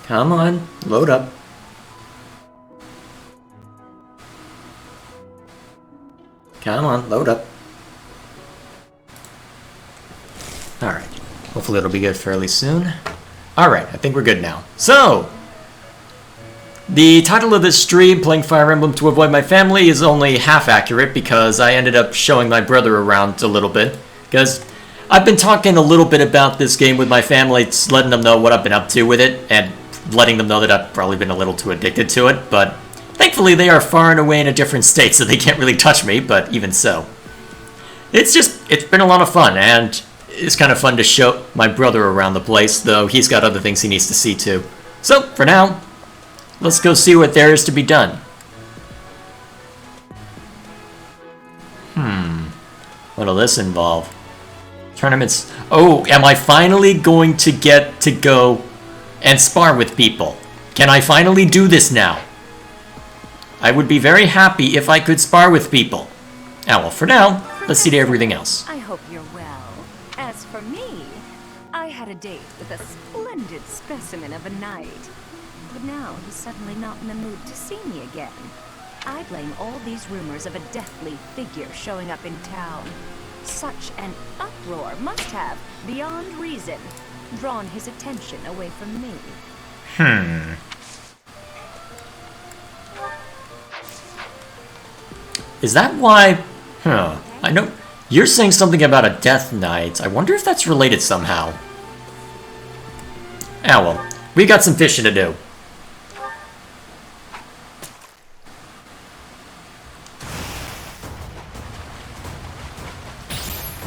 Come on, load up. Come on, load up. Alright. Hopefully it'll be good fairly soon. Alright, I think we're good now. So, the title of this stream, Playing Fire Emblem to Avoid My Family, is only half accurate because I ended up showing my brother around a little bit. Because I've been talking a little bit about this game with my family, letting them know what I've been up to with it, and letting them know that I've probably been a little too addicted to it, but thankfully they are far and away in a different state, so they can't really touch me, but even so. It's been a lot of fun, and it's kind of fun to show my brother around the place, though he's got other things he needs to see too. So, for now, let's go see what there is to be done. What'll this involve? Tournaments. Oh, am I finally going to get to go and spar with people? Can I finally do this now? I would be very happy if I could spar with people. Ah, well, for now, let's see to everything else. I hope you're well. As for me, I had a date with a splendid specimen of a knight. But now he's suddenly not in the mood to see me again. I blame all these rumors of a deathly figure showing up in town. Such an uproar must have, beyond reason, drawn his attention away from me. Is that why... I know... You're saying something about a death knight. I wonder if that's related somehow. Ah, well. We got some fishing to do.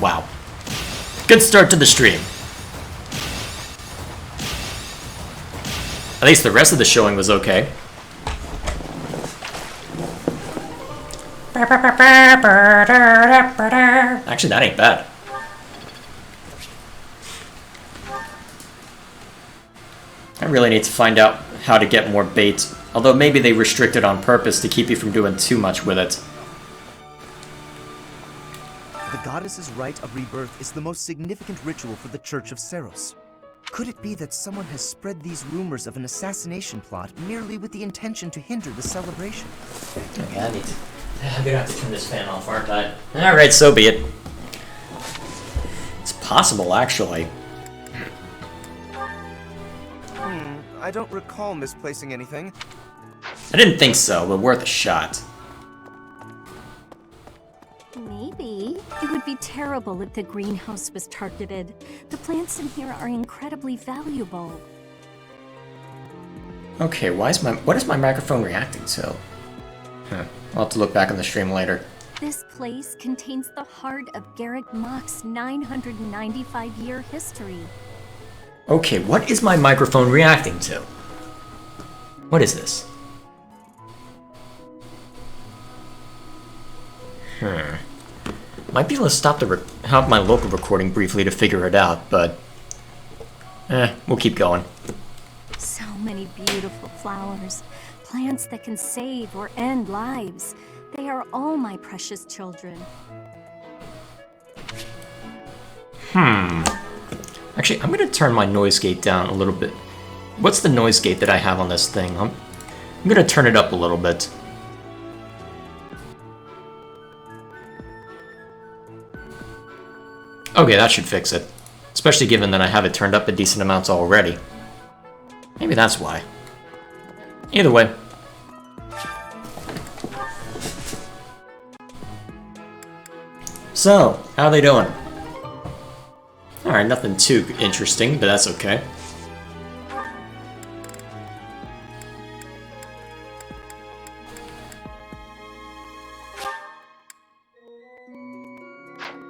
Wow. Good start to the stream. At least the rest of the showing was okay. Actually, that ain't bad. I really need to find out how to get more bait. Although maybe they restrict it on purpose to keep you from doing too much with it. The goddess's rite of rebirth is the most significant ritual for the Church of Seros. Could it be that someone has spread these rumors of an assassination plot merely with the intention to hinder the celebration? Okay, I'm gonna have to turn this fan off, aren't I? Alright, so be it. It's possible, actually. I don't recall misplacing anything. I didn't think so, but worth a shot. Maybe. It would be terrible if the greenhouse was targeted. The plants in here are incredibly valuable. Okay, what is my microphone reacting to? I'll have to look back on the stream later. This place contains the heart of Garrick Mach's 995-year history. Okay, what is my microphone reacting to? What is this? Might be able to stop help my local recording briefly to figure it out, but... we'll keep going. So many beautiful flowers. Plants that can save or end lives. They are all my precious children. Actually, I'm gonna turn my noise gate down a little bit. What's the noise gate that I have on this thing? I'm gonna turn it up a little bit. Okay, that should fix it. Especially given that I have it turned up a decent amount already. Maybe that's why. Either way. So, how are they doing? Alright, nothing too interesting, but that's okay.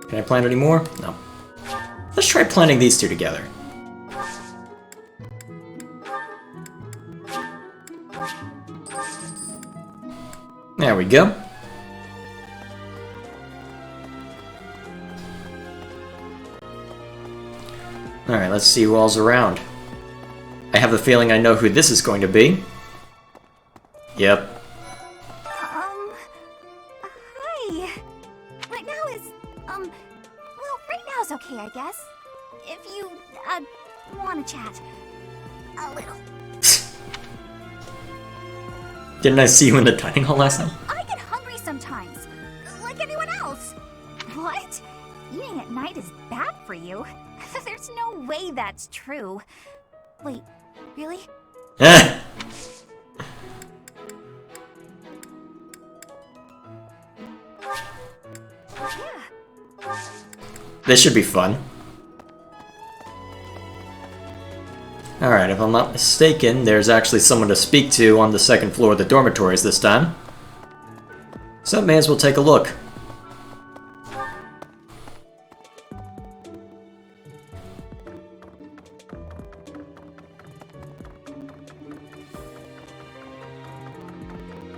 Can I plant any more? No. Let's try planting these two together. There we go. Alright, let's see who all's around. I have a feeling I know who this is going to be. Yep. Hi. Right now is, well, right now's okay, I guess. If you, want to chat. A little. Didn't I see you in the dining hall last night? I get hungry sometimes, like anyone else. What? Eating at night is bad for you? There's no way that's true. Wait, really? Eh. Yeah. This should be fun. Alright, if I'm not mistaken, there's actually someone to speak to on the second floor of the dormitories this time. So may as well take a look.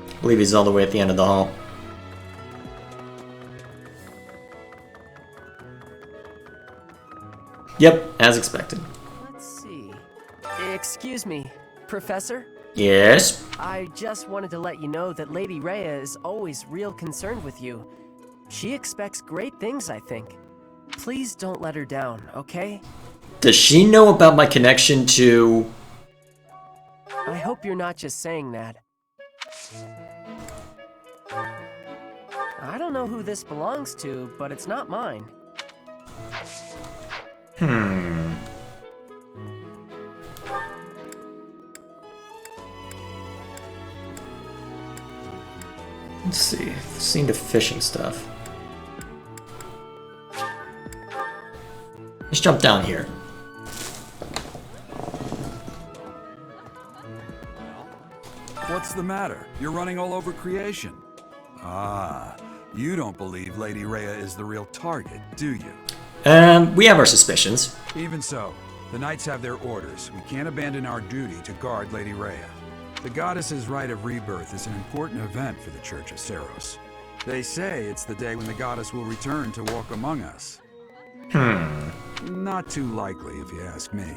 I believe he's all the way at the end of the hall. Yep, as expected. Let's see. Excuse me, Professor? Yes? I just wanted to let you know that Lady Rhea is always real concerned with you. She expects great things, I think. Please don't let her down, okay? Does she know about my connection to... I hope you're not just saying that. I don't know who this belongs to, but it's not mine. Let's see. Seen the fishing stuff. Let's jump down here. What's the matter? You're running all over creation. Ah, you don't believe Lady Rhea is the real target, do you? We have our suspicions. Even so, the knights have their orders. We can't abandon our duty to guard Lady Rhea. The goddess's rite of rebirth is an important event for the Church of Seros. They say it's the day when the goddess will return to walk among us. Not too likely, if you ask me.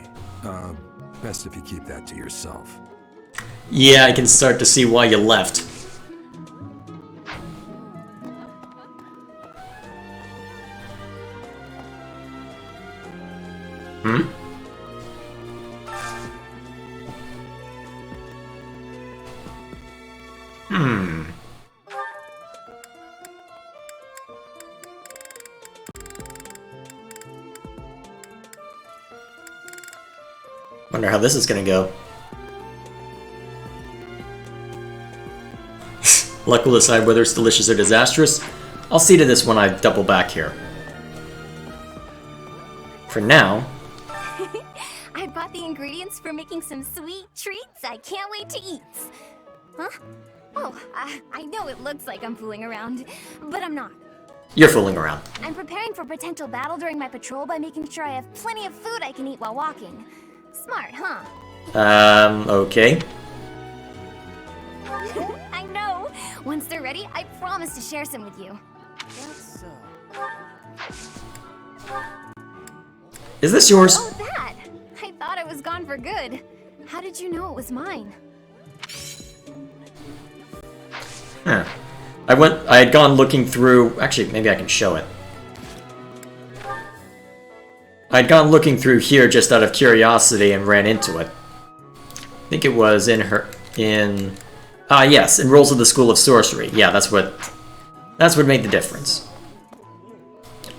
Best if you keep that to yourself. Yeah, I can start to see why you left. Wonder how this is gonna go. Luck will decide whether it's delicious or disastrous. I'll see to this when I double back here. For now... I bought the ingredients for making some sweet treats I can't wait to eat. Huh? Oh, I know it looks like I'm fooling around, but I'm not. You're fooling around. I'm preparing for potential battle during my patrol by making sure I have plenty of food I can eat while walking. Smart, huh? Okay. I know! Once they're ready, I promise to share some with you. That's, Is this yours? Oh, that! I thought it was gone for good. How did you know it was mine? Huh. I had gone looking through... Actually, maybe I can show it. I'd gone looking through here just out of curiosity and ran into it. I think it was yes, in Rules of the School of Sorcery. Yeah, that's what made the difference.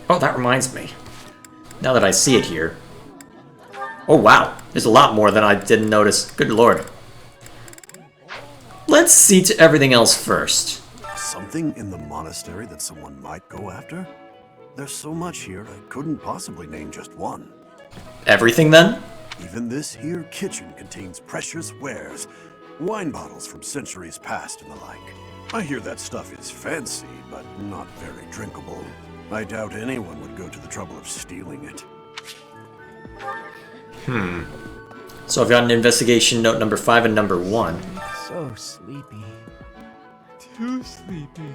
Oh, that reminds me. Now that I see it here. Oh, wow. There's a lot more than I didn't notice. Good lord. Let's see to everything else first. Something in the monastery that someone might go after? There's so much here, I couldn't possibly name just one. Everything, then? Even this here kitchen contains precious wares. Wine bottles from centuries past and the like. I hear that stuff is fancy, but not very drinkable. I doubt anyone would go to the trouble of stealing it. So I've got an investigation note number 5 and number 1. So sleepy. Too sleepy.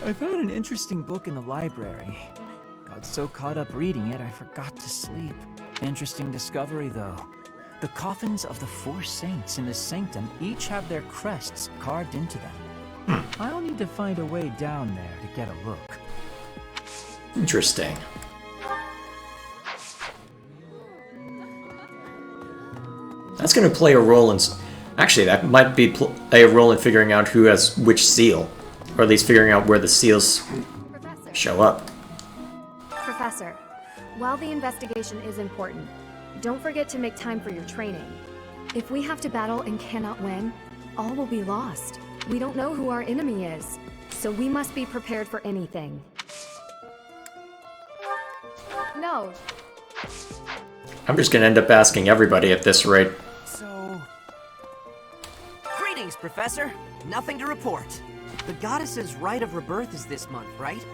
I found an interesting book in the library. Got so caught up reading it, I forgot to sleep. Interesting discovery, though. The coffins of the 4 saints in the sanctum each have their crests carved into them. I'll need to find a way down there to get a look. Interesting. That's going to play a role in... Actually, that might be a role in figuring out who has which seal. Or at least figuring out where the seals Professor. show up. Professor, while the investigation is important, don't forget to make time for your training. If we have to battle and cannot win, all will be lost. We don't know who our enemy is, so we must be prepared for anything. No. I'm just gonna end up asking everybody at this rate. So... Greetings, Professor. Nothing to report. The goddess's rite of rebirth is this month, right?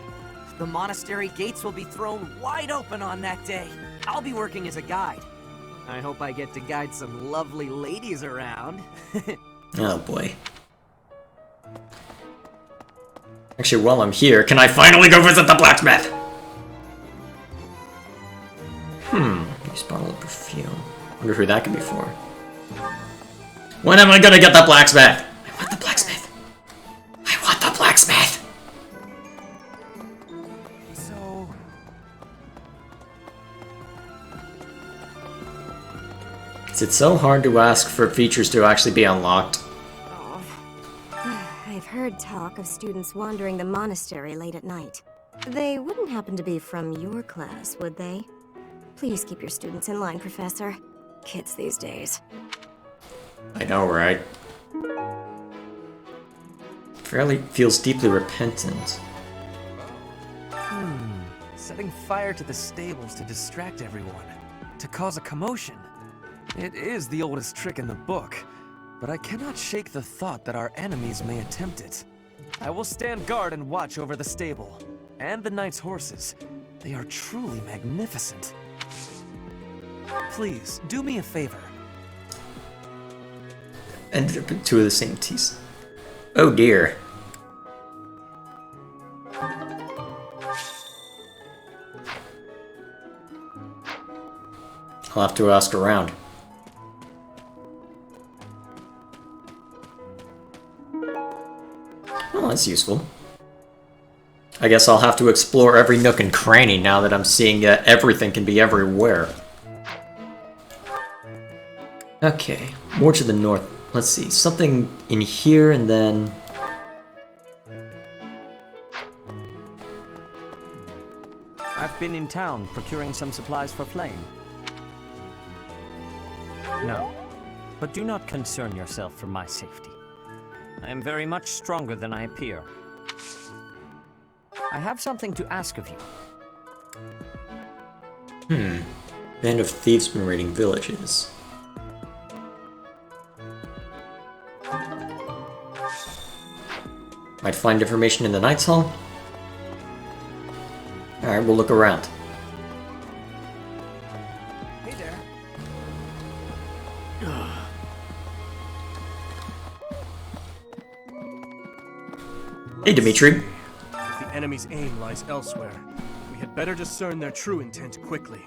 The monastery gates will be thrown wide open on that day. I'll be working as a guide. I hope I get to guide some lovely ladies around. Oh boy. Actually, while I'm here, can I finally go visit the blacksmith? Use bottle of perfume. Wonder who that could be for. When am I gonna get the blacksmith? I want the blacksmith. I want the blacksmith. So... Is it so hard to ask for features to actually be unlocked? I've heard talk of students wandering the monastery late at night. They wouldn't happen to be from your class, would they? Please keep your students in line, Professor. Kids these days. I know, right? Fairly feels deeply repentant. Setting fire to the stables to distract everyone. To cause a commotion. It is the oldest trick in the book, but I cannot shake the thought that our enemies may attempt it. I will stand guard and watch over the stable. And the knight's horses. They are truly magnificent. Please, do me a favor. Ended up in two of the same teas. Oh dear. I'll have to ask around. Oh, that's useful. I guess I'll have to explore every nook and cranny now that I'm seeing that everything can be everywhere. Okay, more to the north. Let's see, something in here and then... I've been in town procuring some supplies for Flame. No, but do not concern yourself for my safety. I am very much stronger than I appear. I have something to ask of you. Band of thieves been raiding villages. Might find information in the Knight's Hall? Alright, we'll look around. Hey there. Hey, Dimitri. If the enemy's aim lies elsewhere, we had better discern their true intent quickly.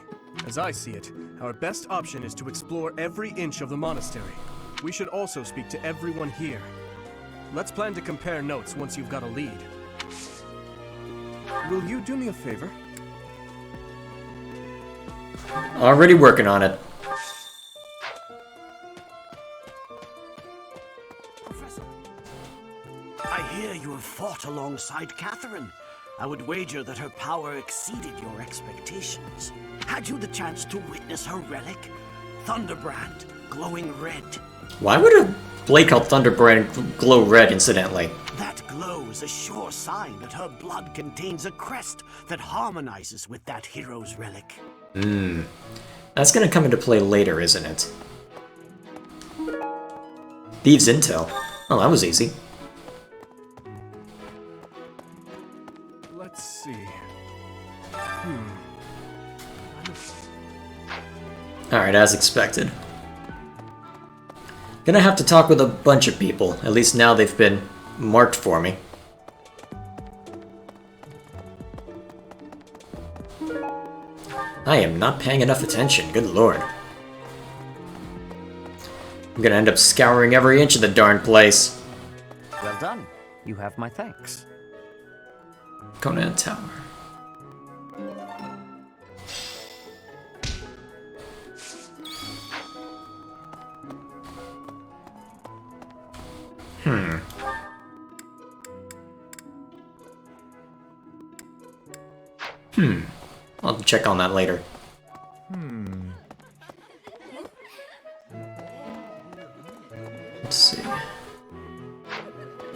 As I see it, our best option is to explore every inch of the monastery. We should also speak to everyone here. Let's plan to compare notes once you've got a lead. Will you do me a favor? Already working on it. Professor, I hear you have fought alongside Catherine. I would wager that her power exceeded your expectations. Had you the chance to witness her relic? Thunderbrand, glowing red. Why would a blade called Thunderbrand glow red, incidentally? That glow is a sure sign that her blood contains a crest that harmonizes with that hero's relic. That's gonna come into play later, isn't it? Thieves' intel. Oh, that was easy. Let's see. Alright, as expected. Gonna have to talk with a bunch of people. At least now they've been marked for me. I am not paying enough attention, good lord. I'm gonna end up scouring every inch of the darn place. Well done. You have my thanks. Conan Tower. I'll have to check on that later. Let's see. Yeah,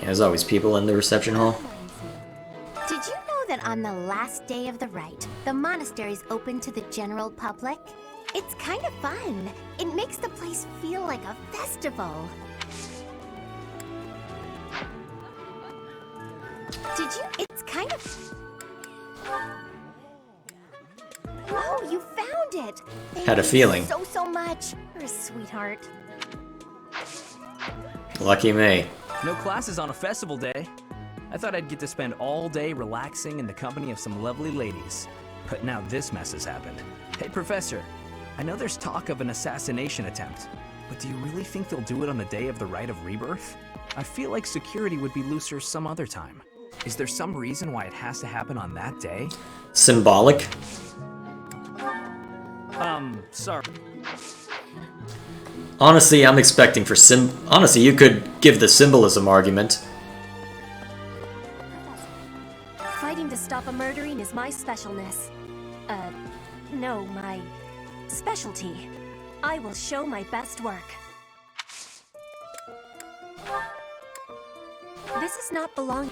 there's always people in the reception hall. Did you know that on the last day of the rite, the monastery's open to the general public? It's kind of fun. It makes the place feel like a festival. Did you? It's kind of... Oh, you found it! Thank Had a you feeling. so much. You're a sweetheart. Lucky me. No classes on a festival day. I thought I'd get to spend all day relaxing in the company of some lovely ladies. But now this mess has happened. Hey, Professor. I know there's talk of an assassination attempt, but do you really think they'll do it on the day of the Rite of Rebirth? I feel like security would be looser some other time. Is there some reason why it has to happen on that day? Symbolic? Sorry. Honestly, I'm expecting for honestly, you could give the symbolism argument. Fighting to stop a murdering is my specialness. No, my specialty. I will show my best work. This is not belong.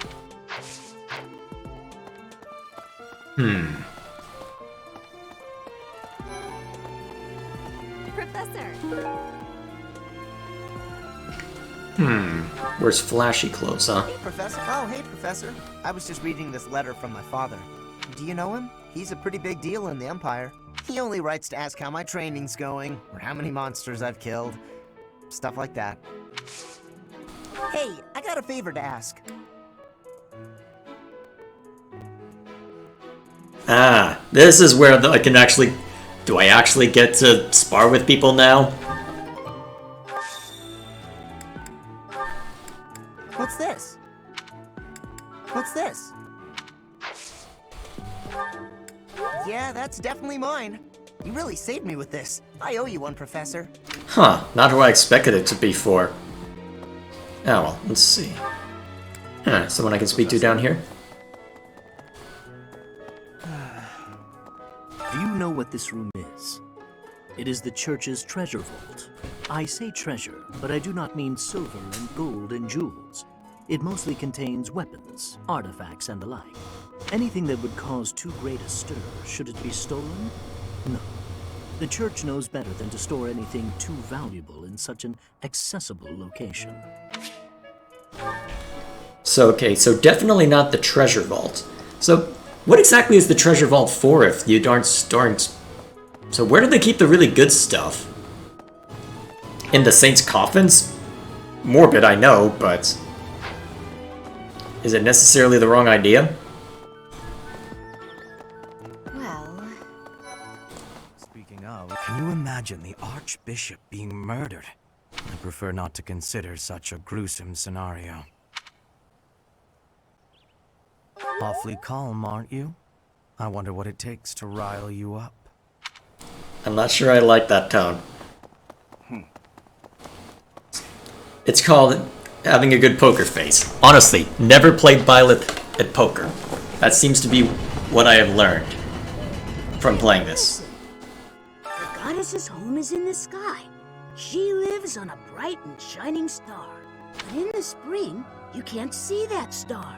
Professor! Where's flashy clothes, huh? Hey, Professor. Oh, hey, Professor. I was just reading this letter from my father. Do you know him? He's a pretty big deal in the Empire. He only writes to ask how my training's going, or how many monsters I've killed. Stuff like that. Hey, I got a favor to ask. Ah, this is where I can actually... Do I actually get to spar with people now? What's this? What's this? Yeah, that's definitely mine. You really saved me with this. I owe you one, Professor. Huh, not who I expected it to be for. Oh well, let's see. Huh, someone I can speak to down here? Do you know what this room is? It is the church's treasure vault. I say treasure, but I do not mean silver and gold and jewels. It mostly contains weapons, artifacts, and the like. Anything that would cause too great a stir, should it be stolen? No. The church knows better than to store anything too valuable in such an accessible location. So, okay, so definitely not the treasure vault. So, what exactly is the treasure vault for if you aren't storing... So where do they keep the really good stuff? In the saints' coffins? Morbid, I know, but... Is it necessarily the wrong idea? Well... Speaking of, can you imagine the archbishop being murdered? I prefer not to consider such a gruesome scenario. Awfully calm, aren't you? I wonder what it takes to rile you up. I'm not sure I like that tone. It's called having a good poker face. Honestly, never played Violet at poker. That seems to be what I have learned from playing this. The goddess's home is in the sky. She lives on a bright and shining star. But in the spring, you can't see that star.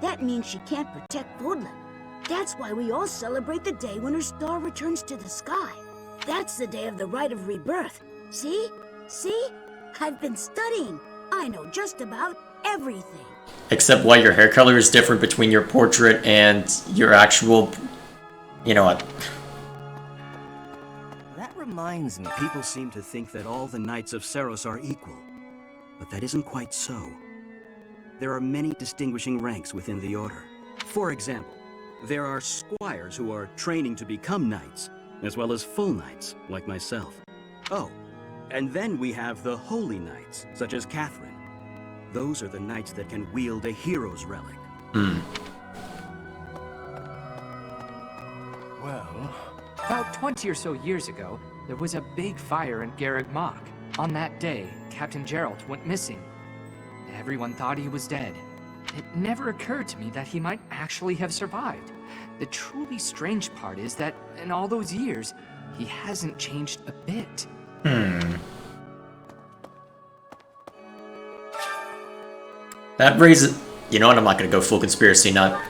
That means she can't protect Vodland. That's why we all celebrate the day when her star returns to the sky. That's the day of the Rite of Rebirth. See? See? I've been studying. I know just about everything. Except why your hair color is different between your portrait and your actual... You know what? That reminds me. People seem to think that all the Knights of Seiros are equal. But that isn't quite so. There are many distinguishing ranks within the Order. For example, there are squires who are training to become knights, as well as full knights, like myself. Oh, and then we have the holy knights, such as Catherine. Those are the knights that can wield a hero's relic. Well, about 20 or so years ago, there was a big fire in Garreg Mach. On that day, Captain Geralt went missing. everyone thought he was dead. It never occurred to me that he might actually have survived. The truly strange part is that in all those years, he hasn't changed a bit. That raises... You know what, I'm not gonna go full conspiracy nut.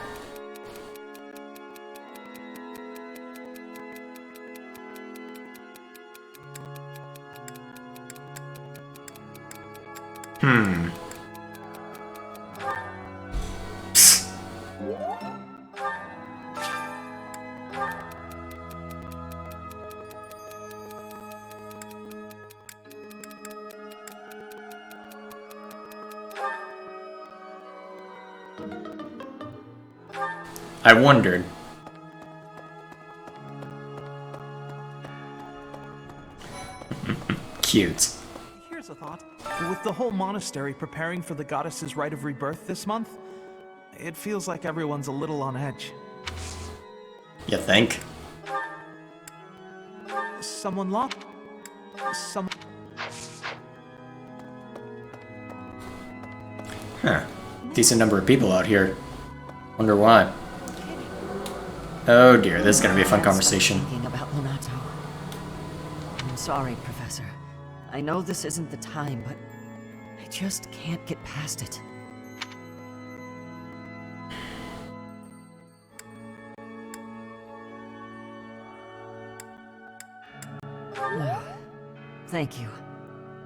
I wondered. Cute. Here's a thought. With the whole monastery preparing for the goddess's rite of rebirth this month, it feels like everyone's a little on edge. You think? Someone locked? Huh. Decent number of people out here. Wonder why. Oh dear, this is gonna be a fun conversation. Thinking about Lonato. I'm sorry, Professor. I know this isn't the time, but I just can't get past it. Thank you.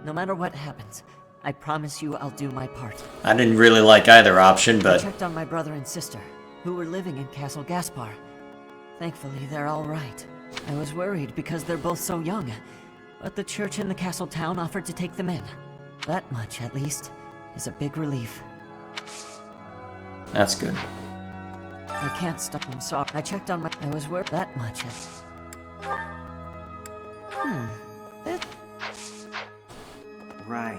No matter what happens, I promise you I'll do my part. I didn't really like either option, I but... checked on my brother and sister, who were living in Castle Gaspar. Thankfully, they're all right. I was worried because they're both so young, but the church in the castle town offered to take them in. That much, at least, is a big relief. That's good. I can't stop. I'm sorry. I checked on my... I was worried that much. Right.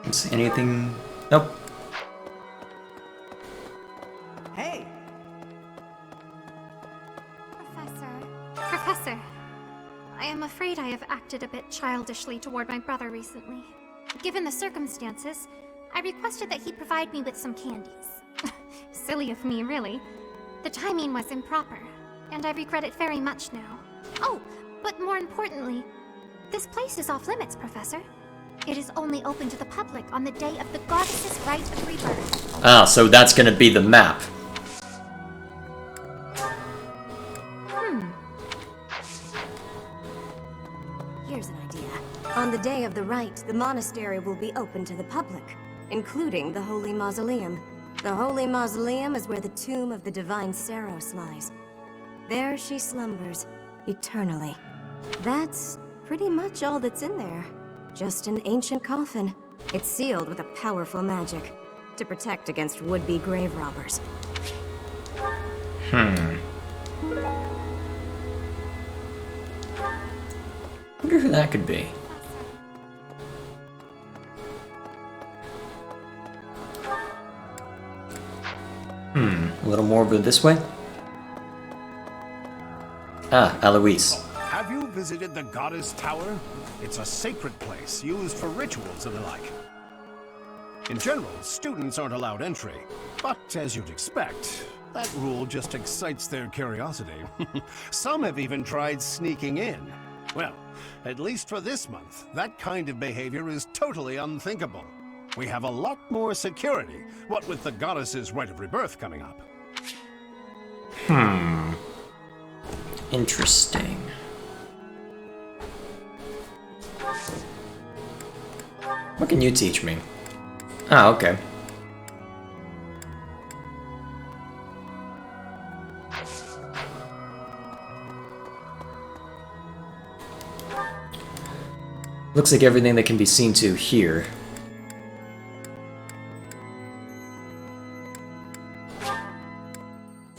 Let's see, anything... Nope. Hey! Professor, I am afraid I have acted a bit childishly toward my brother recently. Given the circumstances, I requested that he provide me with some candies. Silly of me, really. The timing was improper, and I regret it very much now. Oh, but more importantly, this place is off limits, Professor. It is only open to the public on the day of the goddess's rite of rebirth. Ah, so that's gonna be the map. Here's an idea. On the day of the rite, the monastery will be open to the public, including the Holy Mausoleum. The Holy Mausoleum is where the tomb of the divine Seros lies. There she slumbers, eternally. That's pretty much all that's in there. Just an ancient coffin. It's sealed with a powerful magic to protect against would-be grave robbers. Wonder who that could be. A little more over this way. Ah, Eloise. Have you visited the Goddess Tower? It's a sacred place used for rituals and the like. In general, students aren't allowed entry, but as you'd expect, that rule just excites their curiosity. Some have even tried sneaking in. Well, at least for this month, that kind of behavior is totally unthinkable. We have a lot more security, what with the goddess's rite of rebirth coming up. Interesting. What can you teach me? Ah, okay. Looks like everything that can be seen to here.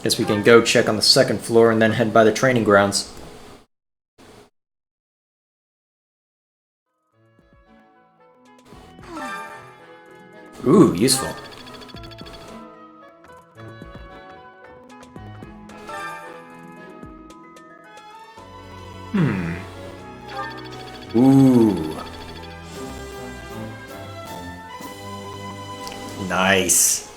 Guess we can go check on the second floor and then head by the training grounds. Ooh, useful. Ooh. Nice.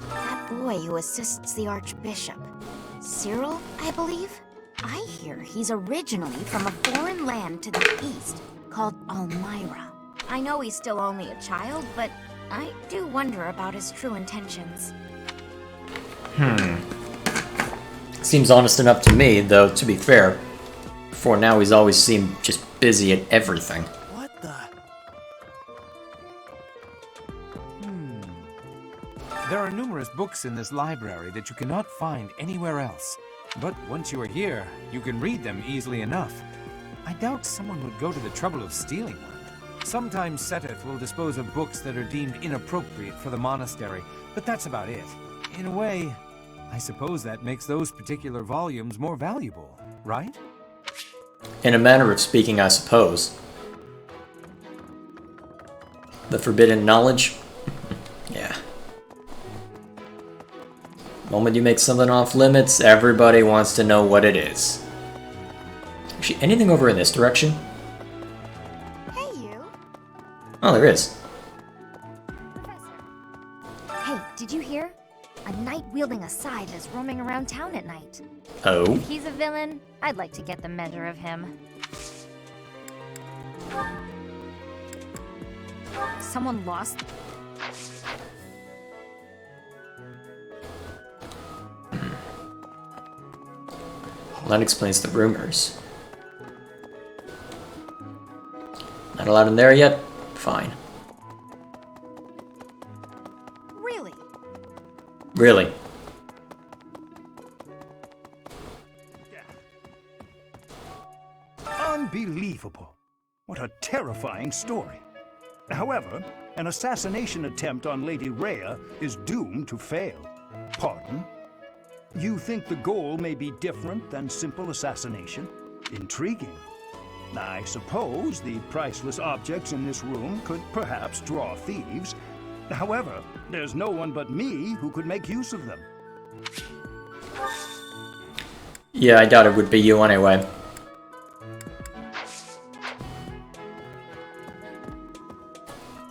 That boy who assists the archbishop. Cyril, I believe? I hear he's originally from a foreign land to the east called Almyra. I know he's still only a child, but I do wonder about his true intentions. Seems honest enough to me, though, to be fair. Before now, he's always seemed just busy at everything. What the? There are numerous books in this library that you cannot find anywhere else. But once you are here, you can read them easily enough. I doubt someone would go to the trouble of stealing one. Sometimes Seteth will dispose of books that are deemed inappropriate for the monastery, but that's about it. In a way, I suppose that makes those particular volumes more valuable, right? In a manner of speaking, I suppose. The forbidden knowledge? Yeah. The moment you make something off limits, everybody wants to know what it is. Actually, anything over in this direction? Hey, you. Oh, there is. Hey, did you hear? A knight wielding a scythe is roaming around town at night. Oh? If he's a villain, I'd like to get the measure of him. Someone lost... Well, that explains the rumors. Not allowed in there yet? Fine. Really? Really? Unbelievable. What a terrifying story. However, an assassination attempt on Lady Rhea is doomed to fail. Pardon? You think the goal may be different than simple assassination? Intriguing. I suppose the priceless objects in this room could perhaps draw thieves. However, there's no one but me who could make use of them. Yeah, I doubt it would be you anyway.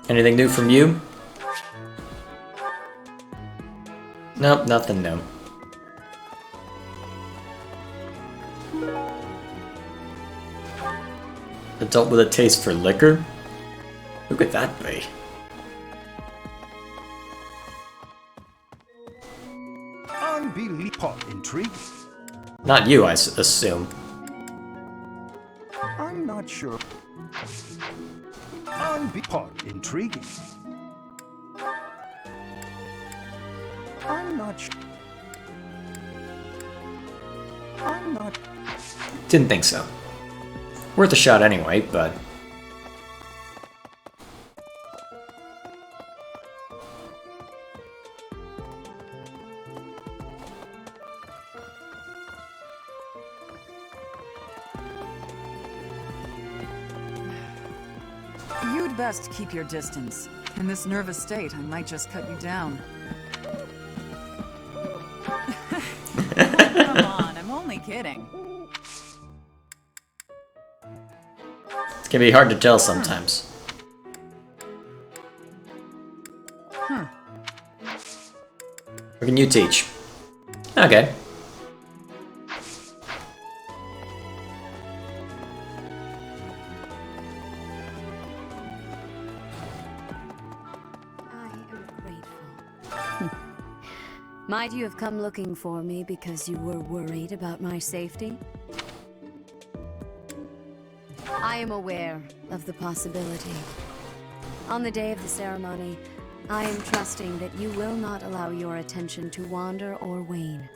Anything new from you? Nope, nothing new. Adult with a taste for liquor? Who could that be? Unbelievable. Intriguing. Not you, I assume. I'm not sure. Unbelievable. Intriguing. I'm not sure. I'm not. Didn't think so. Worth a shot anyway, but... You'd best keep your distance. In this nervous state, I might just cut you down. Come on, I'm only kidding. It can be hard to tell sometimes. What can you teach? Okay. Might you have come looking for me because you were worried about my safety? I am aware of the possibility. On the day of the ceremony, I am trusting that you will not allow your attention to wander or wane.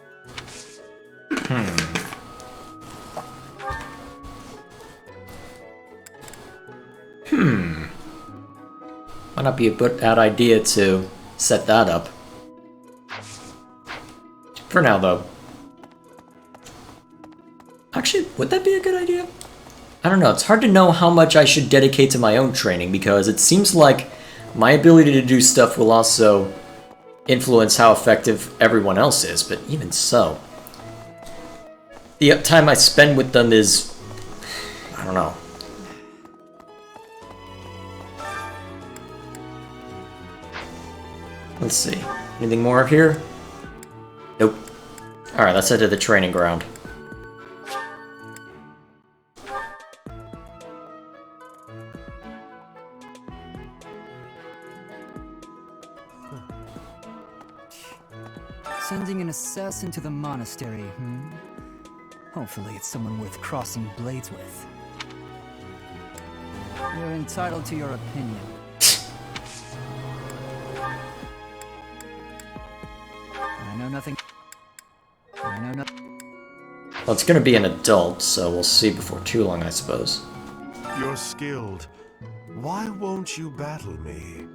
Might not be a bad idea to set that up. For now, though. Actually, would that be a good idea? I don't know, it's hard to know how much I should dedicate to my own training, because it seems like my ability to do stuff will also influence how effective everyone else is, but even so. The time I spend with them is... I don't know. Let's see. Anything more up here? Nope. Alright, let's head to the training ground. Sending an assassin to the monastery, Hopefully it's someone worth crossing blades with. You're entitled to your opinion. I know nothing. Well, it's gonna be an adult, so we'll see before too long, I suppose. You're skilled. Why won't you battle me?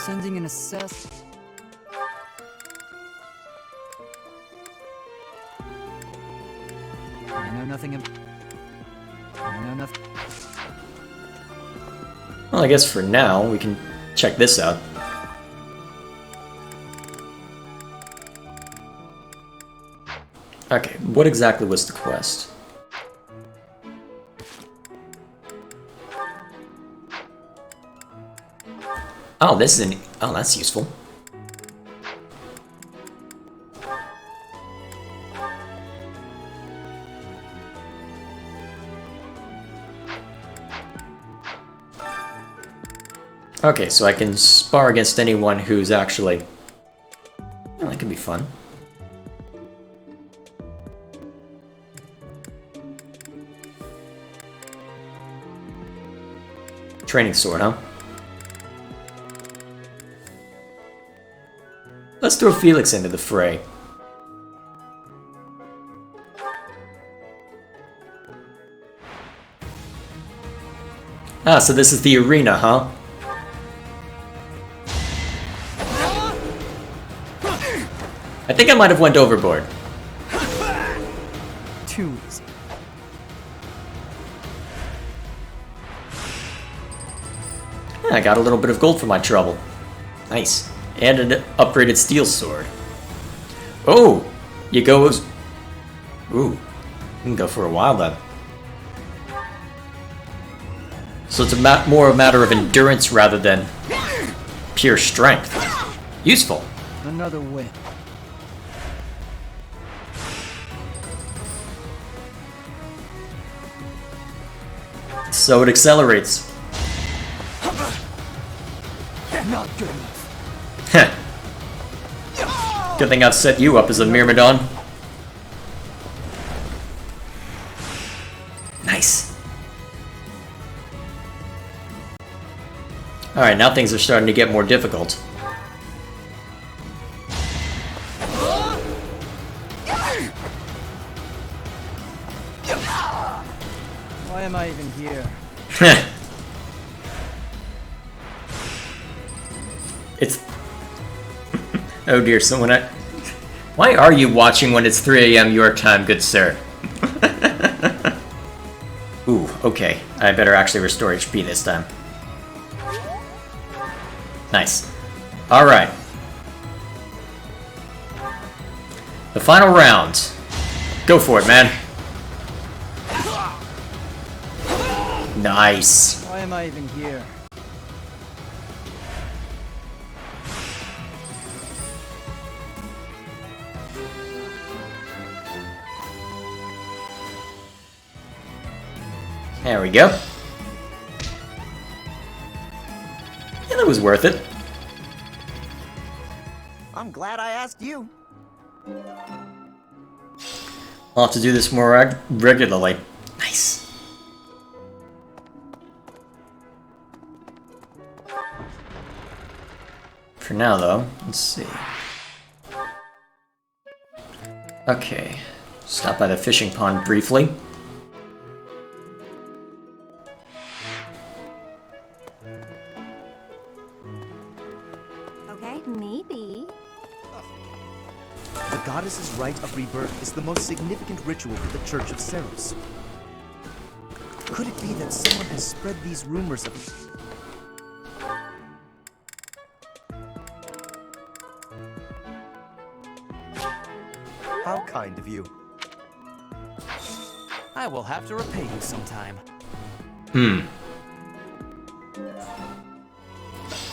Sending an assassin. I know nothing. Well, I guess for now, we can check this out. Okay, what exactly was the quest? Oh, this is oh, that's useful. Okay, so I can spar against anyone who's actually... Oh, that could be fun. Training sword, huh? Let's throw Felix into the fray. Ah, so this is the arena, huh? I think I might have went overboard. Too easy. I got a little bit of gold for my trouble. Nice. And an upgraded steel sword. Oh! You go as... Ooh. You can go for a while then. So it's more a matter of endurance rather than pure strength. Useful. Another win. So it accelerates. Not good enough. Good thing I've set you up as a Myrmidon. Nice. Alright, now things are starting to get more difficult. Why am I even here? It's... Oh dear, Why are you watching when it's 3 AM your time, good sir? Ooh, okay. I better actually restore HP this time. Nice. Alright. The final round. Go for it, man. Nice. Why am I even here? There we go. Yeah, that was worth it. I'm glad I asked you. I'll have to do this more regularly. Nice. For now, though, let's see. Okay. Stop by the fishing pond briefly. Okay, maybe. The goddess's rite of rebirth is the most significant ritual for the Church of Seros. Could it be that someone has spread these rumors of... How kind of you. I will have to repay you sometime.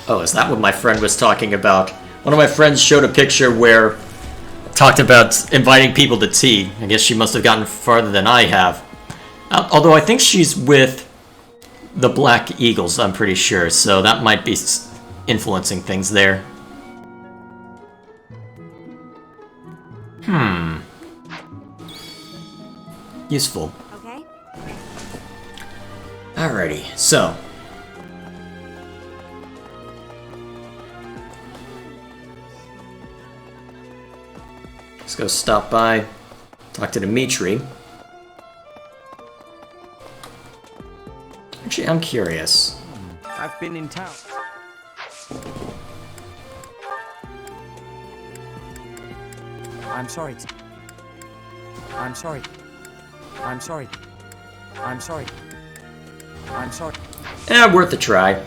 Oh, is that what my friend was talking about? One of my friends showed a picture where talked about inviting people to tea. I guess she must have gotten farther than I have. Although I think she's with the Black Eagles, I'm pretty sure, so that might be influencing things there. Useful. Okay. Alrighty, so. Let's go stop by, talk to Dimitri. Actually, I'm curious. I've been in town. I'm sorry. I'm sorry. I'm sorry. I'm sorry. I'm sorry. Worth a try.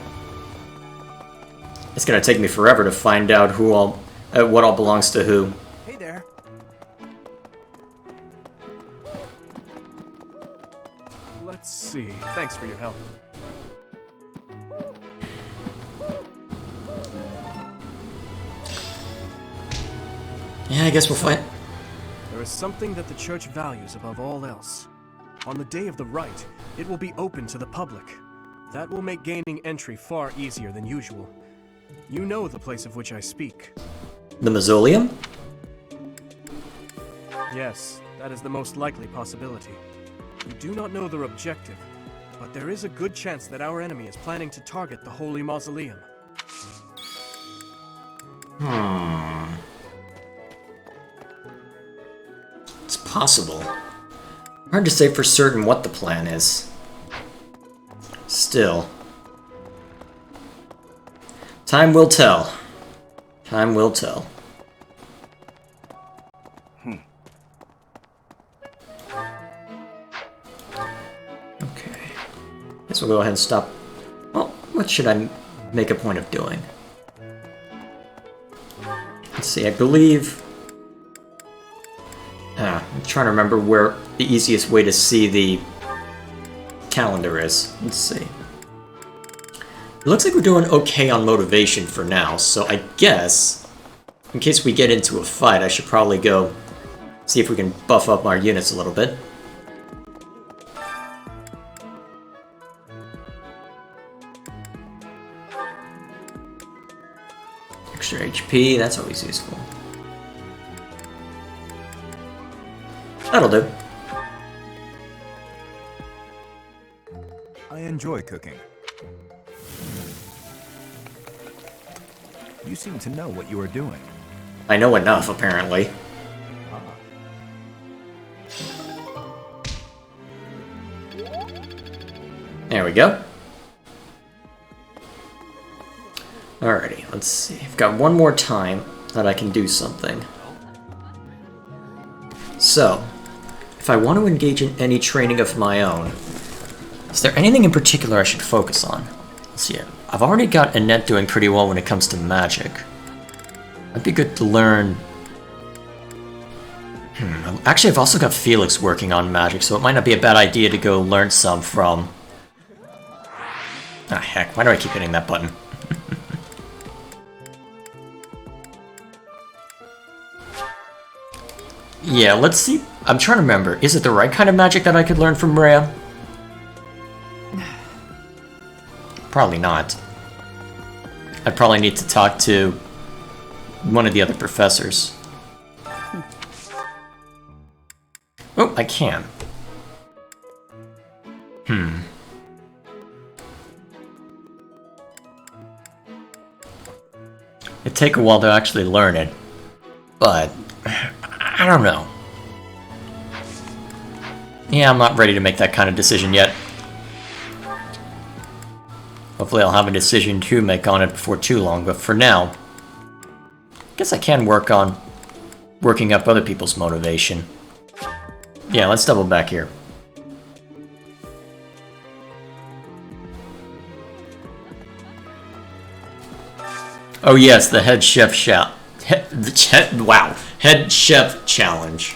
It's gonna take me forever to find out who all, what all belongs to who. Hey there. Let's see. Thanks for your help. Yeah, I guess we'll find. There is something that the church values above all else. On the day of the rite, it will be open to the public. That will make gaining entry far easier than usual. You know the place of which I speak. The Mausoleum? Yes, that is the most likely possibility. We do not know their objective, but there is a good chance that our enemy is planning to target the Holy Mausoleum. It's possible. Hard to say for certain what the plan is. Still. Time will tell. Time will tell. Okay. Guess we'll go ahead and stop. Well, what should I make a point of doing? Let's see, I believe... I'm trying to remember where the easiest way to see the calendar is. Let's see. It looks like we're doing okay on motivation for now, so I guess, in case we get into a fight, I should probably go see if we can buff up our units a little bit. Extra HP, that's always useful. That'll do. I enjoy cooking. You seem to know what you are doing. I know enough, apparently. There we go. Alrighty, let's see. I've got one more time that I can do something. So, if I want to engage in any training of my own, is there anything in particular I should focus on? Let's see. I've already got Annette doing pretty well when it comes to magic. It'd be good to learn... Actually, I've also got Felix working on magic, so it might not be a bad idea to go learn some from... Ah, heck, why do I keep hitting that button? Yeah, let's see. I'm trying to remember. Is it the right kind of magic that I could learn from Rhea? Probably not. I'd probably need to talk to one of the other professors. Oh, I can. It'd take a while to actually learn it, but I don't know. Yeah, I'm not ready to make that kind of decision yet. Hopefully I'll have a decision to make on it before too long, but for now, I guess I can work on working up other people's motivation. Yeah, let's double back here. Oh yes, the head chef head chef challenge.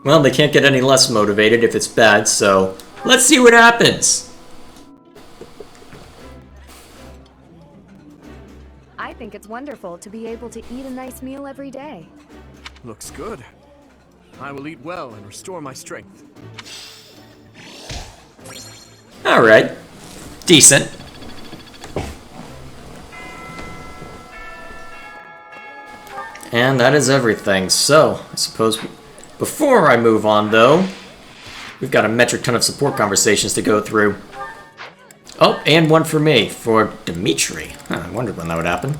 Well, they can't get any less motivated if it's bad, so let's see what happens. I think it's wonderful to be able to eat a nice meal every day. Looks good. I will eat well and restore my strength. Alright. Decent. And that is everything. So, I suppose before I move on, though, we've got a metric ton of support conversations to go through. Oh, and one for me, for Dimitri. Huh, I wondered when that would happen.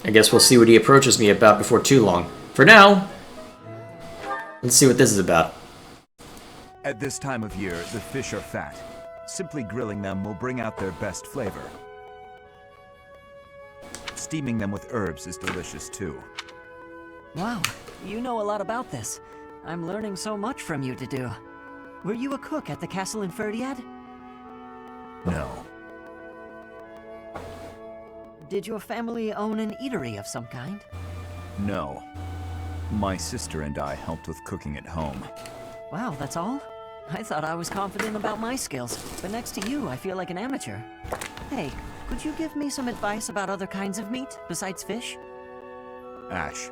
I guess we'll see what he approaches me about before too long. For now, let's see what this is about. At this time of year, the fish are fat. Simply grilling them will bring out their best flavor. Steaming them with herbs is delicious too. Wow, you know a lot about this. I'm learning so much from you to do. Were you a cook at the castle in Ferdiad? No. Did your family own an eatery of some kind? No. My sister and I helped with cooking at home. Wow, that's all? I thought I was confident about my skills, but next to you, I feel like an amateur. Hey, could you give me some advice about other kinds of meat besides fish? Ash.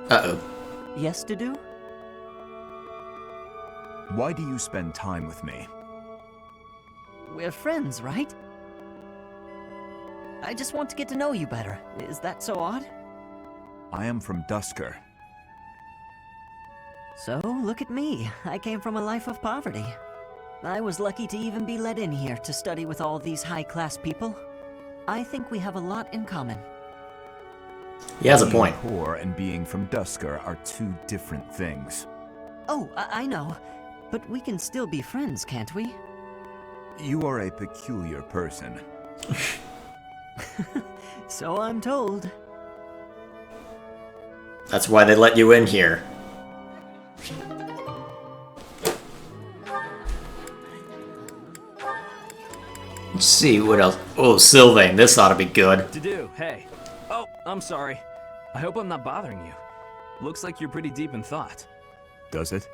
Uh-oh. Yes to do? Why do you spend time with me? We're friends, right? I just want to get to know you better. Is that so odd? I am from Dusker. So, look at me. I came from a life of poverty. I was lucky to even be let in here to study with all these high-class people. I think we have a lot in common. He has a point. Being poor and being from Dusker are two different things. Oh, I know. But we can still be friends, can't we? You are a peculiar person. So I'm told. That's why they let you in here. Let's see, what else? Oh, Sylvain, this ought to be good. To do, hey. Oh, I'm sorry. I hope I'm not bothering you. Looks like you're pretty deep in thought. Does it?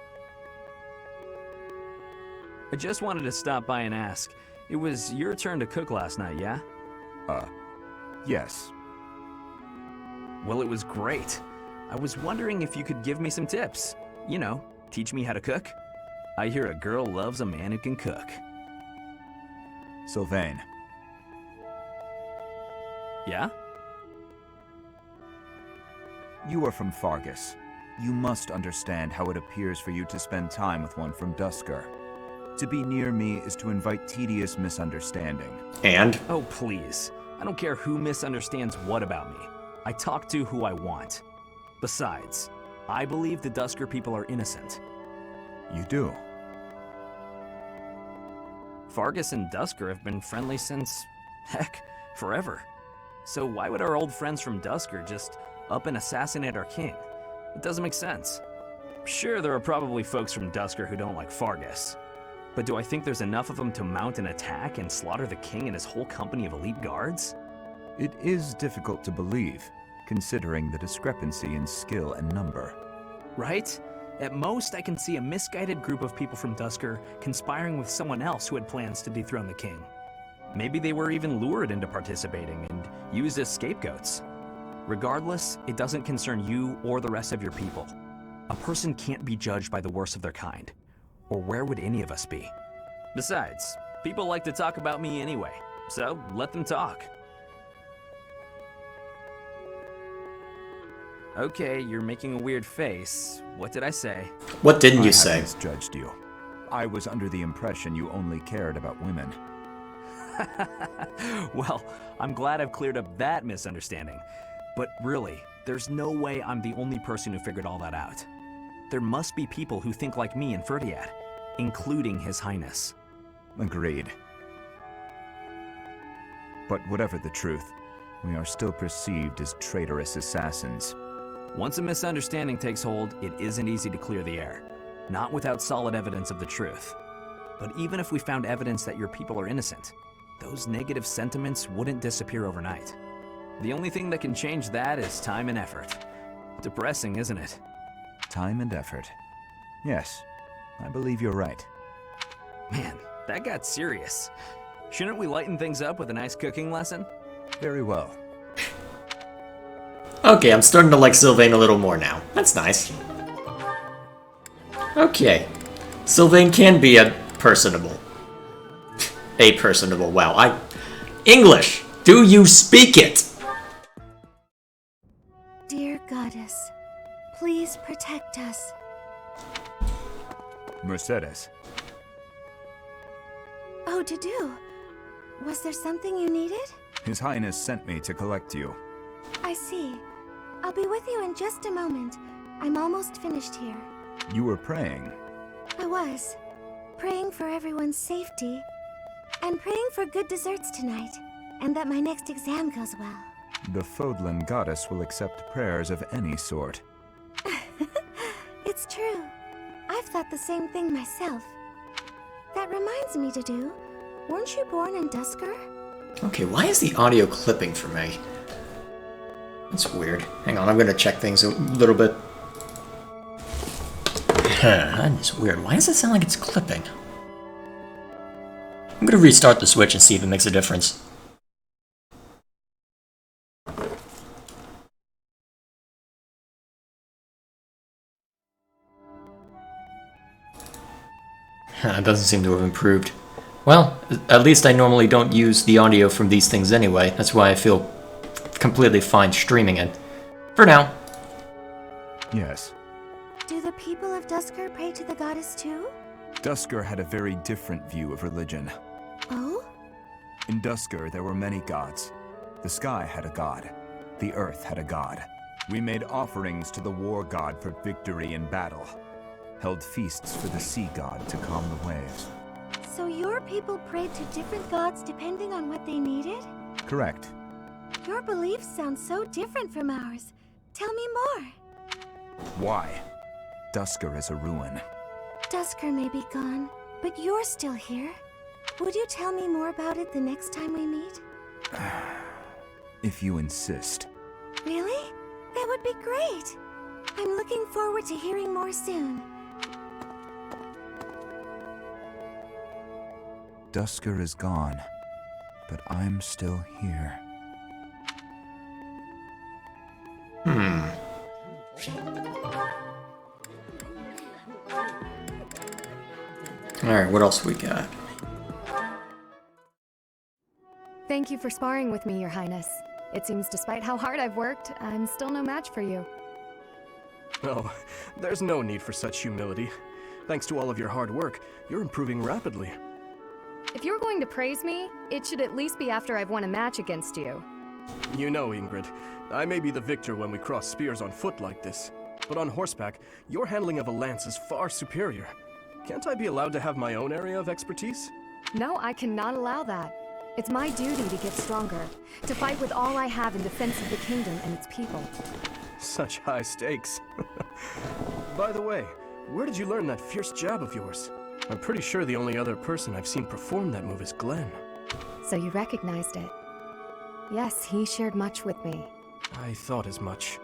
I just wanted to stop by and ask. It was your turn to cook last night, yeah? Yes. Well, it was great. I was wondering if you could give me some tips. You know, teach me how to cook. I hear a girl loves a man who can cook. Sylvain. Yeah? You are from Fargus. You must understand how it appears for you to spend time with one from Dusker. To be near me is to invite tedious misunderstanding. And? Oh, please. I don't care who misunderstands what about me. I talk to who I want. Besides, I believe the Dusker people are innocent. You do? Fargus and Dusker have been friendly since, heck, forever. So why would our old friends from Dusker just up and assassinate our king? It doesn't make sense. Sure, there are probably folks from Dusker who don't like Fargus. But do I think there's enough of them to mount an attack and slaughter the king and his whole company of elite guards? It is difficult to believe, considering the discrepancy in skill and number. Right? At most, I can see a misguided group of people from Dusker conspiring with someone else who had plans to dethrone the king. Maybe they were even lured into participating and used as scapegoats. Regardless, it doesn't concern you or the rest of your people. A person can't be judged by the worst of their kind. Or where would any of us be? Besides, people like to talk about me anyway, so let them talk. Okay, you're making a weird face. What did I say? What didn't you say? I misjudged you. I was under the impression you only cared about women. Well, I'm glad I've cleared up that misunderstanding. But really, there's no way I'm the only person who figured all that out. There must be people who think like me in Ferdiad, including His Highness. Agreed. But whatever the truth, we are still perceived as traitorous assassins. Once a misunderstanding takes hold, it isn't easy to clear the air. Not without solid evidence of the truth. But even if we found evidence that your people are innocent, those negative sentiments wouldn't disappear overnight. The only thing that can change that is time and effort. Depressing, isn't it? Time and effort. Yes, I believe you're right. Man, that got serious. Shouldn't we lighten things up with a nice cooking lesson? Very well. Okay, I'm starting to like Sylvain a little more now. That's nice. Okay. Sylvain can be personable. Wow. English! Do you speak it? Dear goddess, please protect us. Mercedes. Oh, Dudu. Was there something you needed? His Highness sent me to collect you. I see. I'll be with you in just a moment. I'm almost finished here. You were praying. I was. Praying for everyone's safety. And praying for good desserts tonight. And that my next exam goes well. The Fodlan goddess will accept prayers of any sort. It's true. I've thought the same thing myself. That reminds me, Dudu. Weren't you born in Dusker? Okay, why is the audio clipping for me? That's weird. Hang on, I'm gonna check things a little bit. That is weird. Why does it sound like it's clipping? I'm gonna restart the Switch and see if it makes a difference. It doesn't seem to have improved. Well, at least I normally don't use the audio from these things anyway. That's why I feel completely fine streaming it. For now. Yes. Do the people of Dusker pray to the goddess too? Dusker had a very different view of religion. Oh? In Dusker, there were many gods. The sky had a god. The earth had a god. We made offerings to the war god for victory in battle. Held feasts for the sea god to calm the waves. So your people prayed to different gods depending on what they needed? Correct. Your beliefs sound so different from ours. Tell me more. Why? Dusker is a ruin. Dusker may be gone, but you're still here. Would you tell me more about it the next time we meet? If you insist. Really? That would be great. I'm looking forward to hearing more soon. Dusker is gone, but I'm still here. Alright, what else we got? Thank you for sparring with me, Your Highness. It seems despite how hard I've worked, I'm still no match for you. Oh, there's no need for such humility. Thanks to all of your hard work, you're improving rapidly. If you're going to praise me, it should at least be after I've won a match against you. You know, Ingrid, I may be the victor when we cross spears on foot like this, but on horseback, your handling of a lance is far superior. Can't I be allowed to have my own area of expertise? No, I cannot allow that. It's my duty to get stronger, to fight with all I have in defense of the kingdom and its people. Such high stakes. By the way, where did you learn that fierce jab of yours? I'm pretty sure the only other person I've seen perform that move is Glenn. So you recognized it? Yes, he shared much with me. I thought as much.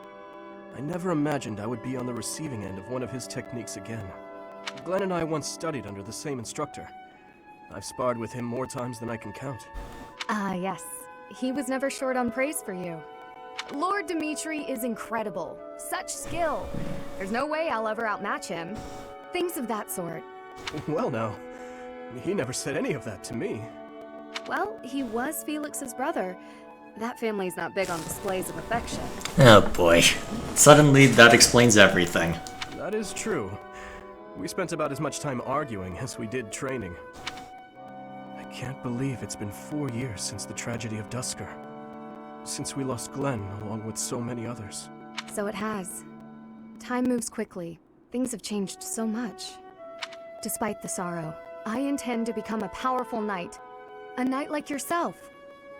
I never imagined I would be on the receiving end of one of his techniques again. Glenn and I once studied under the same instructor. I've sparred with him more times than I can count. Yes. He was never short on praise for you. Lord Dimitri is incredible. Such skill. There's no way I'll ever outmatch him. Things of that sort. Well now, he never said any of that to me. Well, he was Felix's brother. That family's not big on displays of affection. Oh boy. Suddenly that explains everything. That is true. We spent about as much time arguing as we did training. I can't believe it's been 4 years since the tragedy of Dusker. Since we lost Glenn, along with so many others. So it has. Time moves quickly. Things have changed so much. Despite the sorrow, I intend to become a powerful knight. A knight like yourself.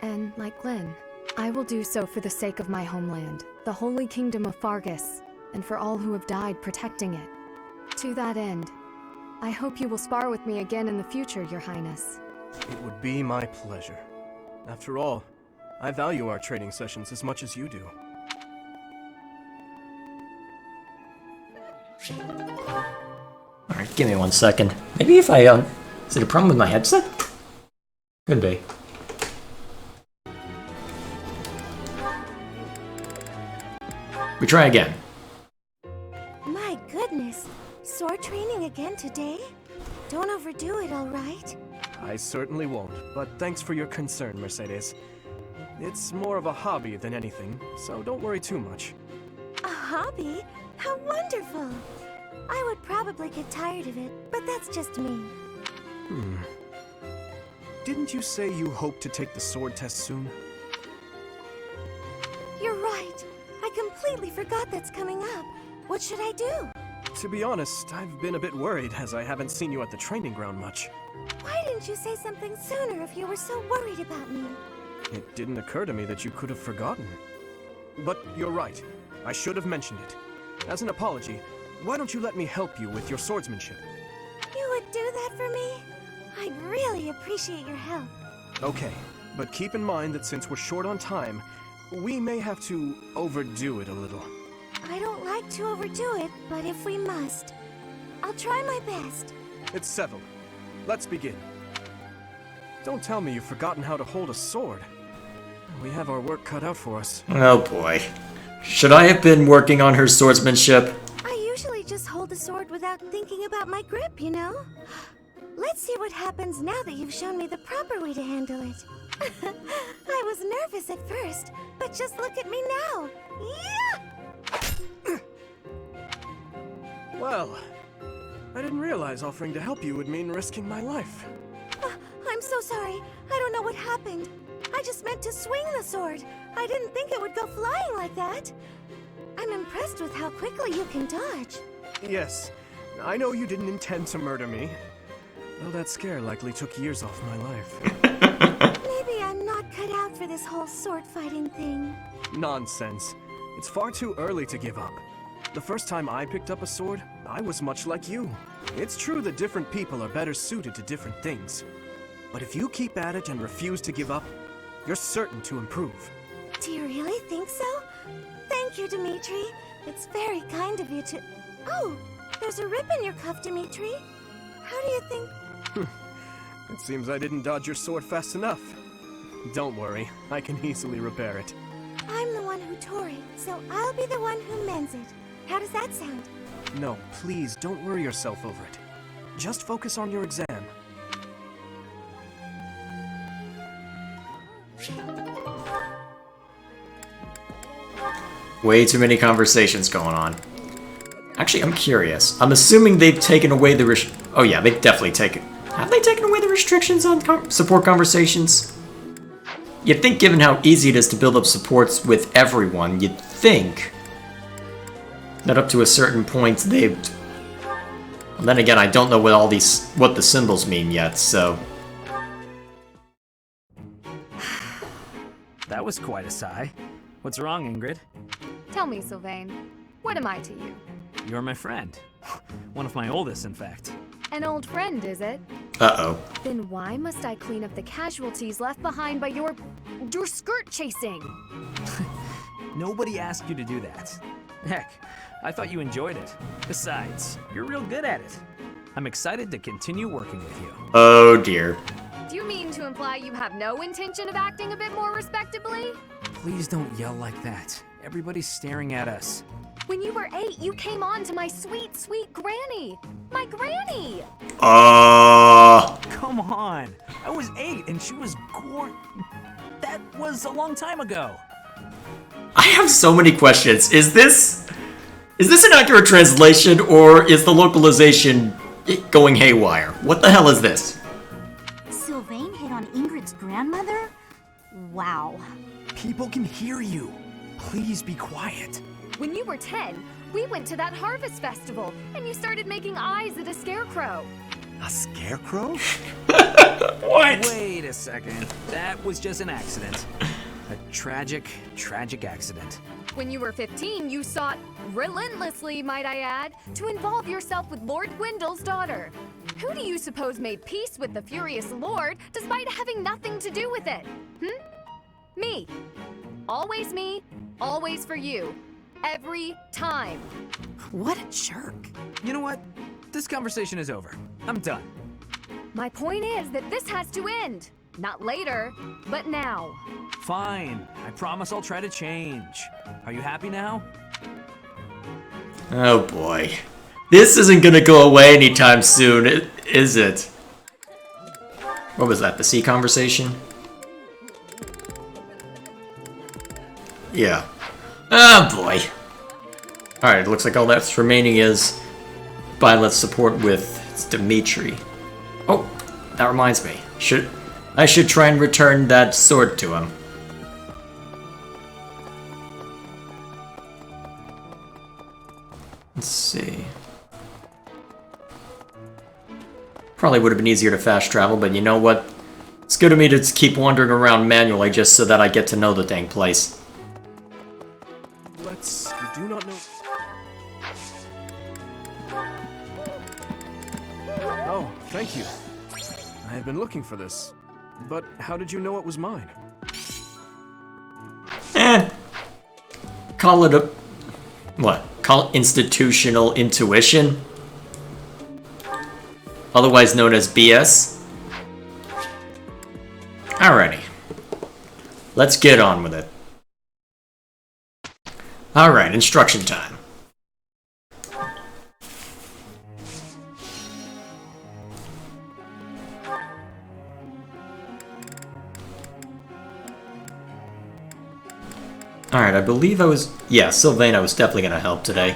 And like Glenn. I will do so for the sake of my homeland, the holy kingdom of Fargus, and for all who have died protecting it. To that end, I hope you will spar with me again in the future, Your Highness. It would be my pleasure. After all, I value our training sessions as much as you do. Alright, give me 1 second. Maybe if I, is it a problem with my headset? Could be. We try again. My goodness, sword training again today? Don't overdo it, all right? I certainly won't, but thanks for your concern, Mercedes. It's more of a hobby than anything, so don't worry too much. A hobby? How wonderful! I would probably get tired of it, but that's just me. Didn't you say you hope to take the sword test soon? You're right. I completely forgot that's coming up. What should I do? To be honest, I've been a bit worried as I haven't seen you at the training ground much. Why didn't you say something sooner if you were so worried about me? It didn't occur to me that you could have forgotten. But you're right. I should have mentioned it. As an apology, why don't you let me help you with your swordsmanship? You would do that for me? I'd really appreciate your help. Okay, but keep in mind that since we're short on time, we may have to overdo it a little. I don't like to overdo it, but if we must, I'll try my best. It's settled. Let's begin. Don't tell me you've forgotten how to hold a sword. We have our work cut out for us. Oh boy. Should I have been working on her swordsmanship? I usually just hold the sword without thinking about my grip, you know? Let's see what happens now that you've shown me the proper way to handle it. I was nervous at first, but just look at me now. Yeah! Well, I didn't realize offering to help you would mean risking my life. I'm so sorry. I don't know what happened. I just meant to swing the sword. I didn't think it would go flying like that. I'm impressed with how quickly you can dodge. Yes, I know you didn't intend to murder me. Though that scare likely took years off my life. Maybe I'm not cut out for this whole sword fighting thing. Nonsense. It's far too early to give up. The first time I picked up a sword, I was much like you. It's true that different people are better suited to different things. But if you keep at it and refuse to give up, you're certain to improve. Do you really think so? Thank you, Dimitri. It's very kind of you to... Oh, there's a rip in your cuff, Dimitri. How do you think... It seems I didn't dodge your sword fast enough. Don't worry, I can easily repair it. I'm the one who tore it, so I'll be the one who mends it. How does that sound? No, please don't worry yourself over it. Just focus on your exam. Way too many conversations going on. Actually, I'm curious. I'm assuming they've taken away the oh yeah, they've definitely taken... Have they taken away the restrictions on support conversations? You'd think, given how easy it is to build up supports with everyone, you'd think that up to a certain point they've... Well, then again, I don't know what the symbols mean yet, so... That was quite a sigh. What's wrong, Ingrid? Tell me, Sylvain, what am I to you? You're my friend. One of my oldest, in fact. An old friend, is it? Uh-oh. Then why must I clean up the casualties left behind by your skirt chasing? Nobody asked you to do that. Heck, I thought you enjoyed it. Besides, you're real good at it. I'm excited to continue working with you. Oh dear. Do you mean to imply you have no intention of acting a bit more respectably? Please don't yell like that. Everybody's staring at us. When you were 8, you came on to my sweet, sweet granny. My granny! Come on. I was 8 and she was That was a long time ago. I have so many questions. Is this an accurate translation, or is the localization going haywire? What the hell is this? Sylvain hit on Ingrid's grandmother? Wow. People can hear you. Please be quiet. When you were 10, we went to that harvest festival, and you started making eyes at a scarecrow. A scarecrow? What? Wait a second. That was just an accident. A tragic, tragic accident. when you were 15, you sought, relentlessly might I add, to involve yourself with Lord Gwendol's daughter. Who do you suppose made peace with the furious Lord, despite having nothing to do with it? Me. Always me, always for you. Every time. What a jerk. You know what? This conversation is over. I'm done. My point is that this has to end. Not later, but now. Fine. I promise I'll try to change. Are you happy now? Oh boy. This isn't gonna go away anytime soon, is it? What was that, the sea conversation? Yeah. Oh boy. Alright, it looks like all that's remaining is Violet's support with Dimitri. Oh, that reminds me. I should try and return that sword to him. Let's see. Probably would have been easier to fast travel, but you know what? It's good of me to keep wandering around manually just so that I get to know the dang place. You do not know. Oh, thank you. I had been looking for this. But how did you know it was mine? Call it a... what? Call it institutional intuition? Otherwise known as BS? Alrighty. Let's get on with it. Alright, instruction time. Alright, I believe I was... yeah, Sylvana was definitely gonna help today.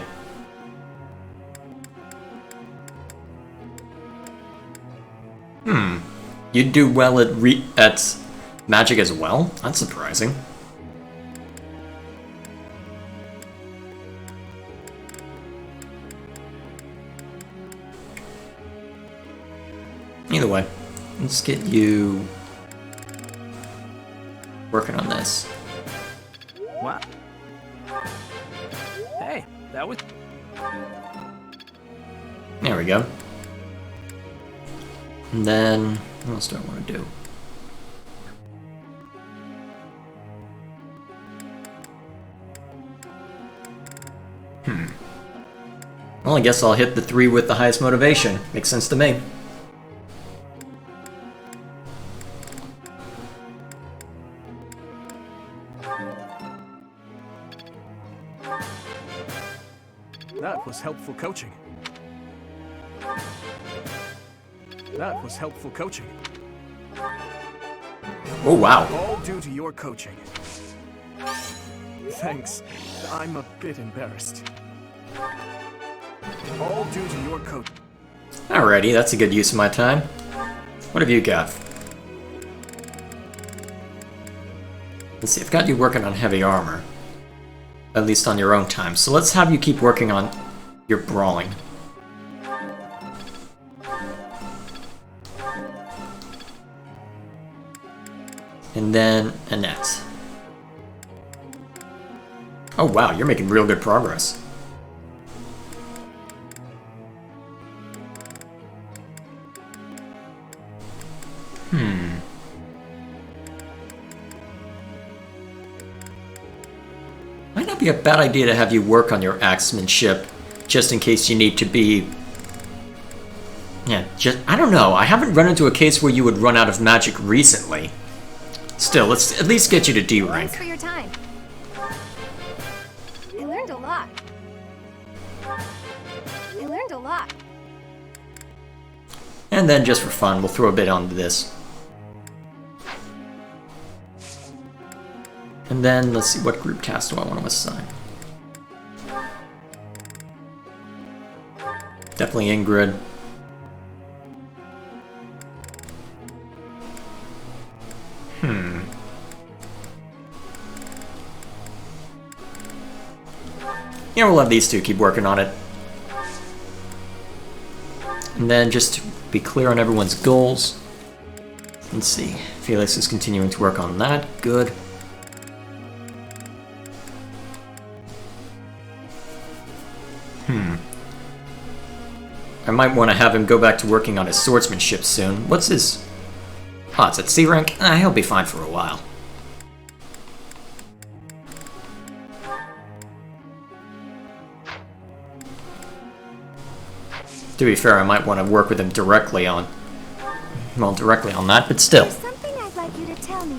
You'd do well at magic as well? That's surprising. Either way, let's get you working on this. What? Hey, that was... There we go. And then, what else do I want to do? Well, I guess I'll hit the 3 with the highest motivation. Makes sense to me. That was helpful coaching. That was helpful coaching. Oh, wow. All due to your coaching. Thanks. I'm a bit embarrassed. All due to your coach. Alrighty, that's a good use of my time. What have you got? Let's see, I've got you working on heavy armor. At least on your own time. So let's have you keep working on your brawling. And then Annette. Oh wow, you're making real good progress. Might not be a bad idea to have you work on your axemanship, just in case you need to be... yeah, I don't know, I haven't run into a case where you would run out of magic recently. Still, let's at least get you to D rank. Thanks for your time. I learned a lot. And then, just for fun, we'll throw a bit onto this. And then, let's see, what group task do I want to assign? Definitely Ingrid. Yeah, we'll have these two keep working on it. And then, just to be clear on everyone's goals. Let's see, Felix is continuing to work on that. Good. I might want to have him go back to working on his swordsmanship soon. What's his... Oh, it's at C rank? He'll be fine for a while. To be fair, I might want to work with him directly on... Well, directly on that, but still. There's something I'd like you to tell me.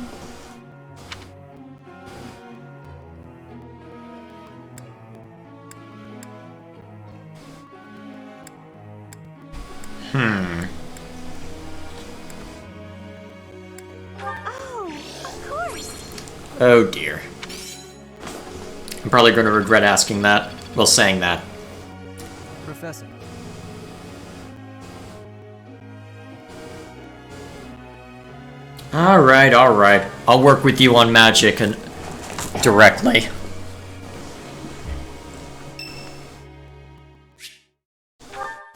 Oh, of course. Oh dear. I'm probably going to regret asking that. Well, saying that. Professor. Alright, alright. I'll work with you on magic and directly.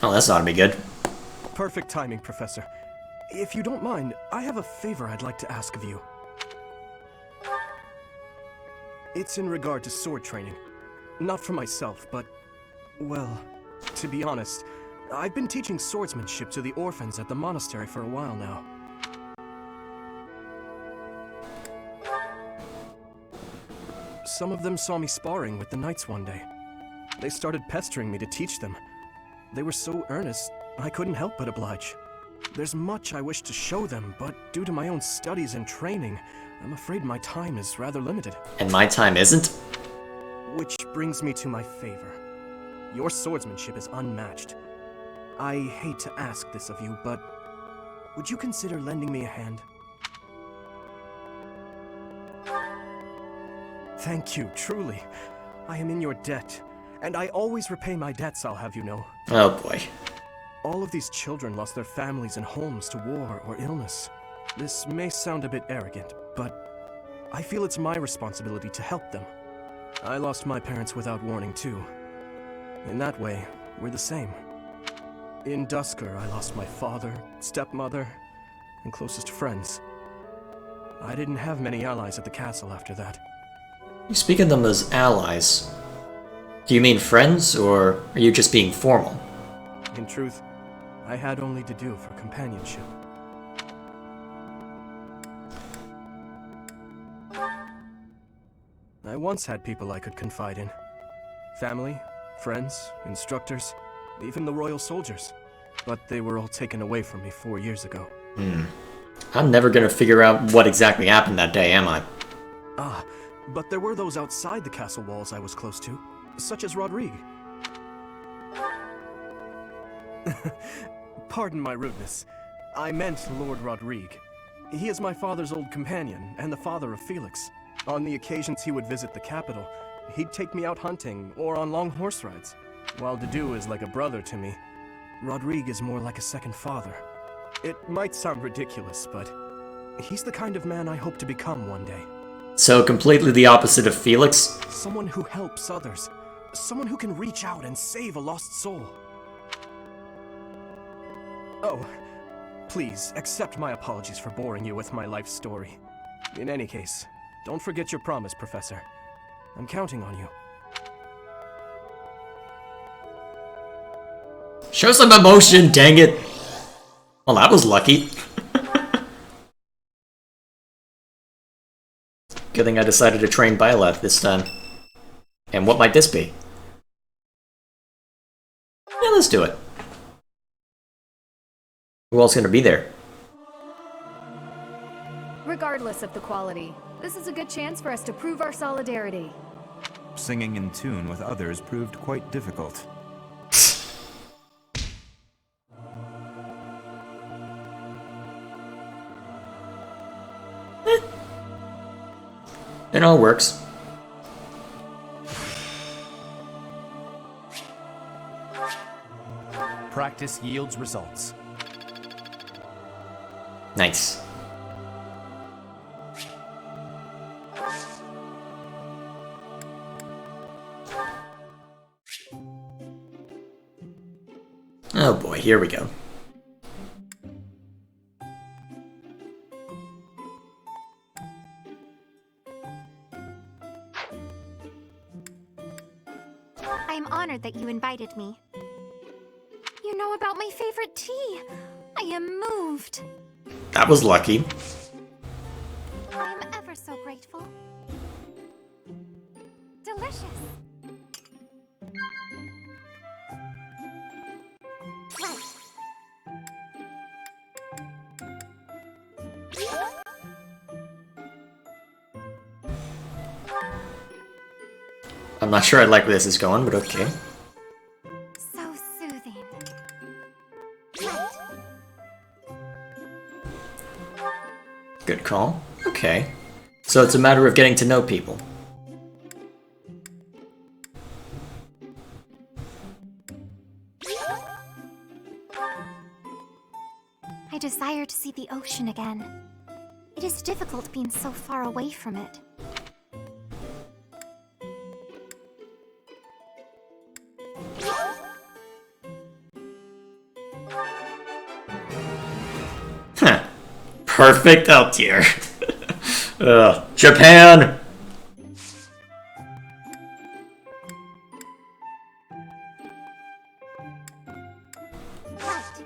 Oh, that's ought to be good. Perfect timing, Professor. If you don't mind, I have a favor I'd like to ask of you. It's in regard to sword training. Not for myself, but... well, to be honest, I've been teaching swordsmanship to the orphans at the monastery for a while now. Some of them saw me sparring with the knights one day. They started pestering me to teach them. They were so earnest, I couldn't help but oblige. There's much I wish to show them, but due to my own studies and training, I'm afraid my time is rather limited. And my time isn't? Which brings me to my favor. Your swordsmanship is unmatched. I hate to ask this of you, but would you consider lending me a hand? Thank you, truly. I am in your debt, and I always repay my debts, I'll have you know. Oh boy. All of these children lost their families and homes to war or illness. This may sound a bit arrogant, but I feel it's my responsibility to help them. I lost my parents without warning too. In that way, we're the same. In Dusker, I lost my father, stepmother, and closest friends. I didn't have many allies at the castle after that. You speak of them as allies. Do you mean friends, or are you just being formal? In truth, I had only to do for companionship. I once had people I could confide in. Family, friends, instructors, even the royal soldiers. But they were all taken away from me 4 years ago. I'm never gonna figure out what exactly happened that day, am I? Ah, but there were those outside the castle walls I was close to, such as Rodrigue. Pardon my rudeness. I meant Lord Rodrigue. He is my father's old companion, and the father of Felix. On the occasions he would visit the capital, he'd take me out hunting or on long horse rides. While Dedu is like a brother to me, Rodrigue is more like a second father. It might sound ridiculous, but he's the kind of man I hope to become one day. So completely the opposite of Felix? Someone who helps others. Someone who can reach out and save a lost soul. Oh, please, accept my apologies for boring you with my life story. In any case, don't forget your promise, Professor. I'm counting on you. Show some emotion, dang it! Well, that was lucky. Good thing I decided to train Byleth this time. And what might this be? Yeah, let's do it. Who else gonna be there? Regardless of the quality, this is a good chance for us to prove our solidarity. Singing in tune with others proved quite difficult. It all works. Practice yields results. Nice. Oh boy, here we go. I am honored that you invited me. You know about my favorite tea. I am moved. That was lucky. I am ever so grateful. Delicious. Right. I'm not sure I like where this is going, but okay. So soothing. Right. Good call. Okay. So it's a matter of getting to know people. I desire to see the ocean again. It is difficult being so far away from it. Huh. Perfect. Oh dear. Japan! Right.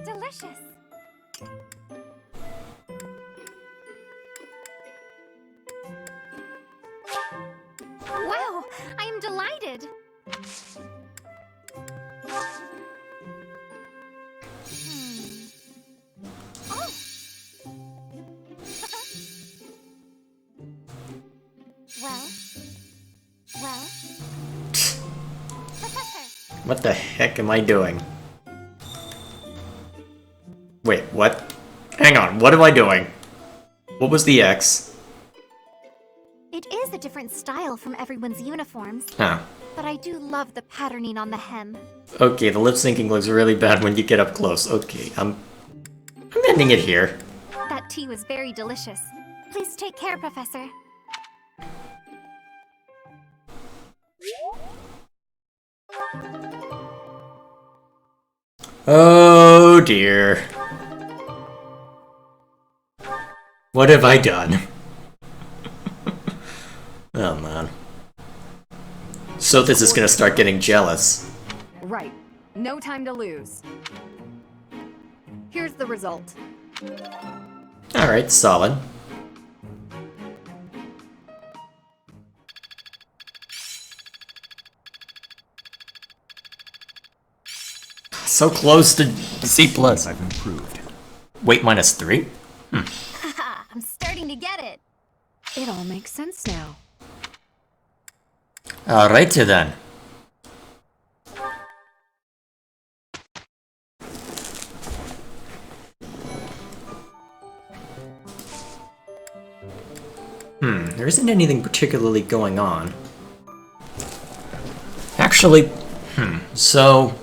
Delicious. Wow, I am delighted. Oh. Well. Professor. What the heck am I doing? Wait, what? Hang on, what am I doing? What was the X? It is a different style from everyone's uniforms. Huh. But I do love the patterning on the hem. Okay, the lip syncing looks really bad when you get up close. Okay, I'm ending it here. That tea was very delicious. Please take care, Professor. Oh dear. What have I done? Oh man. So this is gonna start getting jealous. Right. No time to lose. Here's the result. Alright, solid. So close to C+. I've improved. Weight -3? Haha, I'm starting to get it. It all makes sense now. Alrighty then. There isn't anything particularly going on. Actually, so...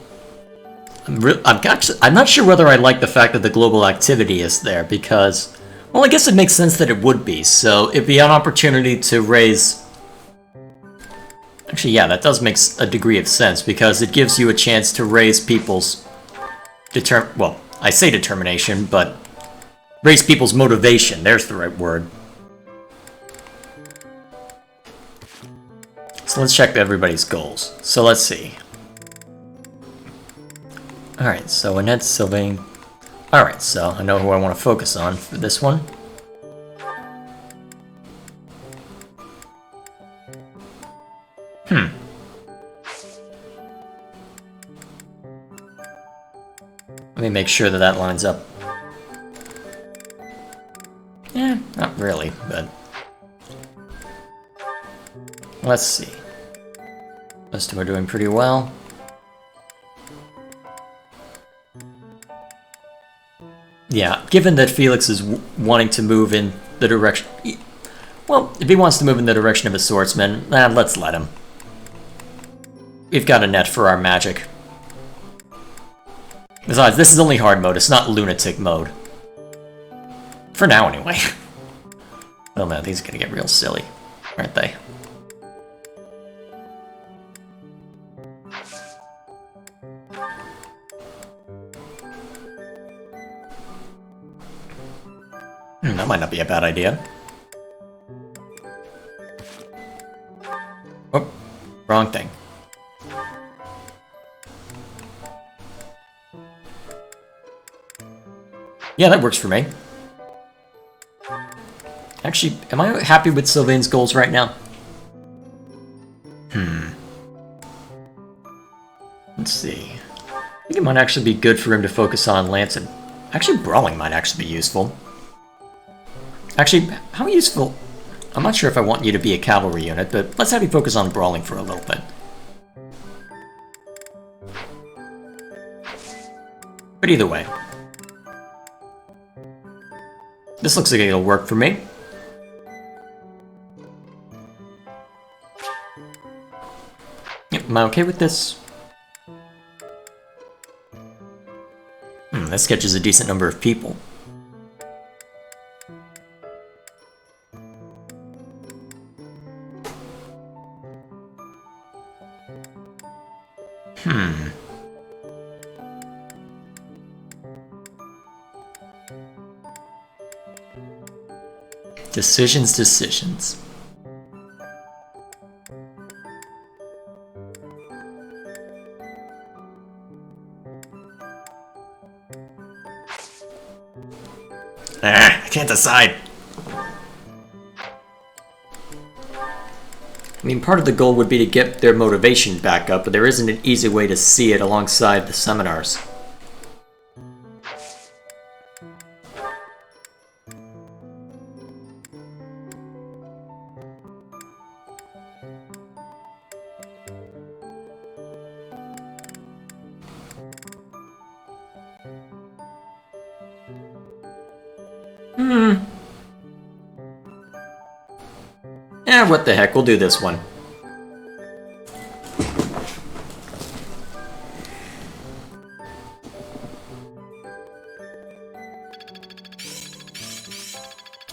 I'm not sure whether I like the fact that the global activity is there, because... Well, I guess it makes sense that it would be, so it'd be an opportunity to raise... Actually, yeah, that does make a degree of sense, because it gives you a chance to raise people's... Well, I say determination, but... Raise people's motivation, there's the right word. So let's check everybody's goals. So let's see. Alright, so Annette Sylvain. Alright, so I know who I want to focus on for this one. Let me make sure that that lines up. Yeah, not really, but... Let's see. Those two are doing pretty well. Yeah, given that Felix is wanting to move in the direction... Well, if he wants to move in the direction of a swordsman, let's let him. We've got a net for our magic. Besides, this is only hard mode, it's not lunatic mode. For now, anyway. Well, no, these are gonna get real silly, aren't they? That might not be a bad idea. Oh, wrong thing. Yeah, that works for me. Actually, am I happy with Sylvain's goals right now? Let's see. I think it might actually be good for him to focus on Lance and... Actually, Brawling might actually be useful. Actually, how useful... I'm not sure if I want you to be a cavalry unit, but let's have you focus on Brawling for a little bit. But either way. This looks like it'll work for me. Yep, am I okay with this? That sketches a decent number of people. Decisions. I can't decide. I mean, part of the goal would be to get their motivation back up, but there isn't an easy way to see it alongside the seminars. What the heck, we'll do this one.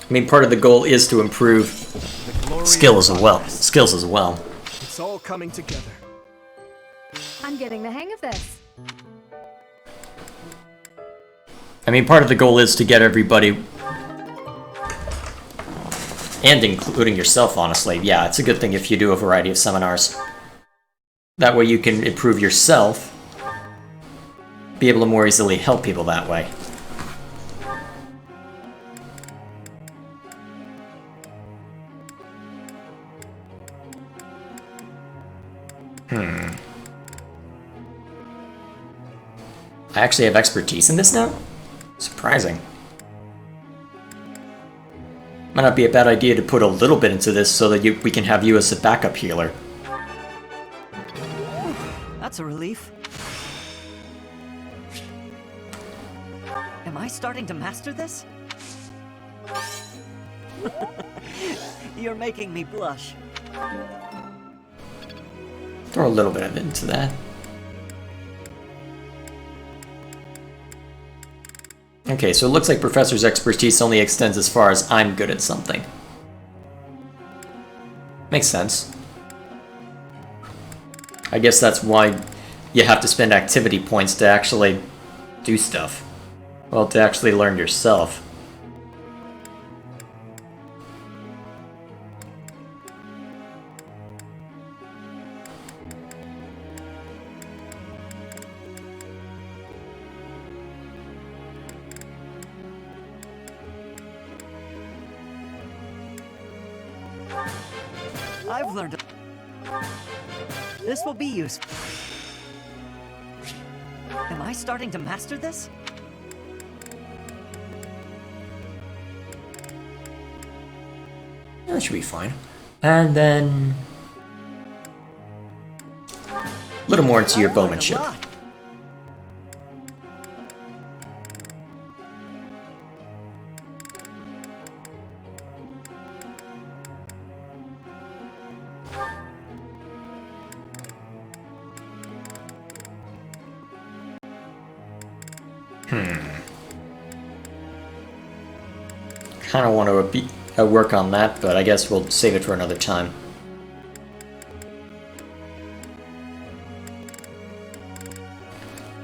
I mean, part of the goal is to improve skills as well. It's all coming together. I'm getting the hang of this. I mean, part of the goal is to get everybody, and including yourself, honestly. Yeah, it's a good thing if you do a variety of seminars. That way you can improve yourself, be able to more easily help people that way. I actually have expertise in this now? Surprising. Might not be a bad idea to put a little bit into this so that we can have you as a backup healer. That's a relief. Am I starting to master this? You're making me blush. Throw a little bit of it into that. Okay, so it looks like Professor's expertise only extends as far as I'm good at something. Makes sense. I guess that's why you have to spend activity points to actually do stuff. Well, to actually learn yourself. I've learned. This will be useful. Am I starting to master this? That should be fine. And then a little more into your bowmanship. Kind of want to work on that, but I guess we'll save it for another time.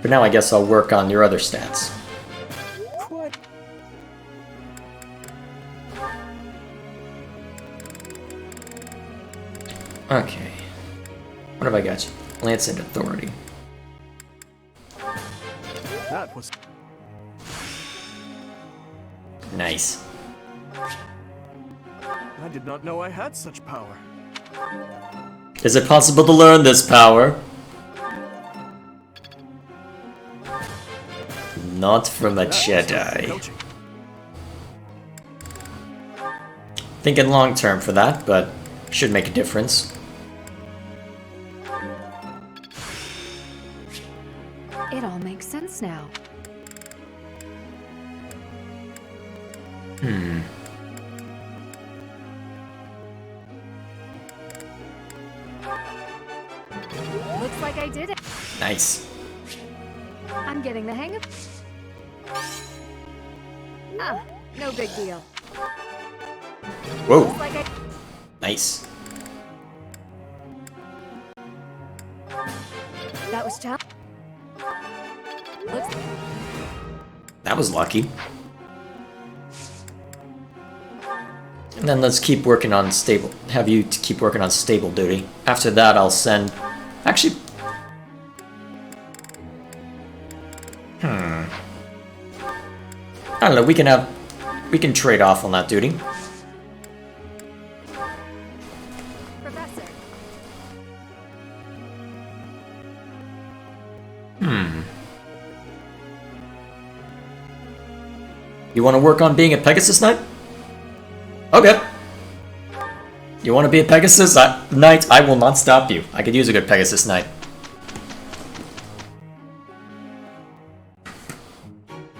For now, I guess I'll work on your other stats. Okay. What have I got you? Lance and Authority. That was... Nice. I did not know I had such power. Is it possible to learn this power? Not from a Jedi. Thinking long term for that, but should make a difference. It all makes sense now. Looks like I did it. Nice. I'm getting the hang of... Ah, no big deal. Whoa. Looks like Nice. that was tough. Looks... That was lucky. And then let's keep working on stable. Have you keep working on stable duty. After that, I'll send. Actually. I don't know. We can trade off on that duty. Professor. You want to work on being a Pegasus Knight? Okay. You want to be a Pegasus Knight? I will not stop you. I could use a good Pegasus Knight.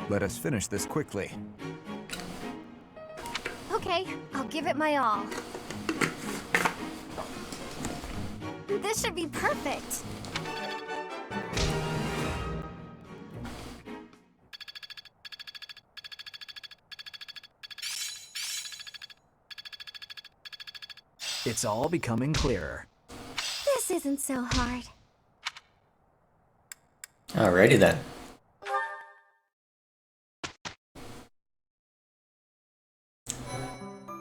Let us finish this quickly. Okay, I'll give it my all. This should be perfect. It's all becoming clearer. This isn't so hard. Alrighty then.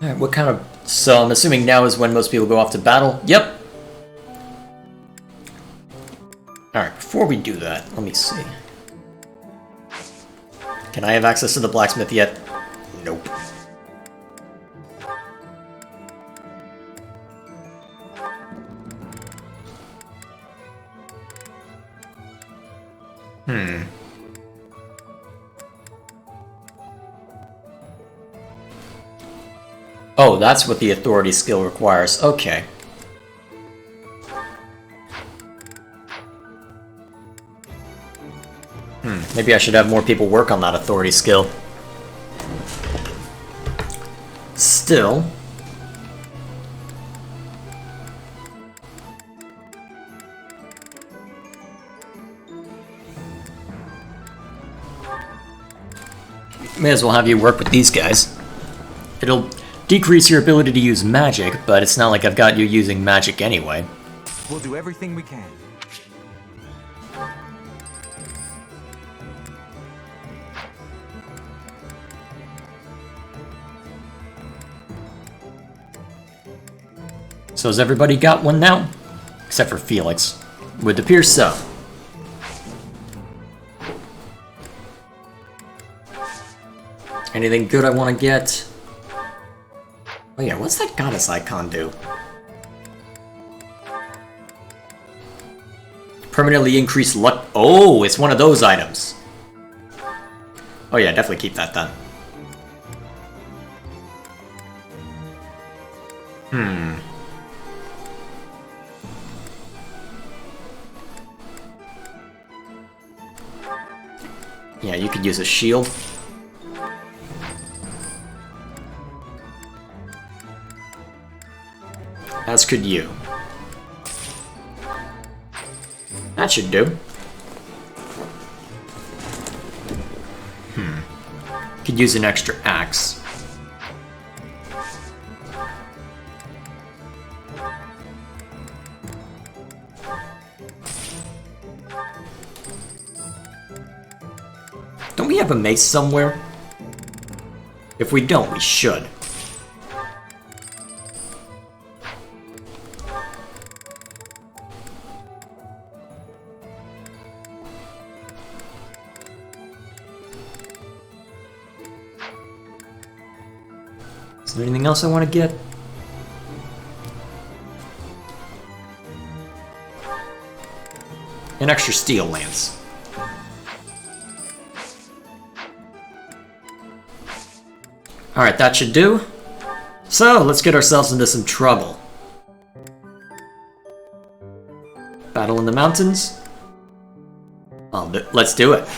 Alright, what kind of... So I'm assuming now is when most people go off to battle? Yep! Alright, before we do that, let me see. Can I have access to the blacksmith yet? Nope. Oh, that's what the authority skill requires. Okay. Maybe I should have more people work on that authority skill. Still. May as well have you work with these guys. It'll decrease your ability to use magic, but it's not like I've got you using magic anyway. We'll do everything we can. So has everybody got one now? Except for Felix. Would appear so. Anything good I want to get? Oh yeah, what's that goddess icon do? Permanently increase luck. Oh, it's one of those items. Oh yeah, definitely keep that then. Yeah, you could use a shield. As could you. That should do. Could use an extra axe. Don't we have a mace somewhere? If we don't, we should. there anything else I want to get? An extra steel lance. Alright, that should do. So, let's get ourselves into some trouble. Battle in the mountains? Let's do it.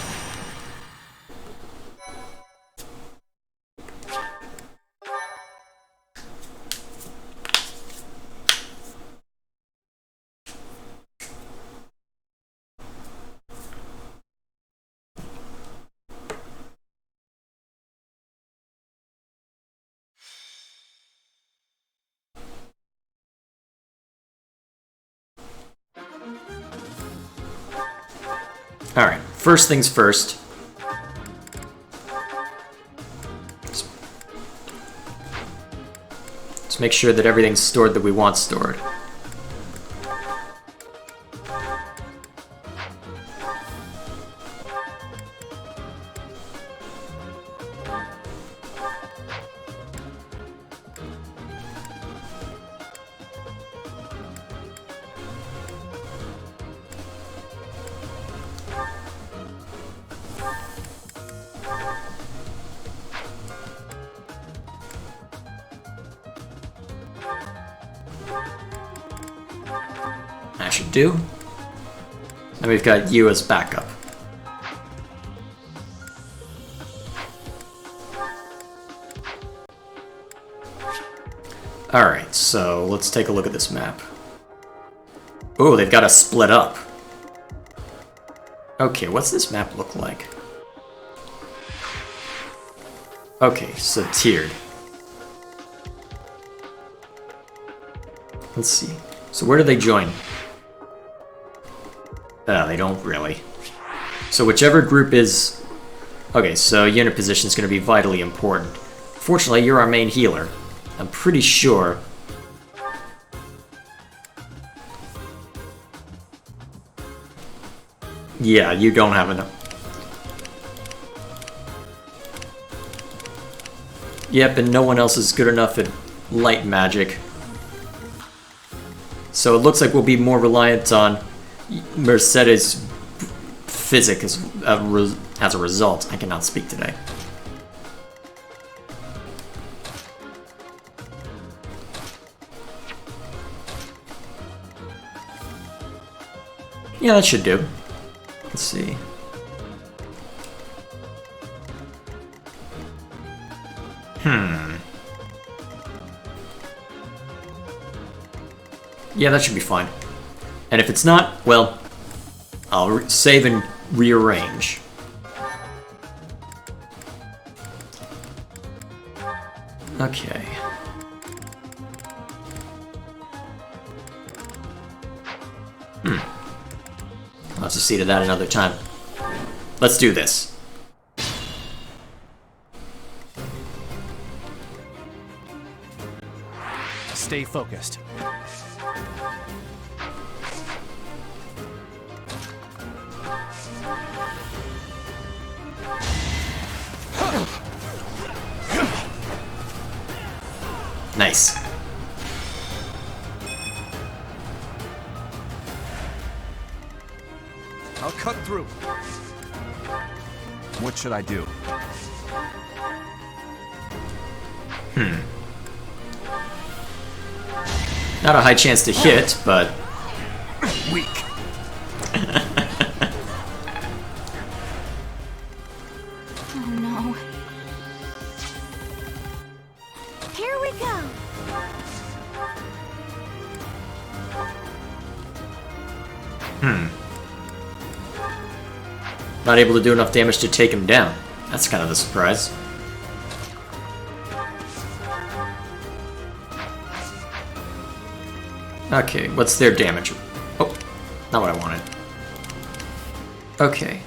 Alright, first things first. Let's make sure that everything's stored that we want stored. That should do. And we've got you as backup. Alright, so let's take a look at this map. Oh, they've got us split up. Okay, what's this map look like? Okay, so tiered. Let's see. So where do they join? They don't really. So whichever group is... Okay, so unit position is going to be vitally important. Fortunately, you're our main healer. I'm pretty sure... Yeah, you don't have enough. Yep, and no one else is good enough at light magic. So it looks like we'll be more reliant on Mercedes' physic as a result. I cannot speak today. Yeah, that should do. Let's see. Yeah, that should be fine. And if it's not, well, I'll save and rearrange. Okay. I'll have to see to that another time. Let's do this. Stay focused. Nice. I'll cut through. What should I do? Not a high chance to hit, but... Weak. Oh no. Here we go. Not able to do enough damage to take him down. That's kind of a surprise. Okay, what's their damage? Oh, not what I wanted. Okay.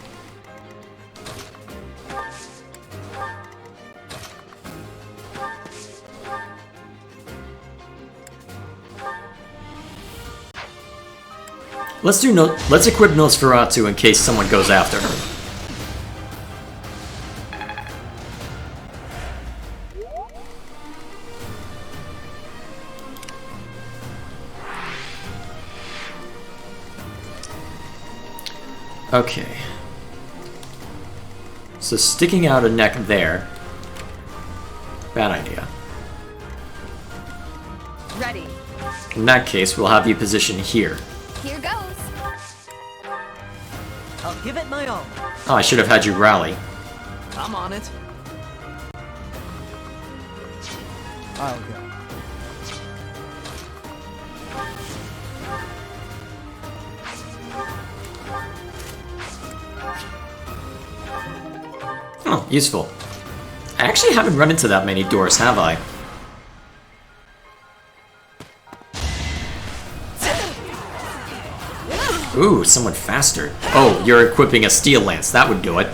Let's equip Nosferatu in case someone goes after her. Okay. So sticking out a neck there. Bad idea. Ready. In that case, we'll have you position here. Here goes. I'll give it my all. Oh, I should have had you rally. I'm on it. I'll go. Oh, useful. I actually haven't run into that many doors, have I? Ooh, someone faster. Oh, you're equipping a steel lance. That would do it.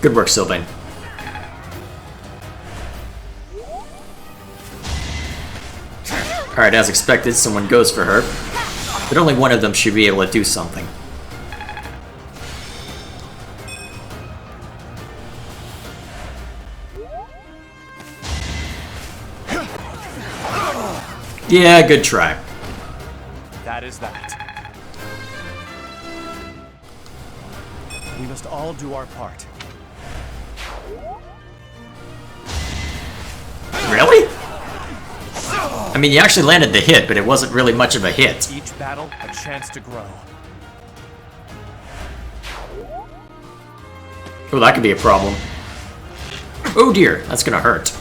Good work, Sylvain. Alright, as expected, someone goes for her. But only one of them should be able to do something. Yeah, good try. That is that. We must all do our part. Really? I mean, you actually landed the hit, but it wasn't really much of a hit. Each battle, a chance to grow. Oh, that could be a problem. Oh dear, that's gonna hurt.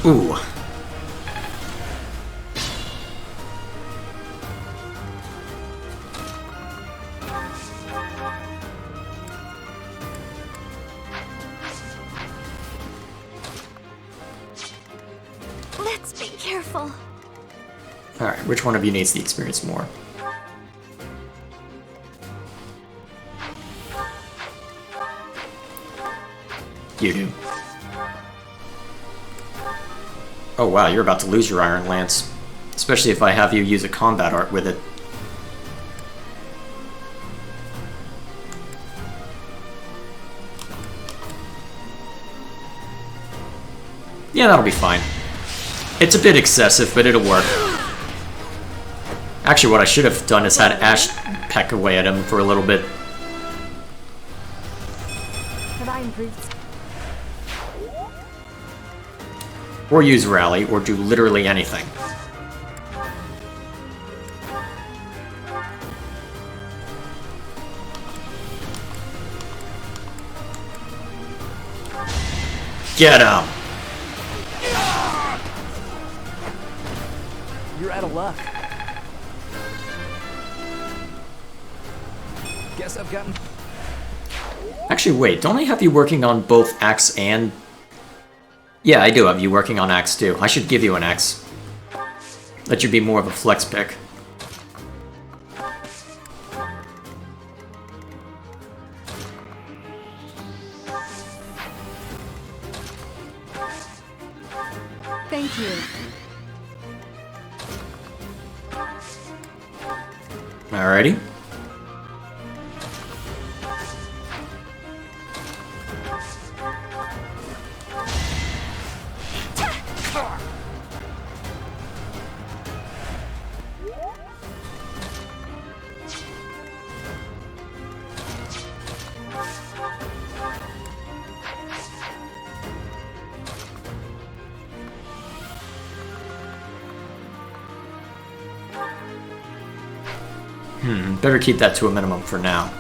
Ooh. Let's be careful. Alright, which one of you needs the experience more? You do. Oh wow, you're about to lose your Iron Lance. Especially if I have you use a combat art with it. Yeah, that'll be fine. It's a bit excessive, but it'll work. Actually, what I should have done is had Ash peck away at him for a little bit. Have I improved? Or use Rally, or do literally anything. Get him! You're out of luck. Guess I've gotten... Actually, wait, don't I have you working on both axe and... Yeah, I do have you working on axe too. I should give you an axe. That should be more of a flex pick. Thank you. Alrighty. Better keep that to a minimum for now.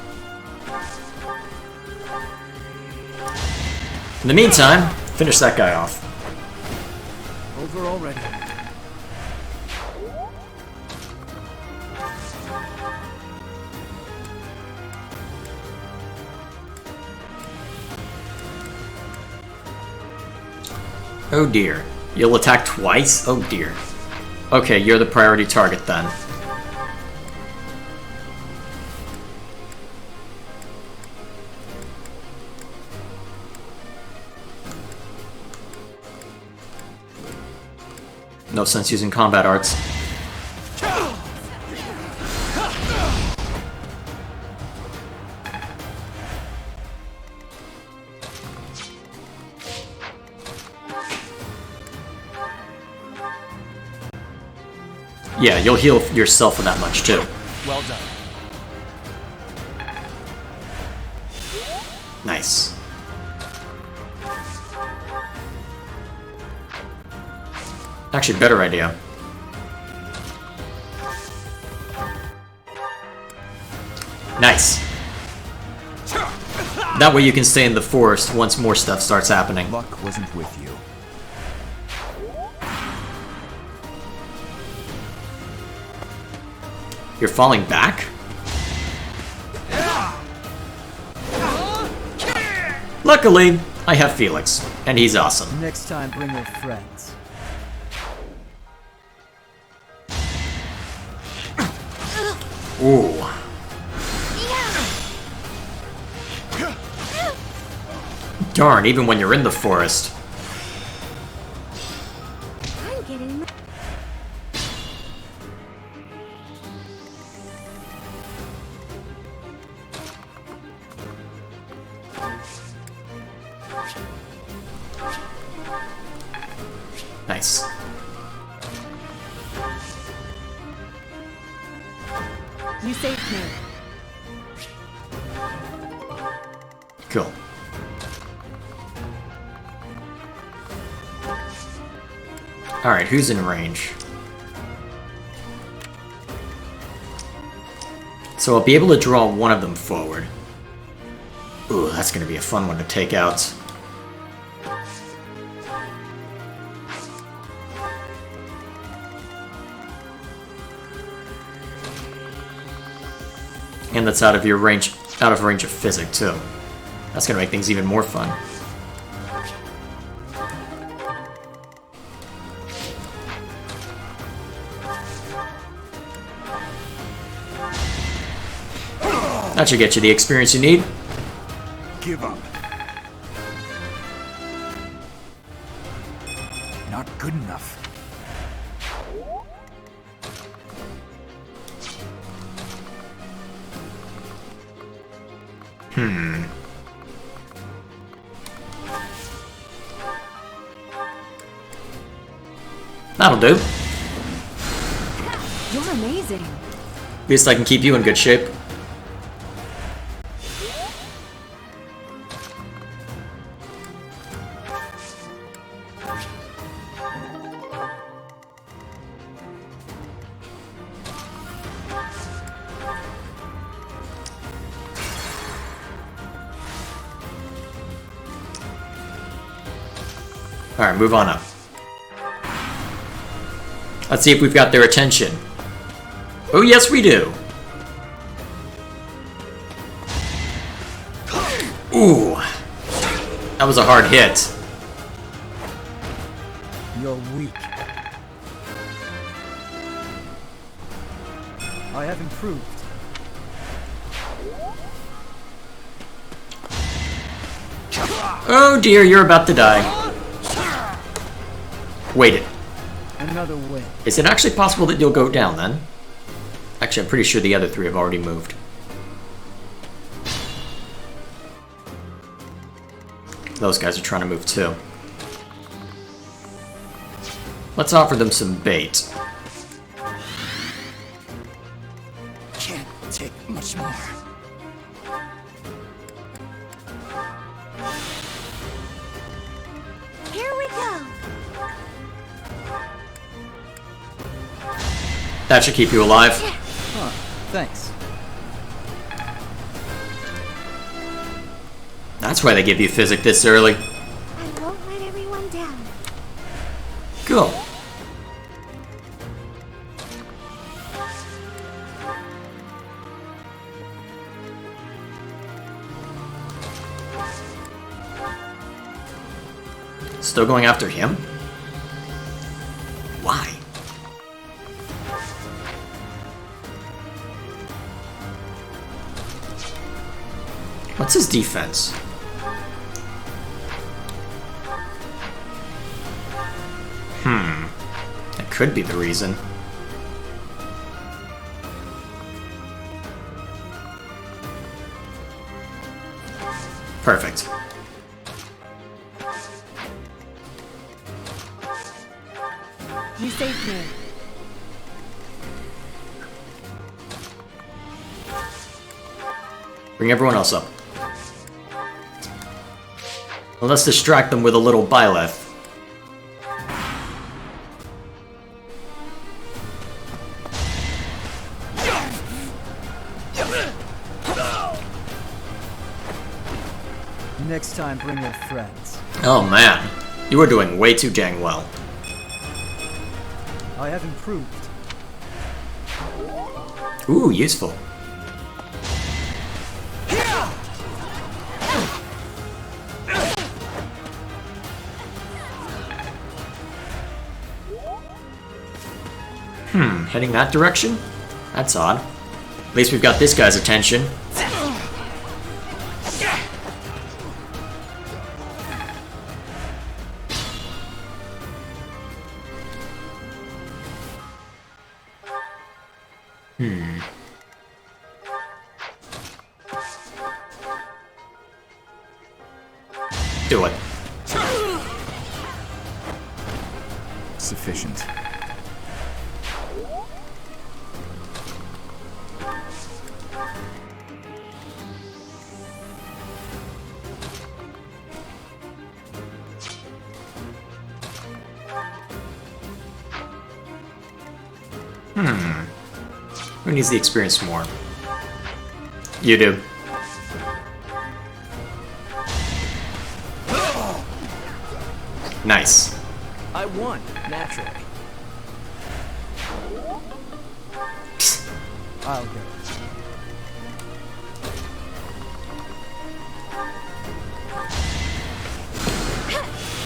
In the meantime, finish that guy off. Over already. Oh dear. You'll attack twice? Oh dear. Okay, you're the priority target then. No sense using combat arts. Yeah, you'll heal yourself for that much too. Well done. Nice. Actually, better idea. Nice. That way you can stay in the forest once more stuff starts happening. Luck wasn't with you. You're falling back? Luckily, I have Felix, and he's awesome. Next time, bring your friends. Ooh. Darn, even when you're in the forest. I'm getting... Nice. You saved me. Cool. Alright, who's in range? So I'll be able to draw one of them forward. Ooh, that's gonna be a fun one to take out. And that's out of range of physic too. That's gonna make things even more fun. That should get you the experience you need. Give up. Not good enough. That'll do. You're amazing. At least I can keep you in good shape. Alright, move on up. Let's see if we've got their attention. Oh, yes, we do. Ooh. That was a hard hit. You're weak. I have improved. Oh dear, you're about to die. Wait. Another win. Is it actually possible that you'll go down then? Actually, I'm pretty sure the other three have already moved. Those guys are trying to move too. Let's offer them some bait. Can't take much more. Here we go! That should keep you alive. Huh, thanks. That's why they give you physic this early. I won't let everyone down. Cool. Still going after him? Why? What's his defense? That could be the reason. Perfect. You saved me. Bring everyone else up. Well, let's distract them with a little byleth. Next time, bring your friends. Oh man, you are doing way too dang well. I have improved. Ooh, useful. Heading that direction? That's odd. At least we've got this guy's attention. Do it. Sufficient. Who needs the experience more? You do. Nice. I won, naturally. I'll go.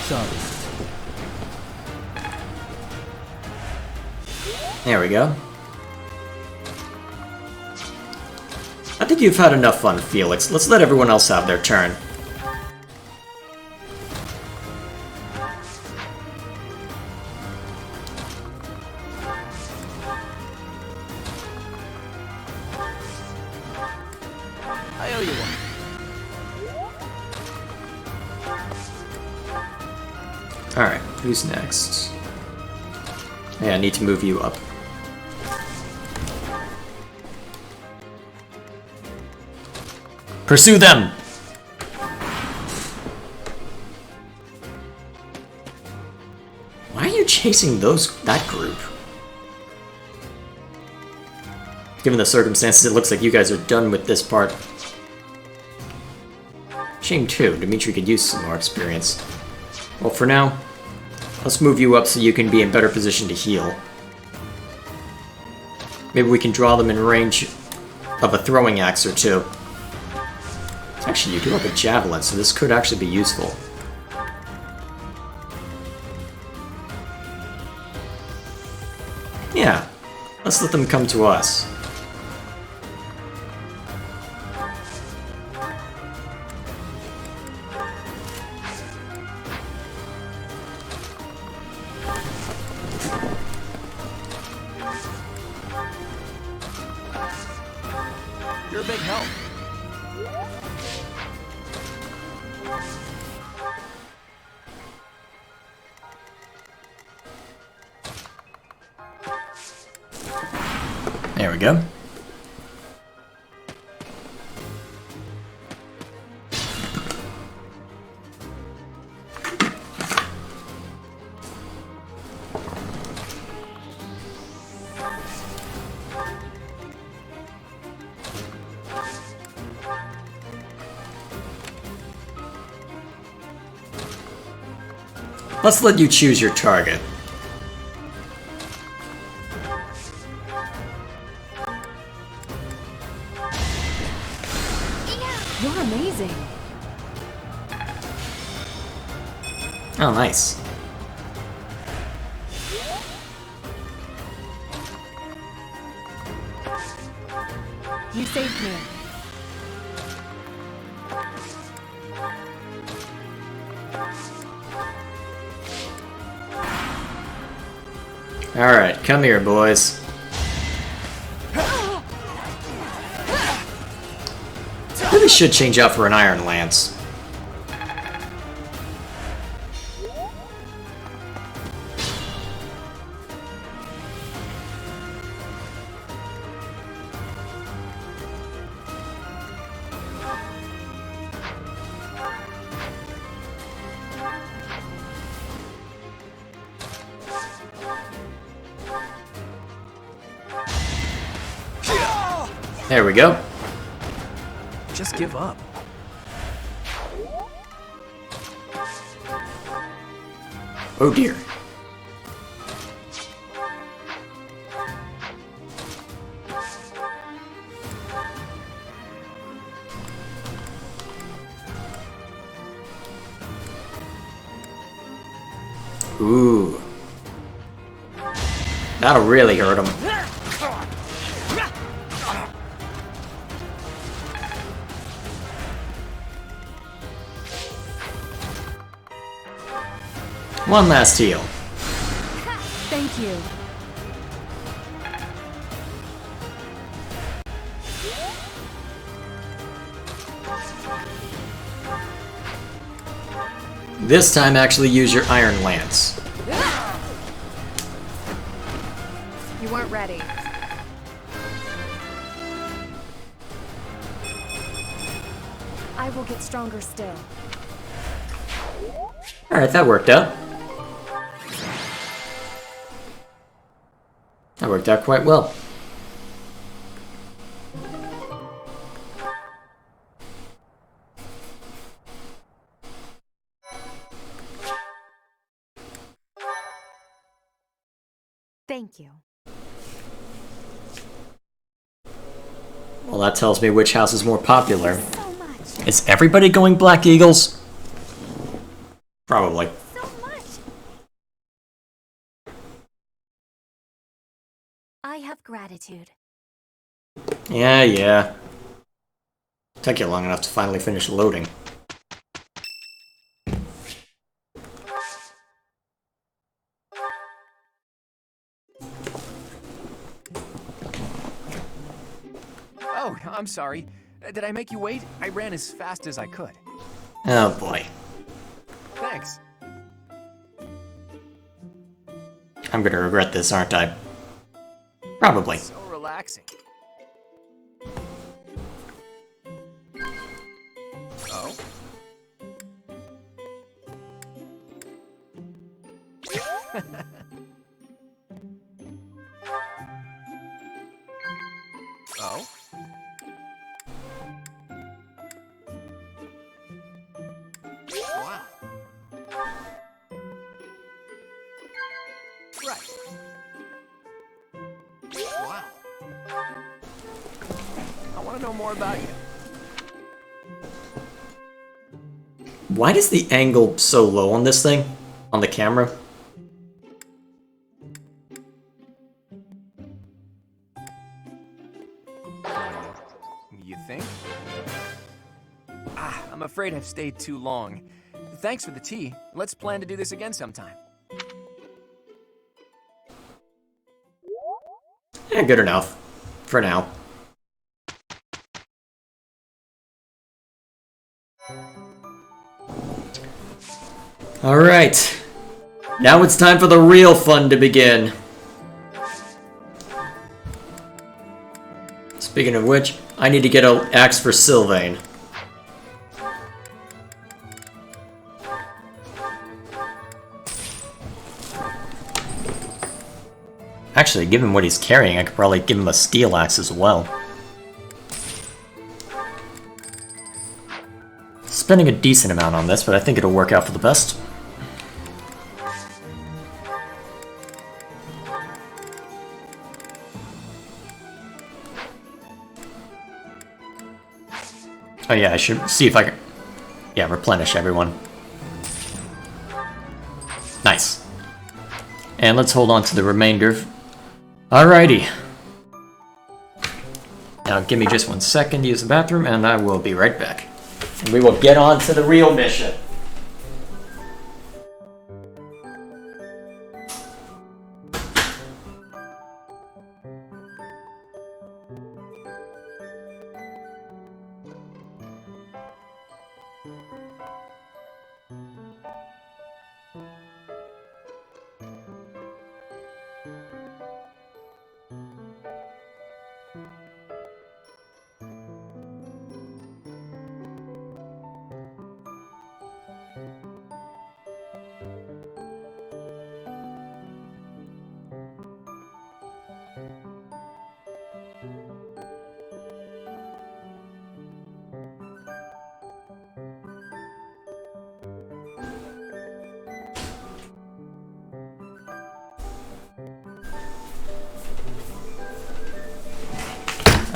Sorry. There we go. I think you've had enough fun, Felix. Let's let everyone else have their turn. I owe you one. Alright, who's next? Yeah, I need to move you up. Pursue them! Why are you chasing that group? Given the circumstances, it looks like you guys are done with this part. Shame too, Dimitri could use some more experience. Well, for now, let's move you up so you can be in better position to heal. Maybe we can draw them in range of a throwing axe or two. Actually, you do have a javelin, so this could actually be useful. Yeah, let's let them come to us. You're a big help. There we go. Let's let you choose your target. You're amazing. Oh, nice. You saved me. Alright, come here, boys. Maybe should change out for an Iron Lance. There we go. Just give up. Oh dear. Ooh. That'll really hurt him. One last heal. Thank you. This time actually use your Iron Lance. You weren't ready. I will get stronger still. Alright, that worked out. That worked out quite well. Thank you. Well, that tells me which house is more popular. Is everybody going Black Eagles? Probably. I have gratitude. Yeah. Took you long enough to finally finish loading. Oh, I'm sorry. Did I make you wait? I ran as fast as I could. Oh boy. Thanks. I'm gonna regret this, aren't I? Probably. So relaxing. Oh? Oh? Wow. Right. Wow. I want to know more about you. Why is the angle so low on this thing? On the camera? You think? I'm afraid I've stayed too long. Thanks for the tea. Let's plan to do this again sometime. Yeah, good enough. For now. Alright. Now it's time for the real fun to begin. Speaking of which, I need to get an axe for Sylvain. Actually, given what he's carrying, I could probably give him a steel axe as well. Spending a decent amount on this, but I think it'll work out for the best. Oh yeah, I should see if I can... Yeah, replenish everyone. Nice. And let's hold on to the remainder. Alrighty. Now give me just 1 second to use the bathroom, and I will be right back. And we will get on to the real mission.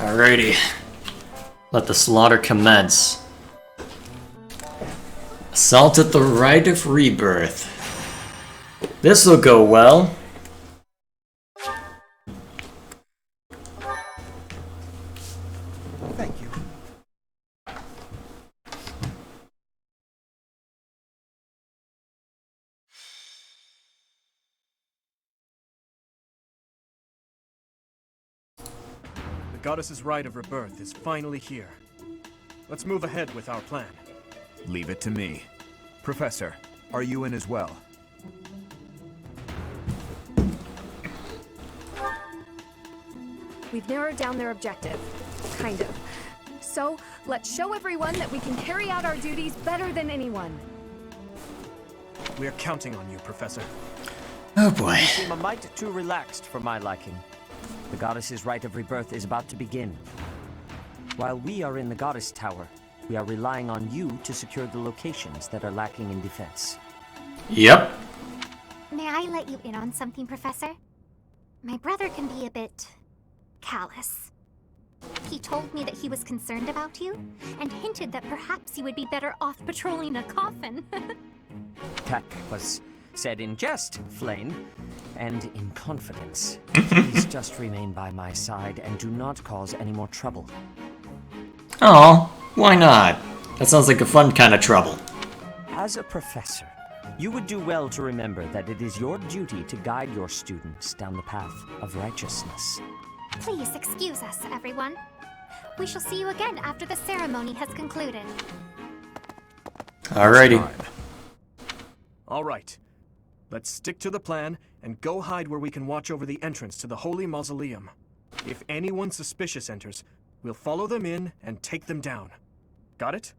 Alrighty. Let the slaughter commence. Assault at the Rite of Rebirth. This'll go well. Thank you. The goddess's rite of rebirth is finally here. Let's move ahead with our plan. Leave it to me. Professor, are you in as well? We've narrowed down their objective. Kind of. So, let's show everyone that we can carry out our duties better than anyone. We are counting on you, Professor. Oh boy. You seem a mite too relaxed for my liking. The goddess's rite of rebirth is about to begin. While we are in the goddess tower, we are relying on you to secure the locations that are lacking in defense. Yep. May I let you in on something, Professor? My brother can be a bit callous. He told me that he was concerned about you, and hinted that perhaps you would be better off patrolling a coffin. That was said in jest, Flame, and in confidence. Please just remain by my side and do not cause any more trouble. Oh, why not? That sounds like a fun kind of trouble. As a professor, you would do well to remember that it is your duty to guide your students down the path of righteousness. Please excuse us, everyone. We shall see you again after the ceremony has concluded. Alrighty. All right. Let's stick to the plan and go hide where we can watch over the entrance to the Holy Mausoleum. If anyone suspicious enters, we'll follow them in and take them down. Got it?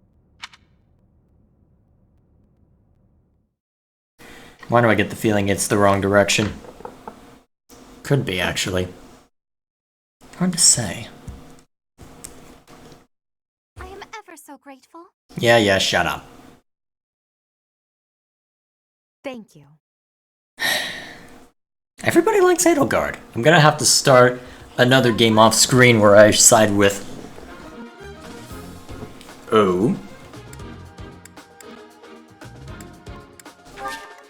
Why do I get the feeling it's the wrong direction? Could be, actually. Hard to say. I am ever so grateful. Yeah, shut up. Thank you. Everybody likes Edelgard. I'm gonna have to start another game off screen where I side with... Oh.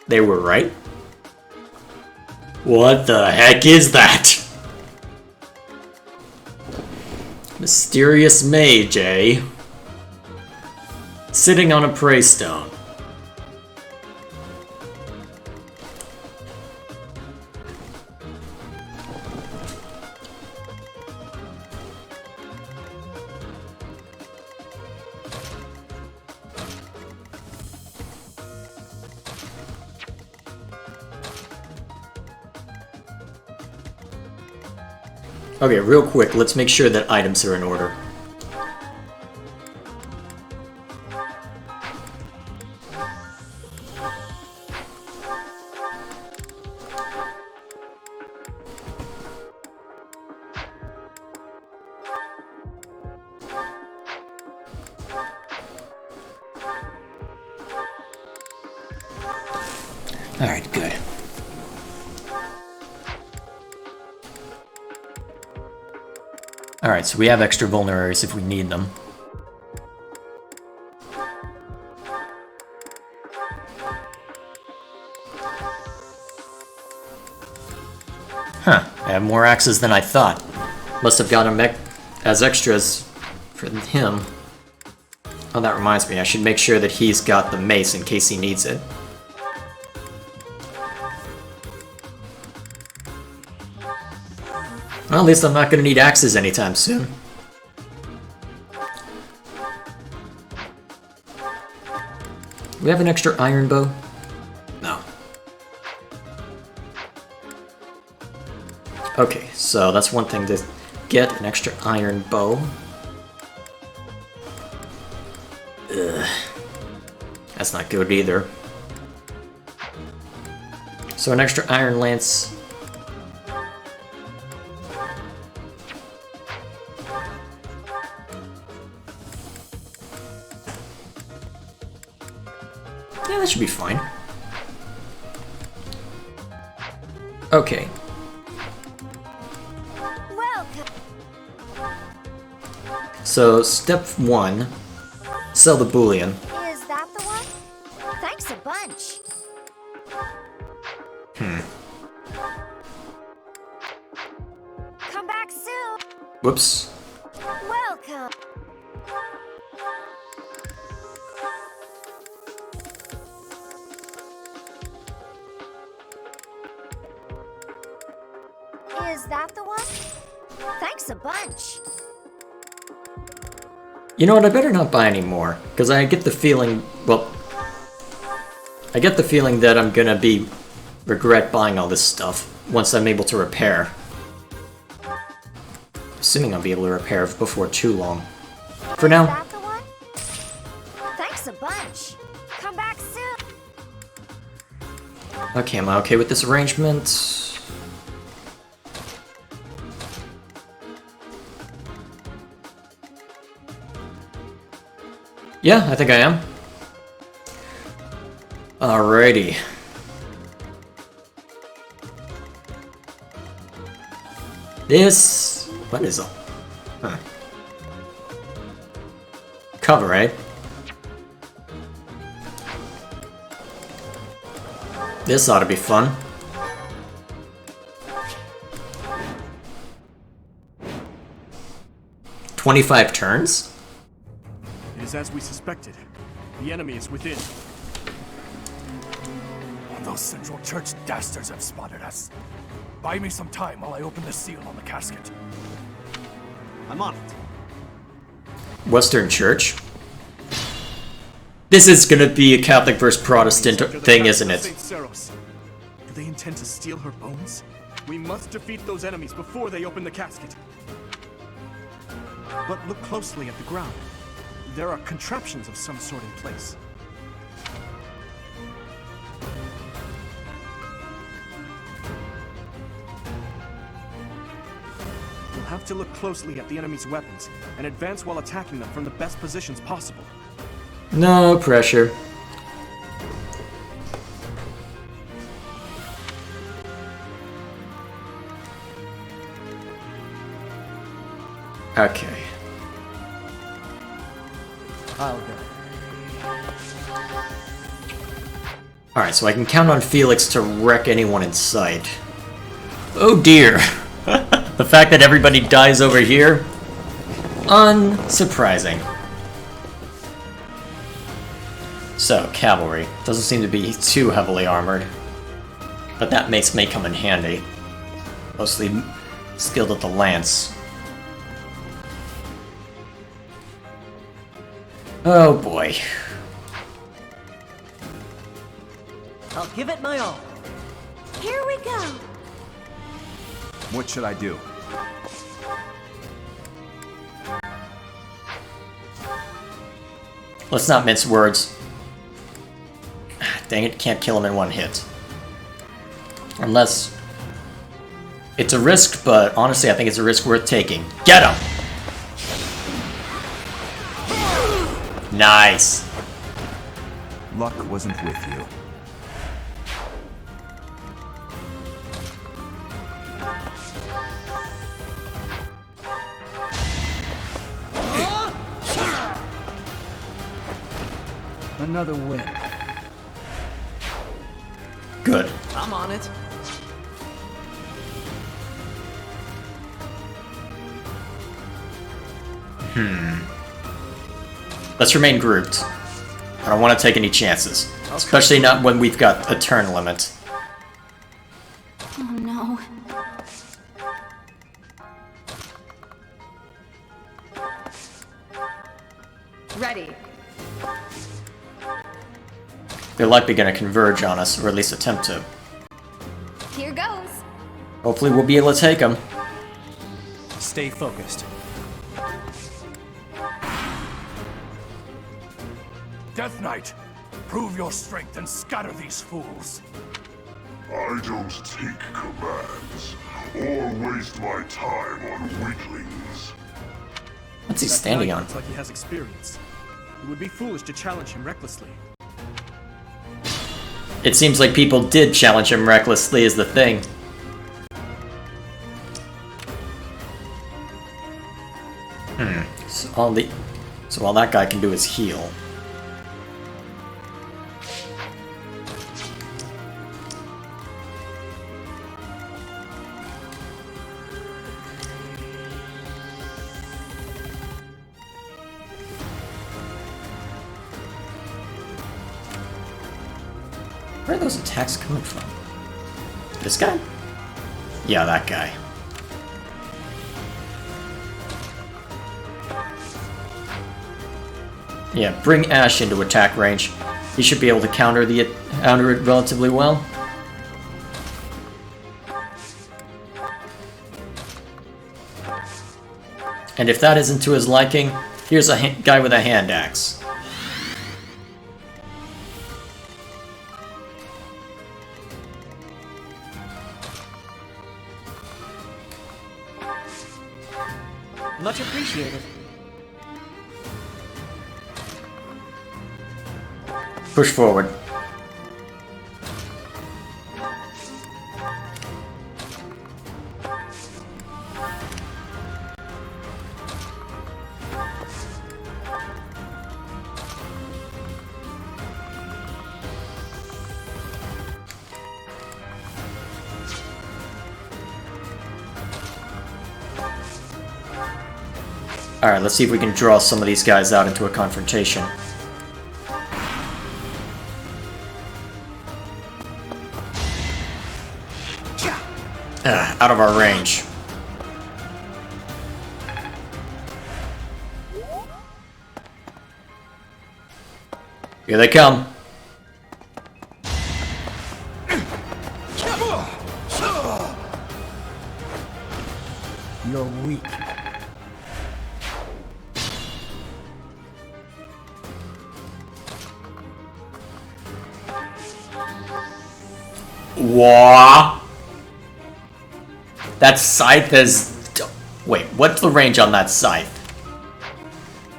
They were right? What the heck is that? Mysterious mage, eh? Sitting on a prey stone. Okay, real quick, let's make sure that items are in order. Alright, good. Alright, so we have extra vulneraries if we need them. Huh, I have more axes than I thought. Must have got them as extras for him. Oh, that reminds me, I should make sure that he's got the mace in case he needs it. Well, at least I'm not going to need axes anytime soon. Do we have an extra iron bow? No. Okay, so that's one thing to get, an extra iron bow. Ugh. That's not good either. So an extra iron lance. Yeah, that should be fine. Okay. Welcome. So, step 1, sell the bullion. Is that the one? Thanks a bunch. Come back soon. Whoops. Welcome. Is that the one? Thanks a bunch. You know what, I better not buy any more, because I get the feeling, well, I get the feeling that I'm gonna regret buying all this stuff once I'm able to repair. Assuming I'll be able to repair before too long. For now. Is that the one? Thanks a bunch. Come back soon. Okay, am I okay with this arrangement? Yeah, I think I am. Alrighty. This... what is it? Huh. Cover, right? This ought to be fun. "25 turns? It is as we suspected. The enemy is within. Those Central Church dastards have spotted us. Buy me some time while I open the seal on the casket. I'm on it. Western Church? This is gonna be a Catholic versus Protestant thing, isn't it? Saint Seros. Do they intend to steal her bones? We must defeat those enemies before they open the casket. But look closely at the ground. There are contraptions of some sort in place. We'll have to look closely at the enemy's weapons and advance while attacking them from the best positions possible. No pressure. Okay. I'll go. Alright, so I can count on Felix to wreck anyone in sight. Oh dear. The fact that everybody dies over here? Unsurprising. So, cavalry. Doesn't seem to be too heavily armored. But that may come in handy. Mostly skilled at the lance. Oh boy. I'll give it my all. Here we go. What should I do? Let's not mince words. Dang it, can't kill him in one hit. Unless... it's a risk, but honestly I think it's a risk worth taking. Get him! Nice! Luck wasn't with you. Another win. Good. I'm on it. Let's remain grouped. I don't want to take any chances. Especially not when we've got a turn limit. Oh no. Ready. They're likely going to converge on us, or at least attempt to. Here goes. Hopefully we'll be able to take them. Stay focused. Death Knight, prove your strength and scatter these fools. I don't take commands, or waste my time on weaklings. What's he standing on? Looks like he has experience. It would be foolish to challenge him recklessly. It seems like people did challenge him recklessly is the thing. So all that guy can do is heal. Where are those attacks coming from? This guy? Yeah, that guy. Yeah, bring Ash into attack range. He should be able to counter it relatively well. And if that isn't to his liking, here's a guy with a hand axe. Much appreciated. Push forward. Alright, let's see if we can draw some of these guys out into a confrontation. Out of our range. Here they come. You're weak. Wah! That scythe is... Wait, what's the range on that scythe?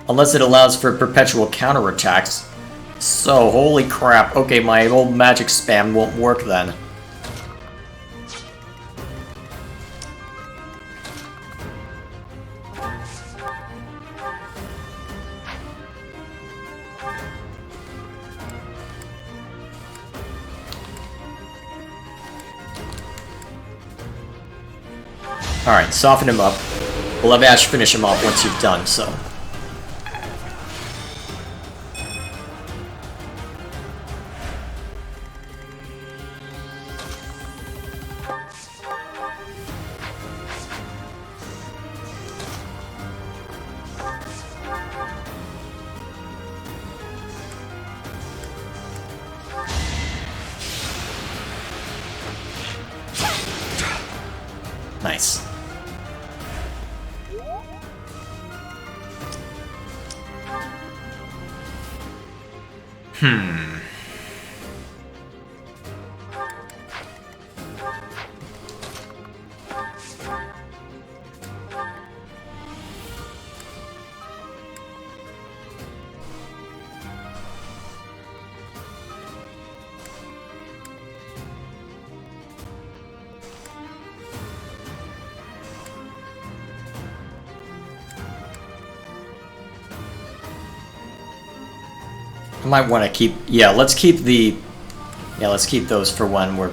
Unless it allows for perpetual counterattacks. So, holy crap. Okay, my old magic spam won't work then. Alright, soften him up. We'll have Ash finish him off once you've done so. Nice. I might want to keep... Yeah, let's keep the... Yeah, let's keep those for when we're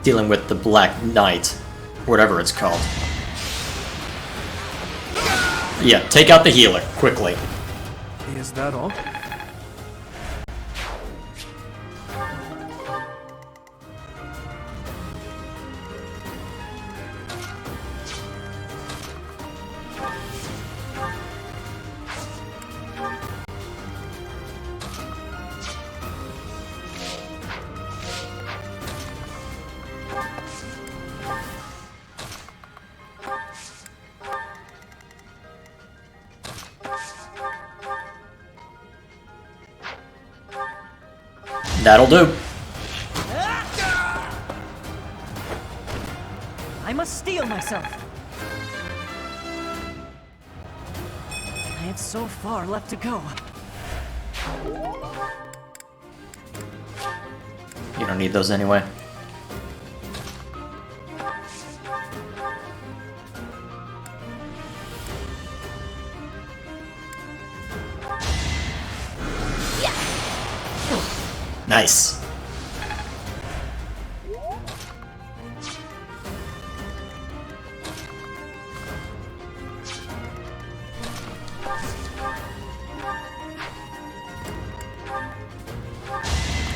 dealing with the Black Knight. Whatever it's called. Yeah, take out the healer, quickly. Is that all? That'll do. I must steel myself. I have so far left to go. You don't need those anyway. Nice.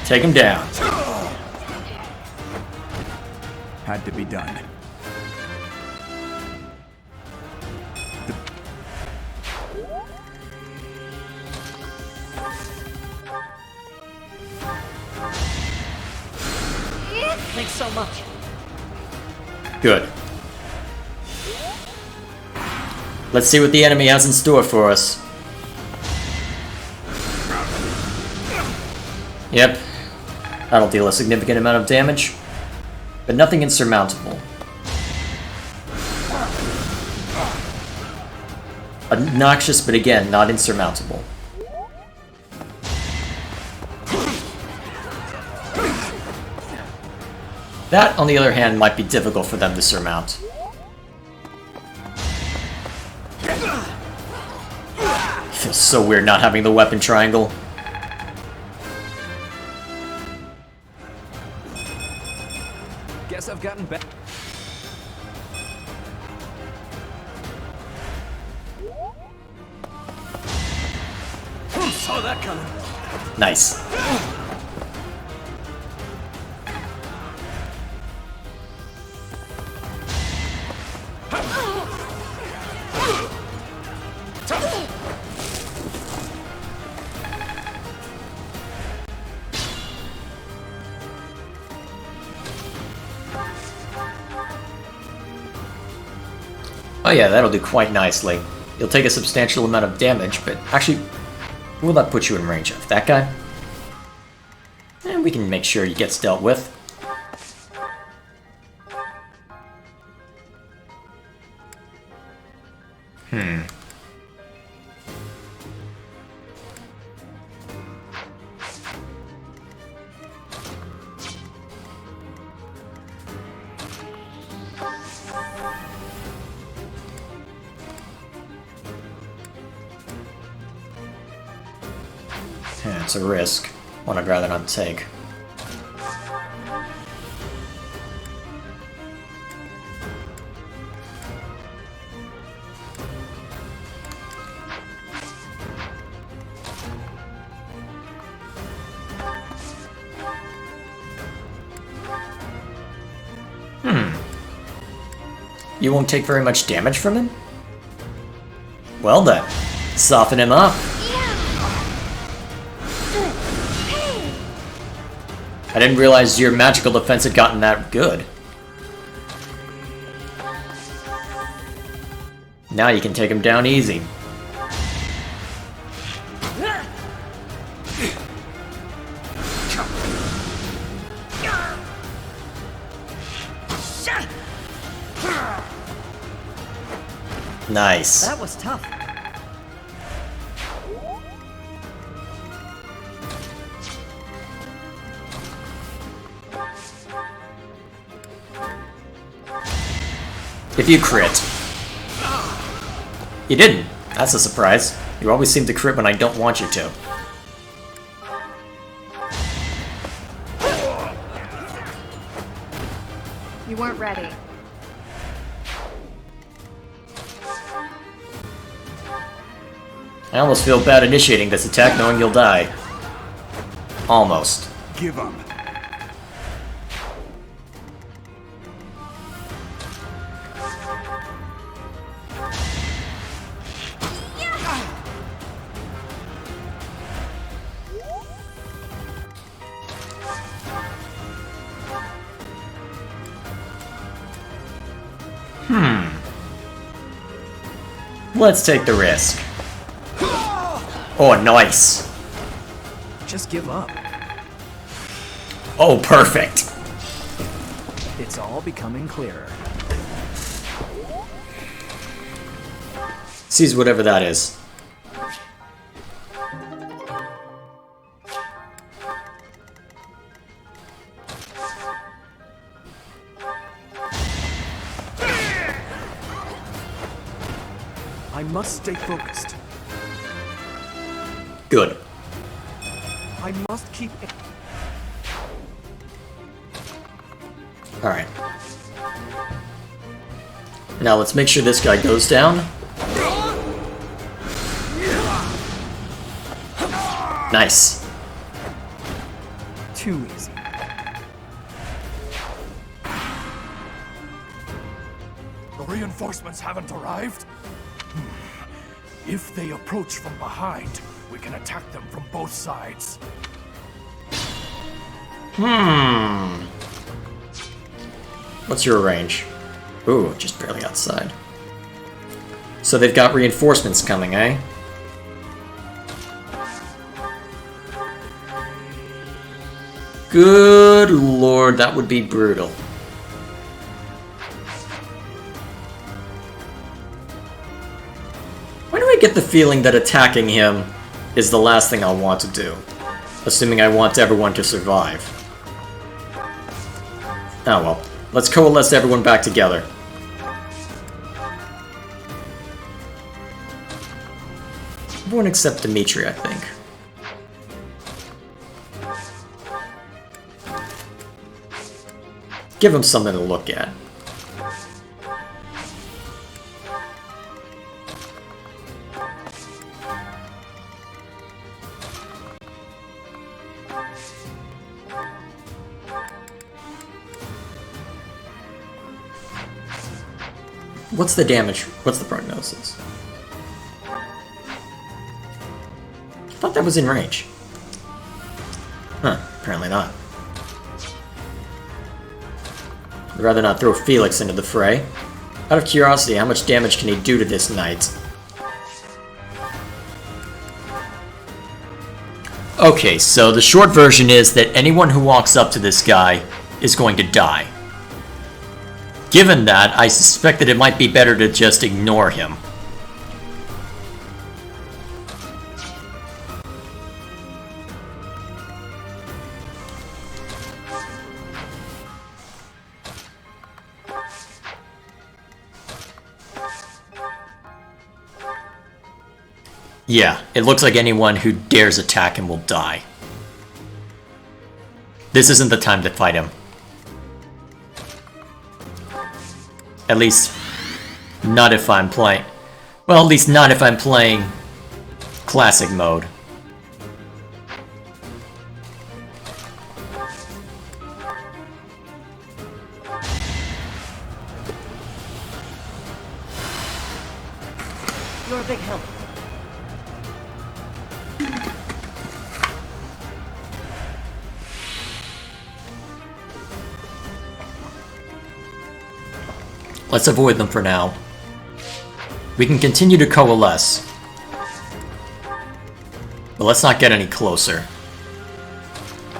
Take him down. Had to be done. Thanks so much. Good. Let's see what the enemy has in store for us. Yep. That'll deal a significant amount of damage, but nothing insurmountable. Obnoxious, but again, not insurmountable. That, on the other hand, might be difficult for them to surmount. Feels so weird not having the weapon triangle. Guess I've gotten better. Saw that coming. Nice. Oh yeah, that'll do quite nicely. You'll take a substantial amount of damage, but actually, will that put you in range of? That guy? And we can make sure he gets dealt with. Yeah, it's a risk. One I'd rather not take. You won't take very much damage from him? Well then, soften him up. I didn't realize your magical defense had gotten that good. Now you can take him down easy. Nice. That was tough. If you crit. You didn't. That's a surprise. You always seem to crit when I don't want you to. You weren't ready. I almost feel bad initiating this attack knowing you'll die. Almost. Give up. Let's take the risk. Oh, nice. Just give up. Oh, perfect. It's all becoming clearer. Seize whatever that is. I must stay focused. Good. I must keep... Alright. Now let's make sure this guy goes down. Nice. Too easy. The reinforcements haven't arrived? If they approach from behind, we can attack them from both sides. What's your range? Ooh, just barely outside. So they've got reinforcements coming, eh? Good lord, that would be brutal. Why do I get the feeling that attacking him is the last thing I'll want to do? Assuming I want everyone to survive. Oh well. Let's coalesce everyone back together. Everyone except Dimitri, I think. Give him something to look at. What's the damage? What's the prognosis? I thought that was in range. Huh, apparently not. I'd rather not throw Felix into the fray. Out of curiosity, how much damage can he do to this knight? Okay, so the short version is that anyone who walks up to this guy is going to die. Given that, I suspect that it might be better to just ignore him. Yeah, it looks like anyone who dares attack him will die. This isn't the time to fight him. At least, not if I'm playing... Well, at least not if I'm playing classic mode. You're a big help. Let's avoid them for now. We can continue to coalesce. But let's not get any closer.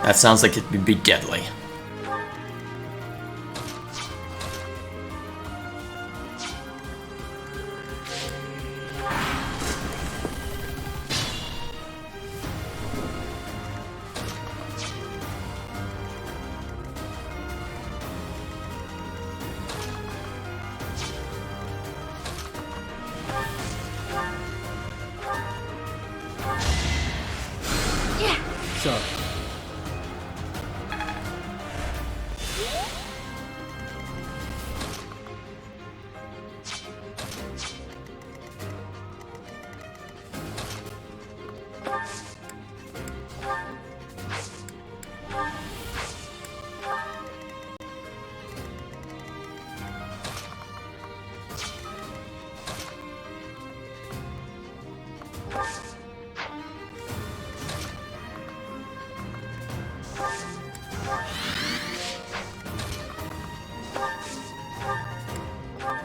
That sounds like it would be deadly. Sorry.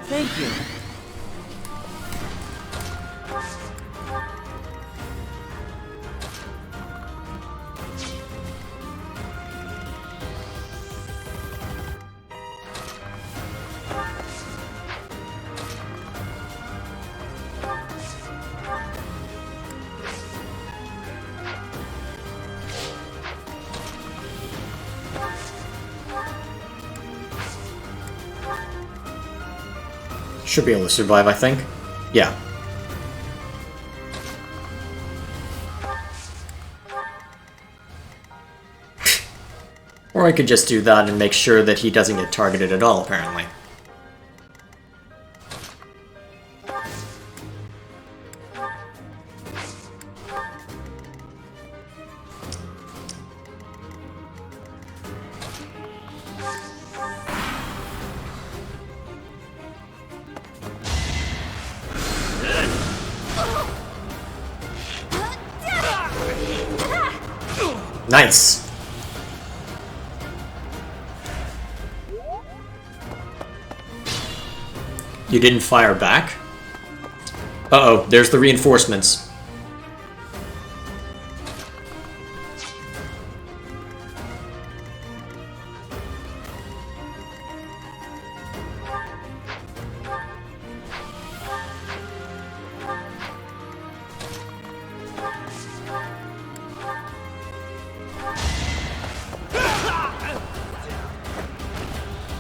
Thank you. Should be able to survive, I think. Yeah. Or I could just do that and make sure that he doesn't get targeted at all, apparently. Nice! You didn't fire back? Uh-oh, there's the reinforcements.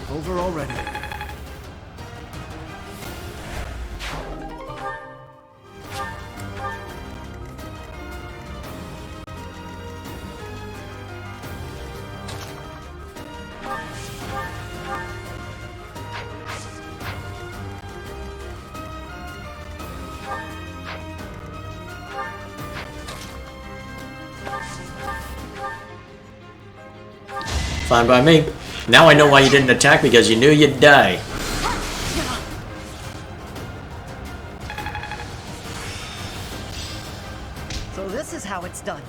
Over already. Fine by me. Now I know why you didn't attack, because you knew you'd die. So this is how it's done.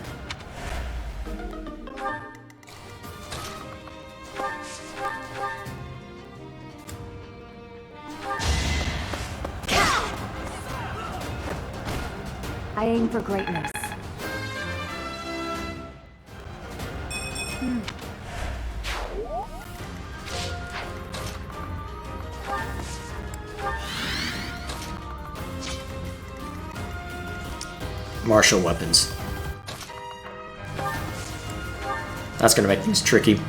I aim for greatness. Martial weapons. That's gonna make things tricky.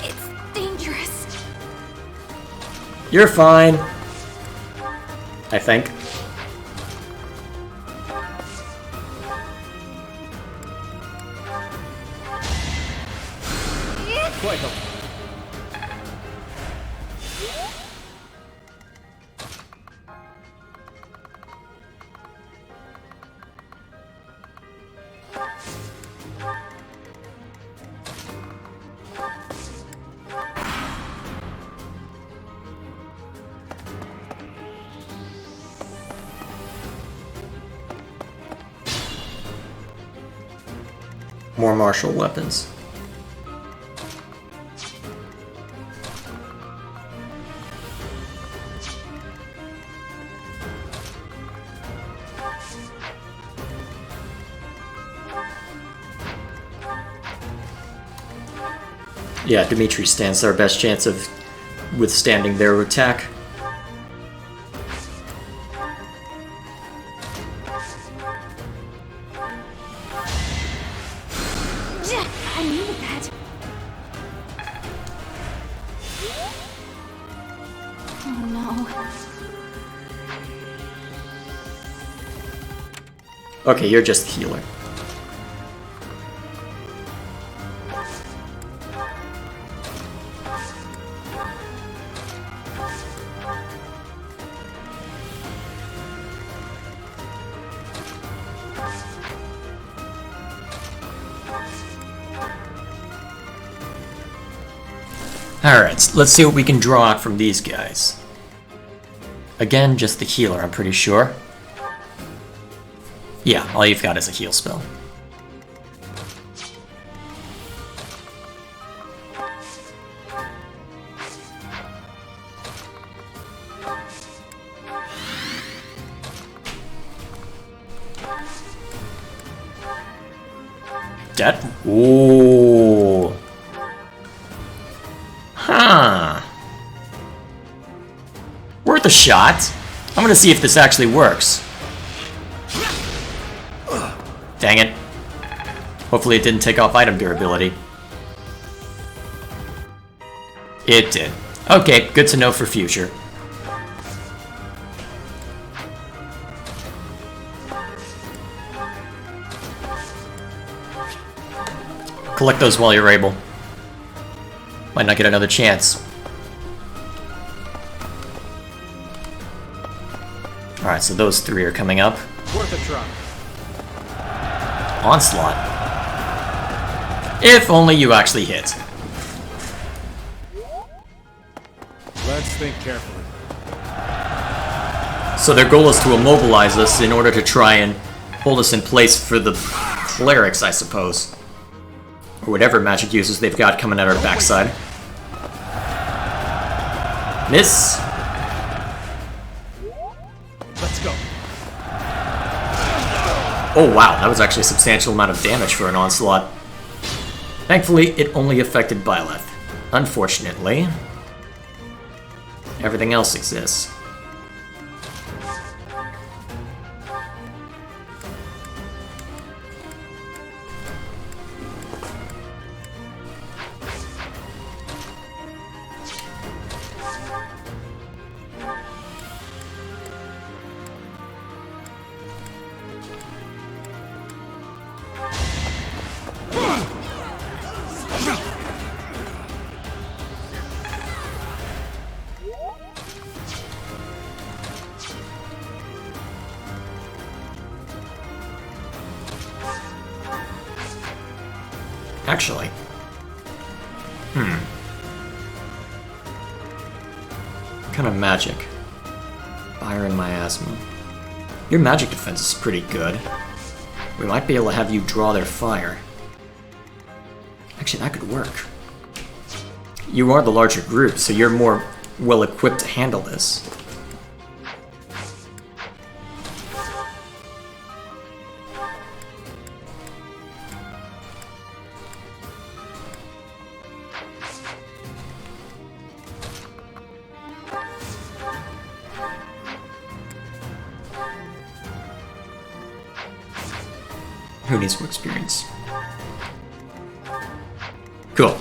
It's dangerous. You're fine. I think. Quite helpful. More martial weapons. Yeah, Dimitri stands our best chance of withstanding their attack. I needed that. Oh no. Okay, you're just the healer. Alright, let's see what we can draw out from these guys. Again, just the healer, I'm pretty sure. Yeah, all you've got is a heal spell. That... Ooh... Huh. Worth a shot. I'm gonna see if this actually works. Dang it. Hopefully it didn't take off item durability. It did. Okay, good to know for future. Collect those while you're able. Might not get another chance. Alright, so those three are coming up. Worth a try. Onslaught. If only you actually hit. Let's think carefully. So their goal is to immobilize us in order to try and hold us in place for the clerics, I suppose. Or whatever magic uses they've got coming at our backside. Miss. Let's go. Oh wow, that was actually a substantial amount of damage for an onslaught. Thankfully, it only affected Byleth. Unfortunately, everything else exists. Actually. What kind of magic? Fire in miasma. Your magic defense is pretty good. We might be able to have you draw their fire. Actually, that could work. You are the larger group, so you're more well equipped to handle this. Who needs more experience? Cool.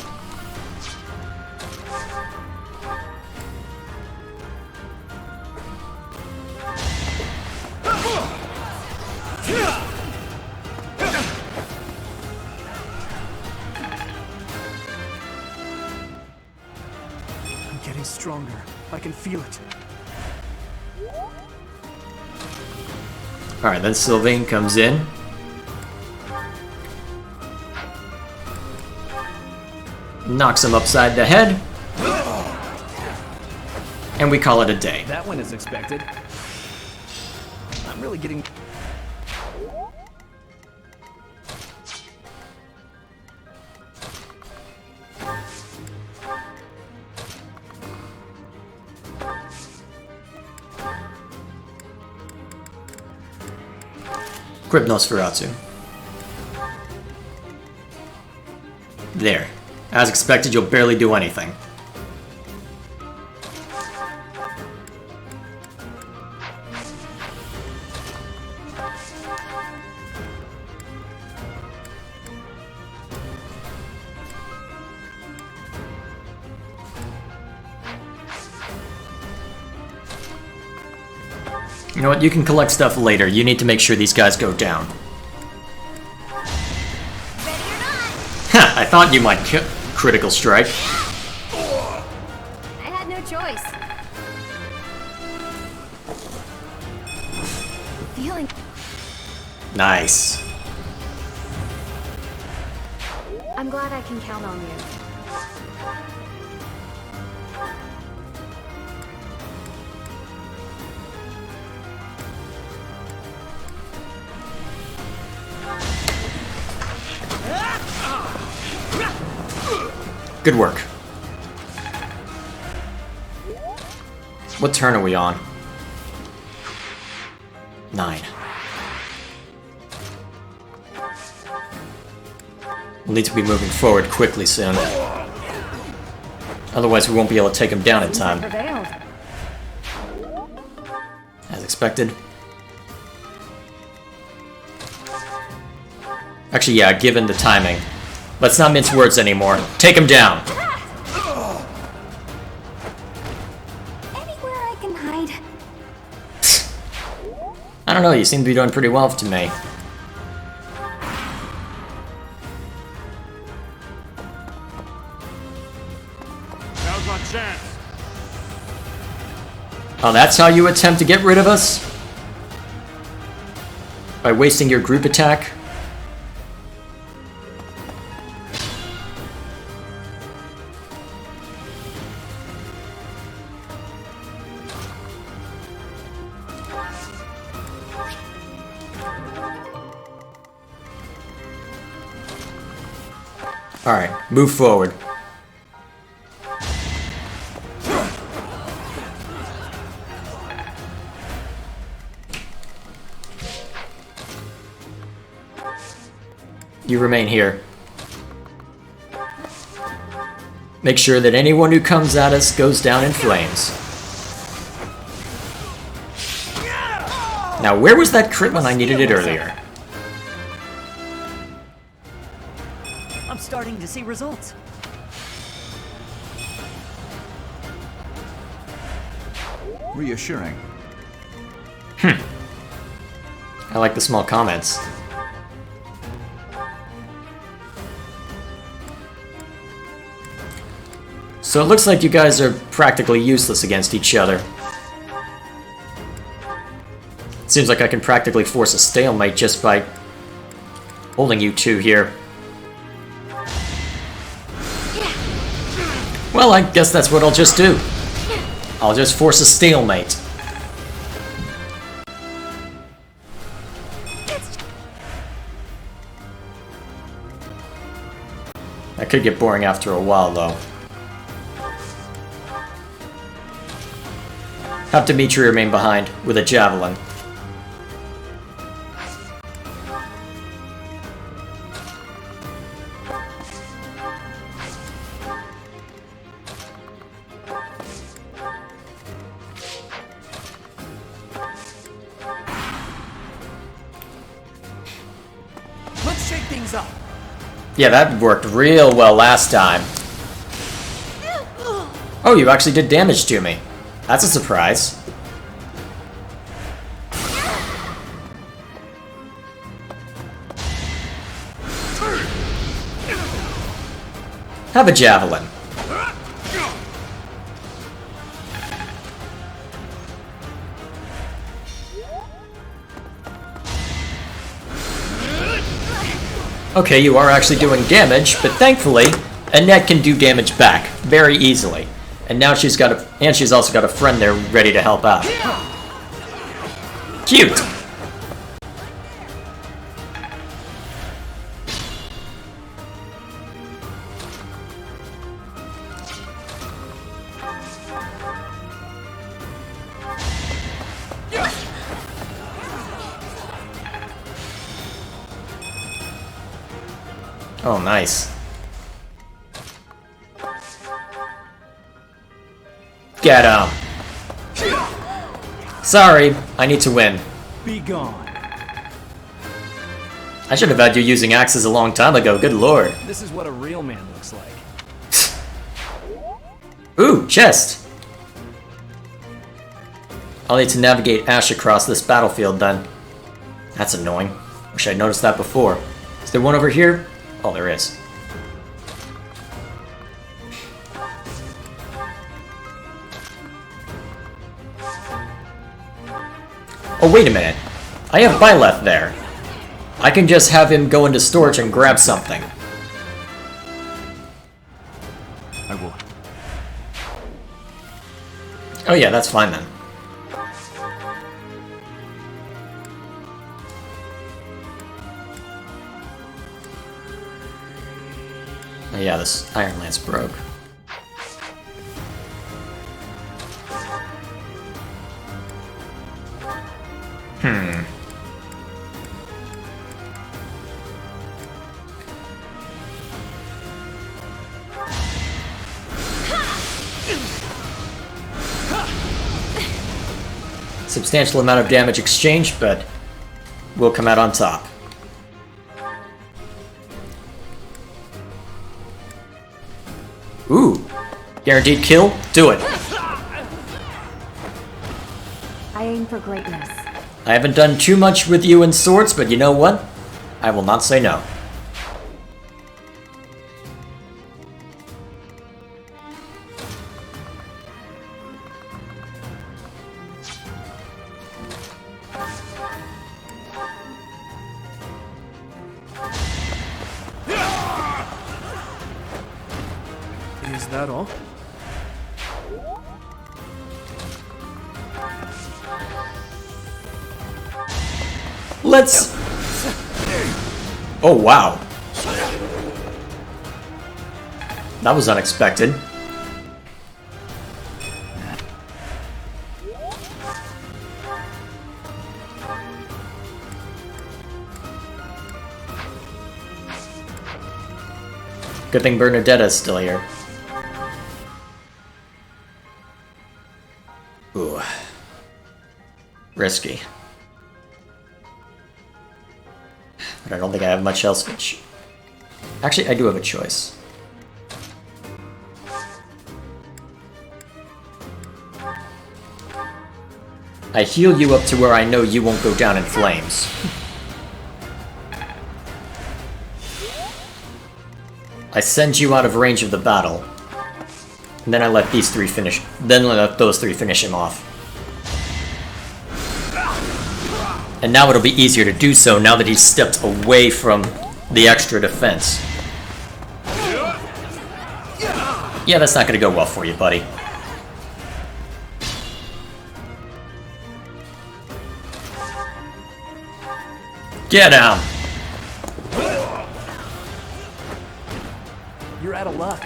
I'm getting stronger. I can feel it. Alright, then Sylvain comes in. Knocks him upside the head. And we call it a day. That went as expected. I'm really getting... Grip Nosferatu. There. As expected, you'll barely do anything. You know what? You can collect stuff later. You need to make sure these guys go down. Ha! I thought you might critical strike. I had no choice. Feeling... Nice. I'm glad I can count on you. Good work. What turn are we on? 9. We'll need to be moving forward quickly soon. Otherwise we won't be able to take him down in time. As expected. Actually, yeah, given the timing. Let's not mince words anymore. Take him down! Anywhere I can hide. I don't know, you seem to be doing pretty well to me. Oh, that's how you attempt to get rid of us? By wasting your group attack? Alright, move forward. You remain here. Make sure that anyone who comes at us goes down in flames. Now, where was that crit when I needed it earlier? I'm starting to see results. Reassuring. I like the small comments. So it looks like you guys are practically useless against each other. Seems like I can practically force a stalemate just by holding you two here. Well, I guess that's what I'll just do. I'll just force a stalemate. That could get boring after a while, though. Have Dimitri remain behind with a javelin. Let's shake things up. Yeah, that worked real well last time. Oh, you actually did damage to me. That's a surprise. Have a javelin. Okay, you are actually doing damage, but thankfully, Annette can do damage back very easily. And now she's also got a friend there ready to help out. Cute! Oh, nice. Get him! Sorry, I need to win. Be gone. I should have had you using axes a long time ago, good lord. This is what a real man looks like. Ooh, chest! I'll need to navigate Ash across this battlefield then. That's annoying. Wish I'd noticed that before. Is there one over here? Oh, there is. Oh, wait a minute. I have Byleth there. I can just have him go into storage and grab something. I will. Oh yeah, that's fine then. Oh yeah, this Iron Lance broke. Substantial amount of damage exchanged, but we'll come out on top. Ooh, guaranteed kill? Do it. I aim for greatness. I haven't done too much with you in swords, but you know what? I will not say no. that all? Let's... Oh, wow. That was unexpected. Good thing Bernadetta's still here. Ooh. Risky. But I don't think I have much else. Actually, I do have a choice. I heal you up to where I know you won't go down in flames. I send you out of range of the battle. And then I let these three finish. Then let those three finish him off. And now it'll be easier to do so now that he's stepped away from the extra defense. Yeah, that's not gonna go well for you, buddy. Get down! You're out of luck.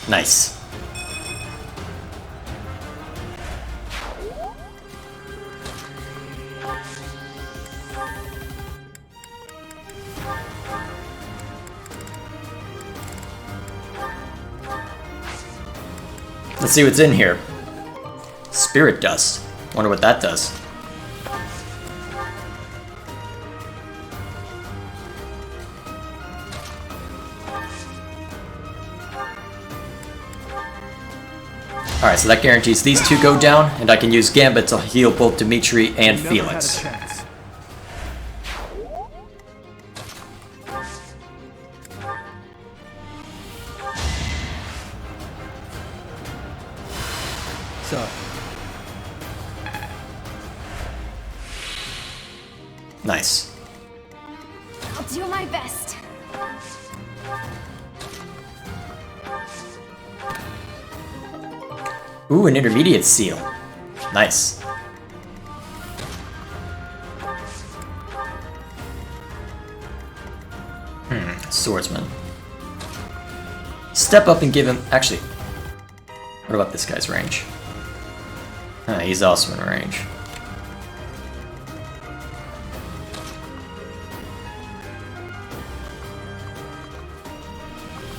Nice. Let's see what's in here. Spirit dust. Wonder what that does. Alright, so that guarantees these two go down, and I can use Gambit to heal both Dimitri and Felix. So. Nice. I'll do my best. Ooh, an intermediate seal. Nice. Swordsman. Step up and give him... Actually, what about this guy's range? He's also in range.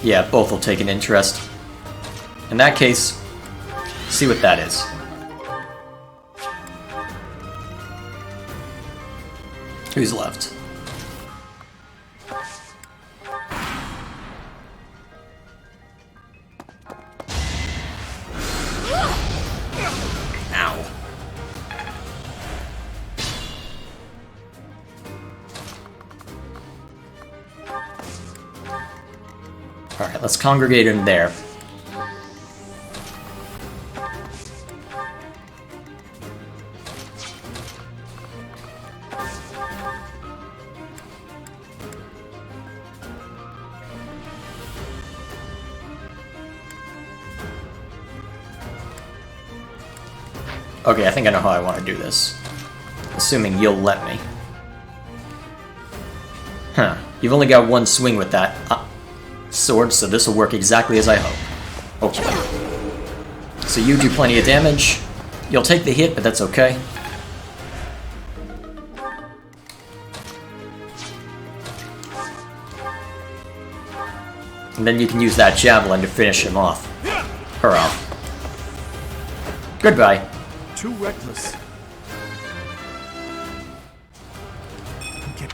Yeah, both will take an interest. In that case, see what that is. Who's left? Ow. Alright, let's congregate in there. Okay, I think I know how I want to do this. Assuming you'll let me. Huh. You've only got one swing with that sword, so this will work exactly as I hope. Hopefully. So you do plenty of damage. You'll take the hit, but that's okay. And then you can use that javelin to finish him off. Her off. Goodbye. Too reckless. Okay.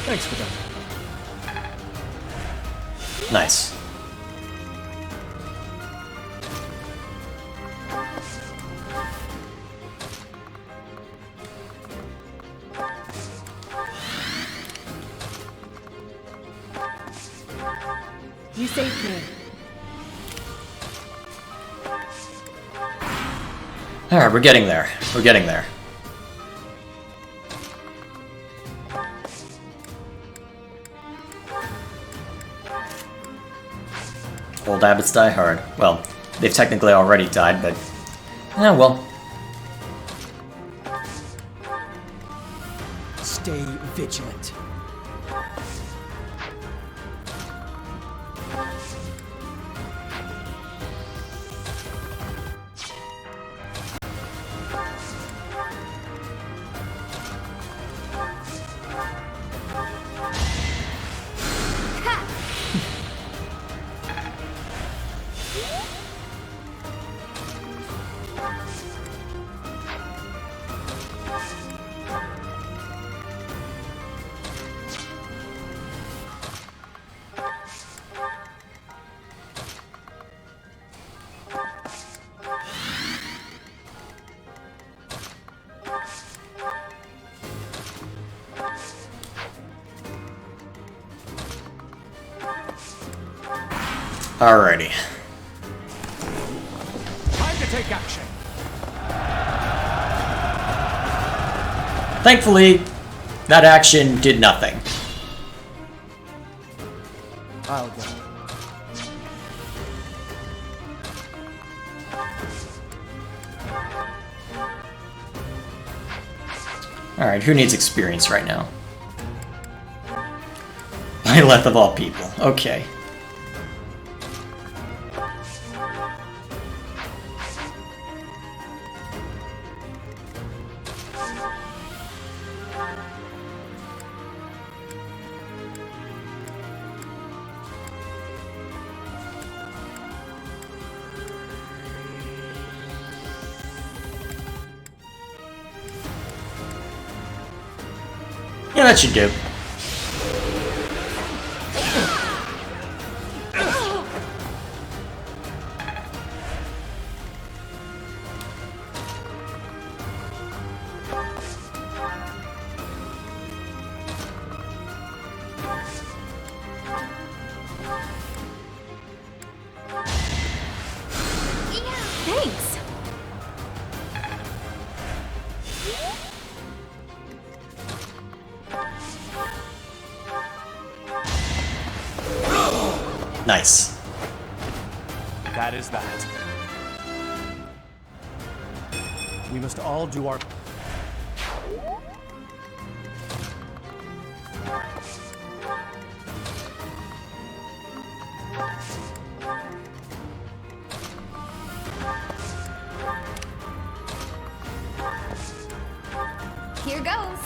Thanks for that. Nice. You saved me. Alright, we're getting there. We're getting there. Old habits die hard. Well, they've technically already died, but... oh well. Stay vigilant. Alrighty. Time to take action. Thankfully, that action did nothing. I'll go. Alright, who needs experience right now? Byleth of all people. Okay. Yeah, that should do. Thanks. Nice. That is that. We must all do our... Here goes.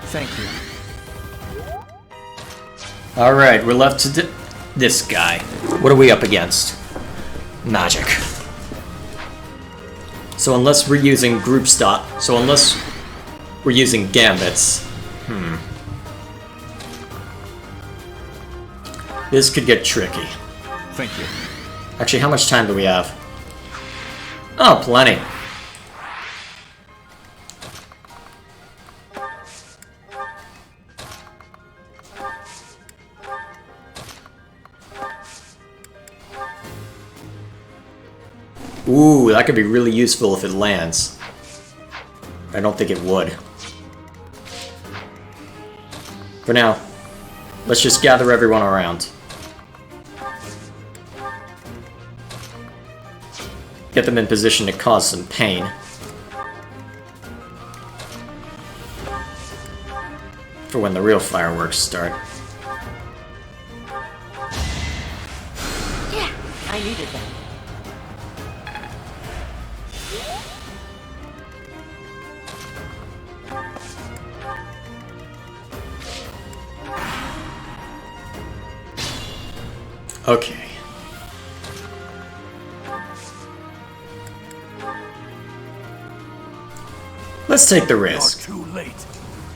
Thank you. Alright, we're left to this guy. What are we up against? Magic. So unless we're using group stop, so unless we're using gambits, this could get tricky. Thank you. Actually, how much time do we have? Oh, plenty. Ooh, that could be really useful if it lands. I don't think it would. For now, let's just gather everyone around. Get them in position to cause some pain. For when the real fireworks start. Yeah, I needed that. Okay. Let's take the risk. You're too late.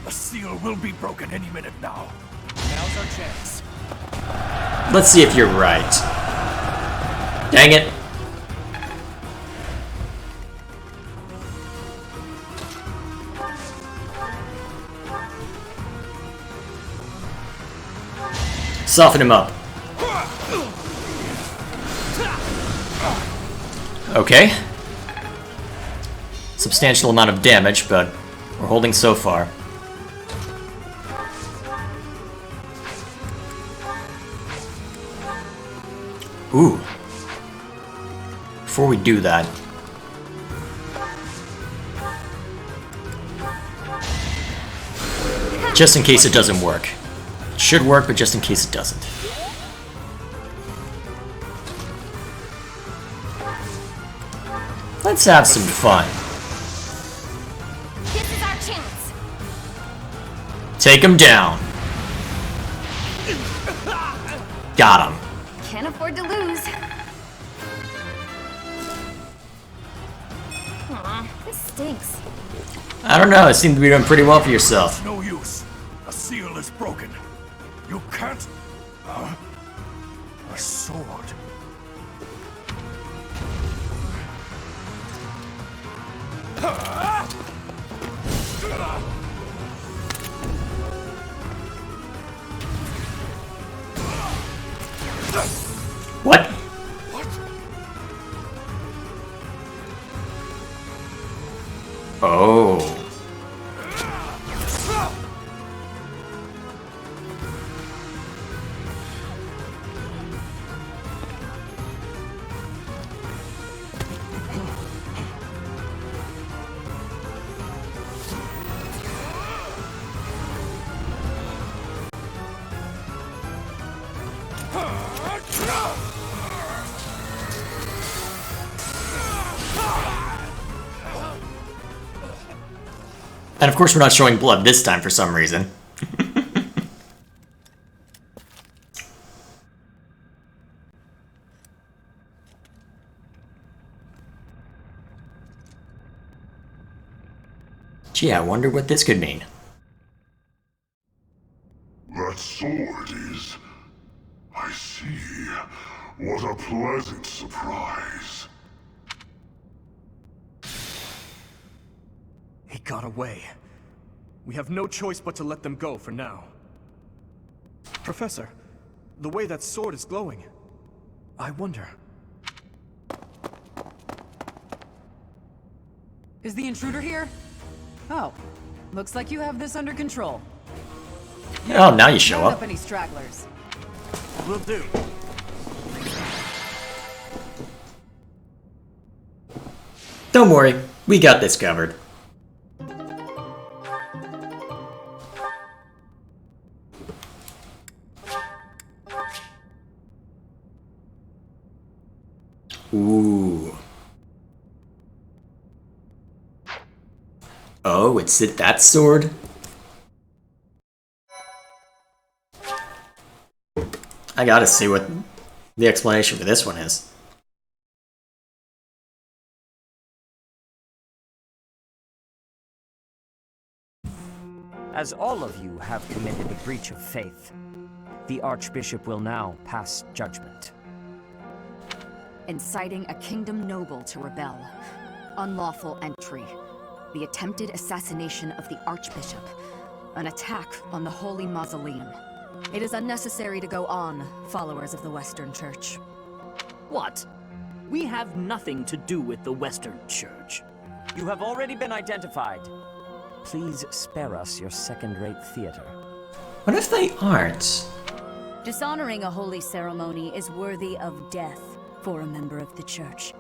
The seal will be broken any minute now. Now's our chance. Let's see if you're right. Dang it. Soften him up. Okay. Substantial amount of damage, but we're holding so far. Ooh. Before we do that, just in case it doesn't work. It should work, but just in case it doesn't. Let's have some fun. This is our chance. Take him down. Got him. Can't afford to lose. Aw, this stinks. I don't know, it seemed to be doing pretty well for yourself. No use. A seal is broken. You can't... a sword. What? Oh. And of course we're not showing blood this time for some reason. Gee, I wonder what this could mean. That sword is... I see. What a pleasant surprise. He got away. We have no choice but to let them go for now. Professor, the way that sword is glowing, I wonder... Is the intruder here? Oh, looks like you have this under control. Oh, now you show Round up. Any stragglers? Will do. Don't worry, we got this covered. Ooh. Oh, it's that sword? I gotta see what the explanation for this one is. As all of you have committed a breach of faith, the Archbishop will now pass judgment. Inciting a kingdom noble to rebel. Unlawful entry. The attempted assassination of the Archbishop. An attack on the Holy Mausoleum. It is unnecessary to go on, followers of the Western Church. What? We have nothing to do with the Western Church. You have already been identified. Please spare us your second-rate theater. What if they aren't? Dishonoring a holy ceremony is worthy of death for a member of the Church.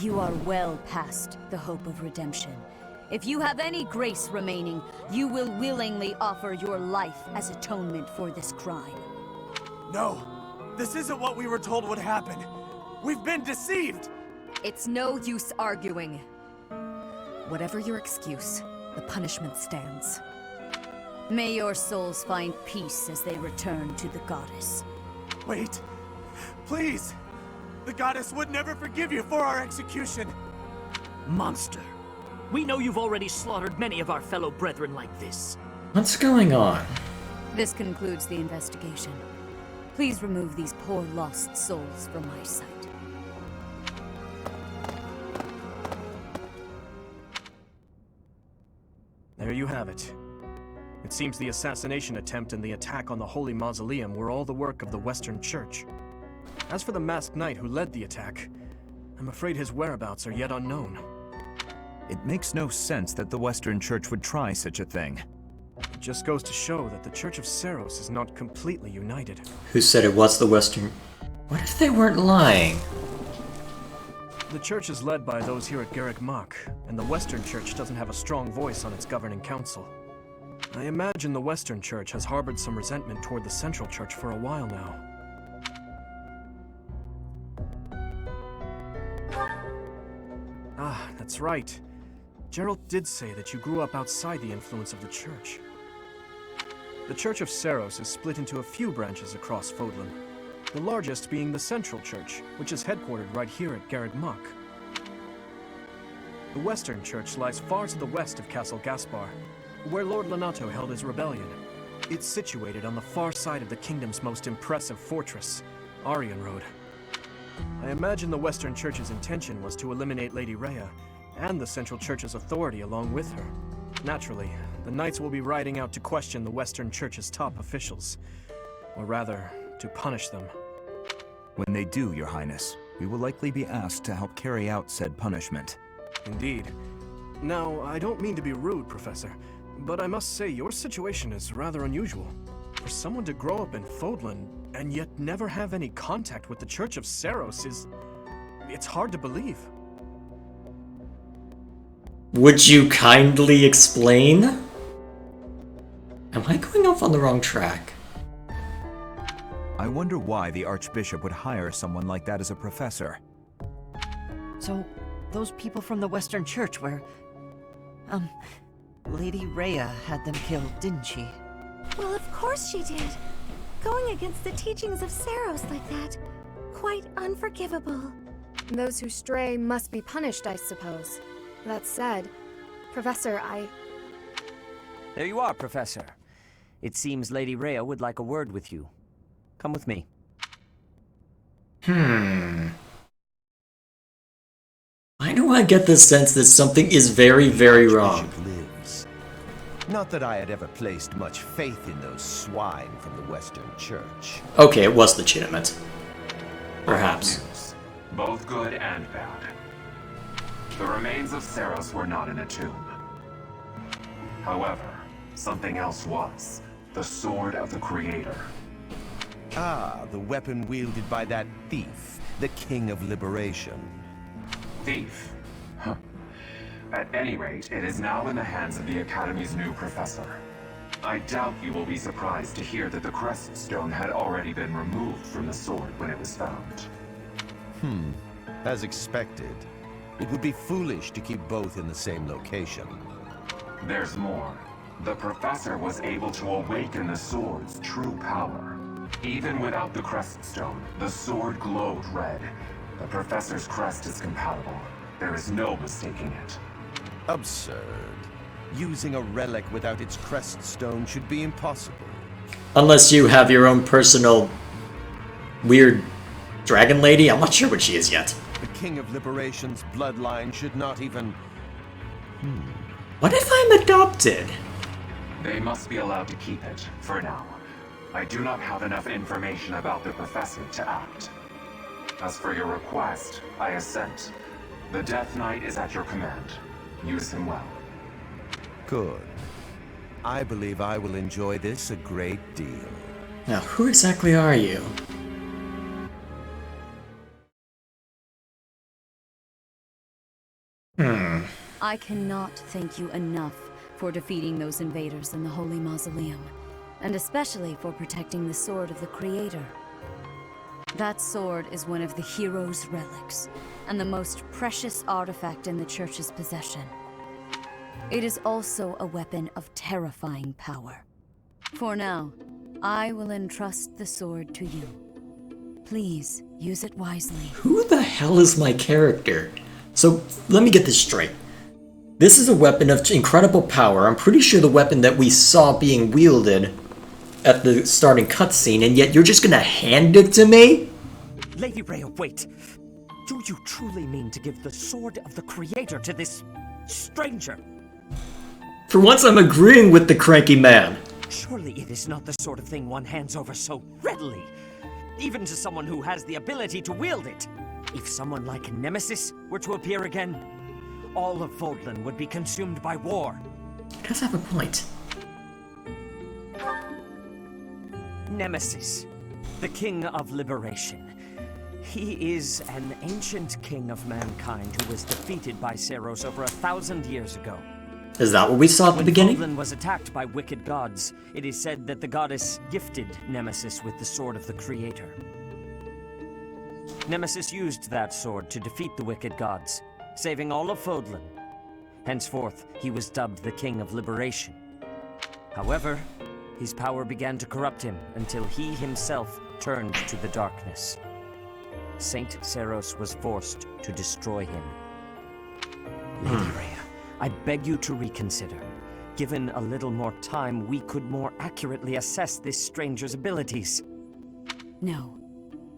You are well past the hope of redemption. If you have any grace remaining, you will willingly offer your life as atonement for this crime. No, this isn't what we were told would happen. We've been deceived! It's no use arguing. Whatever your excuse, the punishment stands. May your souls find peace as they return to the goddess. Wait, please! The goddess would never forgive you for our execution! Monster. We know you've already slaughtered many of our fellow brethren like this. What's going on? This concludes the investigation. Please remove these poor lost souls from my sight. There you have it. It seems the assassination attempt and the attack on the Holy Mausoleum were all the work of the Western Church. As for the masked knight who led the attack, I'm afraid his whereabouts are yet unknown. It makes no sense that the Western Church would try such a thing. It just goes to show that the Church of Seros is not completely united. Who said it was the Western... What if they weren't lying? The church is led by those here at Garrick Mach, and the Western Church doesn't have a strong voice on its governing council. I imagine the Western Church has harbored some resentment toward the Central Church for a while now. Ah, that's right. Gerald did say that you grew up outside the influence of the church. The Church of Saros is split into a few branches across Fodlan, the largest being the Central Church, which is headquartered right here at Garrick Mach. The Western Church lies far to the west of Castle Gaspar, where Lord Lonato held his rebellion. It's situated on the far side of the kingdom's most impressive fortress, Aryan Road. I imagine the Western Church's intention was to eliminate Lady Rhea, and the Central Church's authority along with her. Naturally, the Knights will be riding out to question the Western Church's top officials. Or rather, to punish them. When they do, Your Highness, we will likely be asked to help carry out said punishment. Indeed. Now, I don't mean to be rude, Professor, but I must say your situation is rather unusual. For someone to grow up in Fodlan and yet never have any contact with the Church of Saros it's hard to believe. Would you kindly explain? Am I going off on the wrong track? I wonder why the Archbishop would hire someone like that as a professor. So, those people from the Western Church where... Lady Rhea had them killed, didn't she? Well, of course she did. Going against the teachings of Saros like that, quite unforgivable. Those who stray must be punished, I suppose. That said, Professor, There you are, Professor. It seems Lady Rhea would like a word with you. Come with me. Why do I get the sense that something is very, very wrong? Lives. Not that I had ever placed much faith in those swine from the Western Church. Okay, it was legitimate. Perhaps. News, both good and bad. The remains of Saros were not in a tomb. However, something else was. The Sword of the Creator. Ah, the weapon wielded by that thief, the King of Liberation. Thief? Huh. At any rate, it is now in the hands of the Academy's new professor. I doubt you will be surprised to hear that the Crest Stone had already been removed from the sword when it was found. As expected. It would be foolish to keep both in the same location. There's more. The professor was able to awaken the sword's true power. Even without the Crest Stone, the sword glowed red. The professor's crest is compatible. There is no mistaking it. Absurd. Using a relic without its Crest Stone should be impossible. Unless you have your own personal weird dragon lady? I'm not sure what she is yet. The King of Liberation's bloodline should not even... What if I'm adopted? They must be allowed to keep it, for now. I do not have enough information about the professor to act. As for your request, I assent. The Death Knight is at your command. Use him well. Good. I believe I will enjoy this a great deal. Now, who exactly are you? I cannot thank you enough for defeating those invaders in the Holy Mausoleum, and especially for protecting the Sword of the Creator. That sword is one of the hero's relics, and the most precious artifact in the Church's possession. It is also a weapon of terrifying power. For now, I will entrust the sword to you. Please, use it wisely. Who the hell is my character? So, let me get this straight. This is a weapon of incredible power. I'm pretty sure the weapon that we saw being wielded at the starting cutscene, and yet you're just gonna hand it to me? Lady Rhea, wait. Do you truly mean to give the Sword of the Creator to this stranger? For once, I'm agreeing with the cranky man. Surely it is not the sort of thing one hands over so readily, even to someone who has the ability to wield it. If someone like Nemesis were to appear again, all of Fodlan would be consumed by war. He does have a point. Nemesis, the King of Liberation. He is an ancient king of mankind who was defeated by Seros over 1,000 years ago. Is that what we saw at the beginning? When Fodlan was attacked by wicked gods, it is said that the goddess gifted Nemesis with the Sword of the Creator. Nemesis used that sword to defeat the wicked gods, saving all of Fodlan. Henceforth, he was dubbed the King of Liberation. However, his power began to corrupt him until he himself turned to the darkness. Saint Seros was forced to destroy him. Lady Rhea, I beg you to reconsider. Given a little more time, we could more accurately assess this stranger's abilities. No.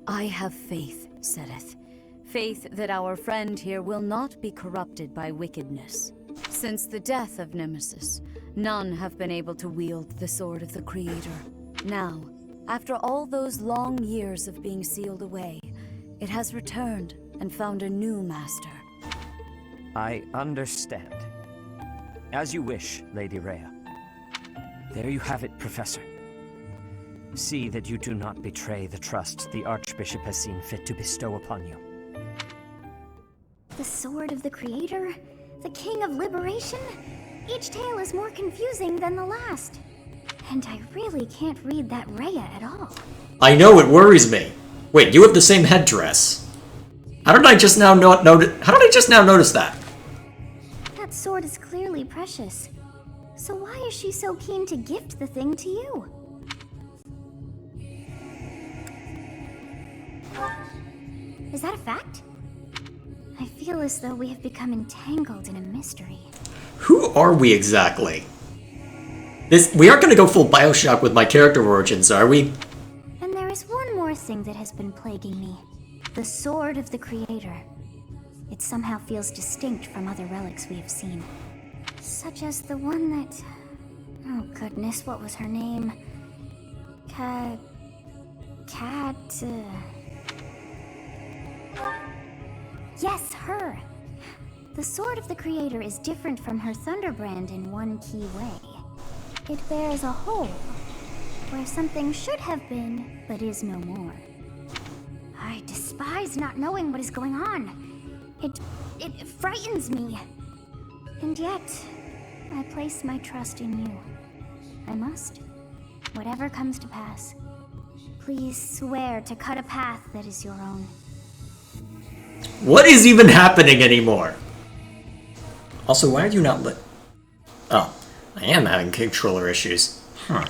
I have faith, Seteth. Faith that our friend here will not be corrupted by wickedness. Since the death of Nemesis, none have been able to wield the Sword of the Creator. Now, after all those long years of being sealed away, it has returned and found a new master. I understand. As you wish, Lady Rhea. There you have it, Professor. See that you do not betray the trust the Archbishop has seen fit to bestow upon you. The Sword of the Creator? The King of Liberation? Each tale is more confusing than the last. And I really can't read that Rhea at all. I know, it worries me. Wait, you have the same headdress. How did I just now notice that? That sword is clearly precious. So why is she so keen to gift the thing to you? Is that a fact? I feel as though we have become entangled in a mystery. Who are we exactly? We aren't gonna go full Bioshock with my character origins, are we? And there is one more thing that has been plaguing me. The Sword of the Creator. It somehow feels distinct from other relics we have seen. Such as the one that... Oh goodness, what was her name? Yes, her! The Sword of the Creator is different from her Thunderbrand in one key way. It bears a hole, where something should have been, but is no more. I despise not knowing what is going on. It frightens me. And yet, I place my trust in you. I must. Whatever comes to pass. Please swear to cut a path that is your own. What is even happening anymore? Also, why are you not lit? Oh, I am having controller issues. Huh.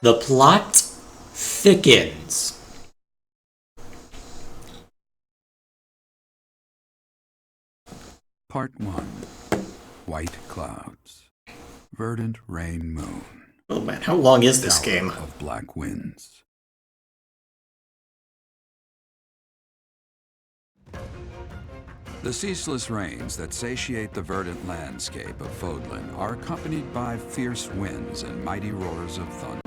The plot thickens. Part 1. White clouds. Verdant rain moon. Oh man, how long is this Tower game? Of black winds. The ceaseless rains that satiate the verdant landscape of Fodlan are accompanied by fierce winds and mighty roars of thunder.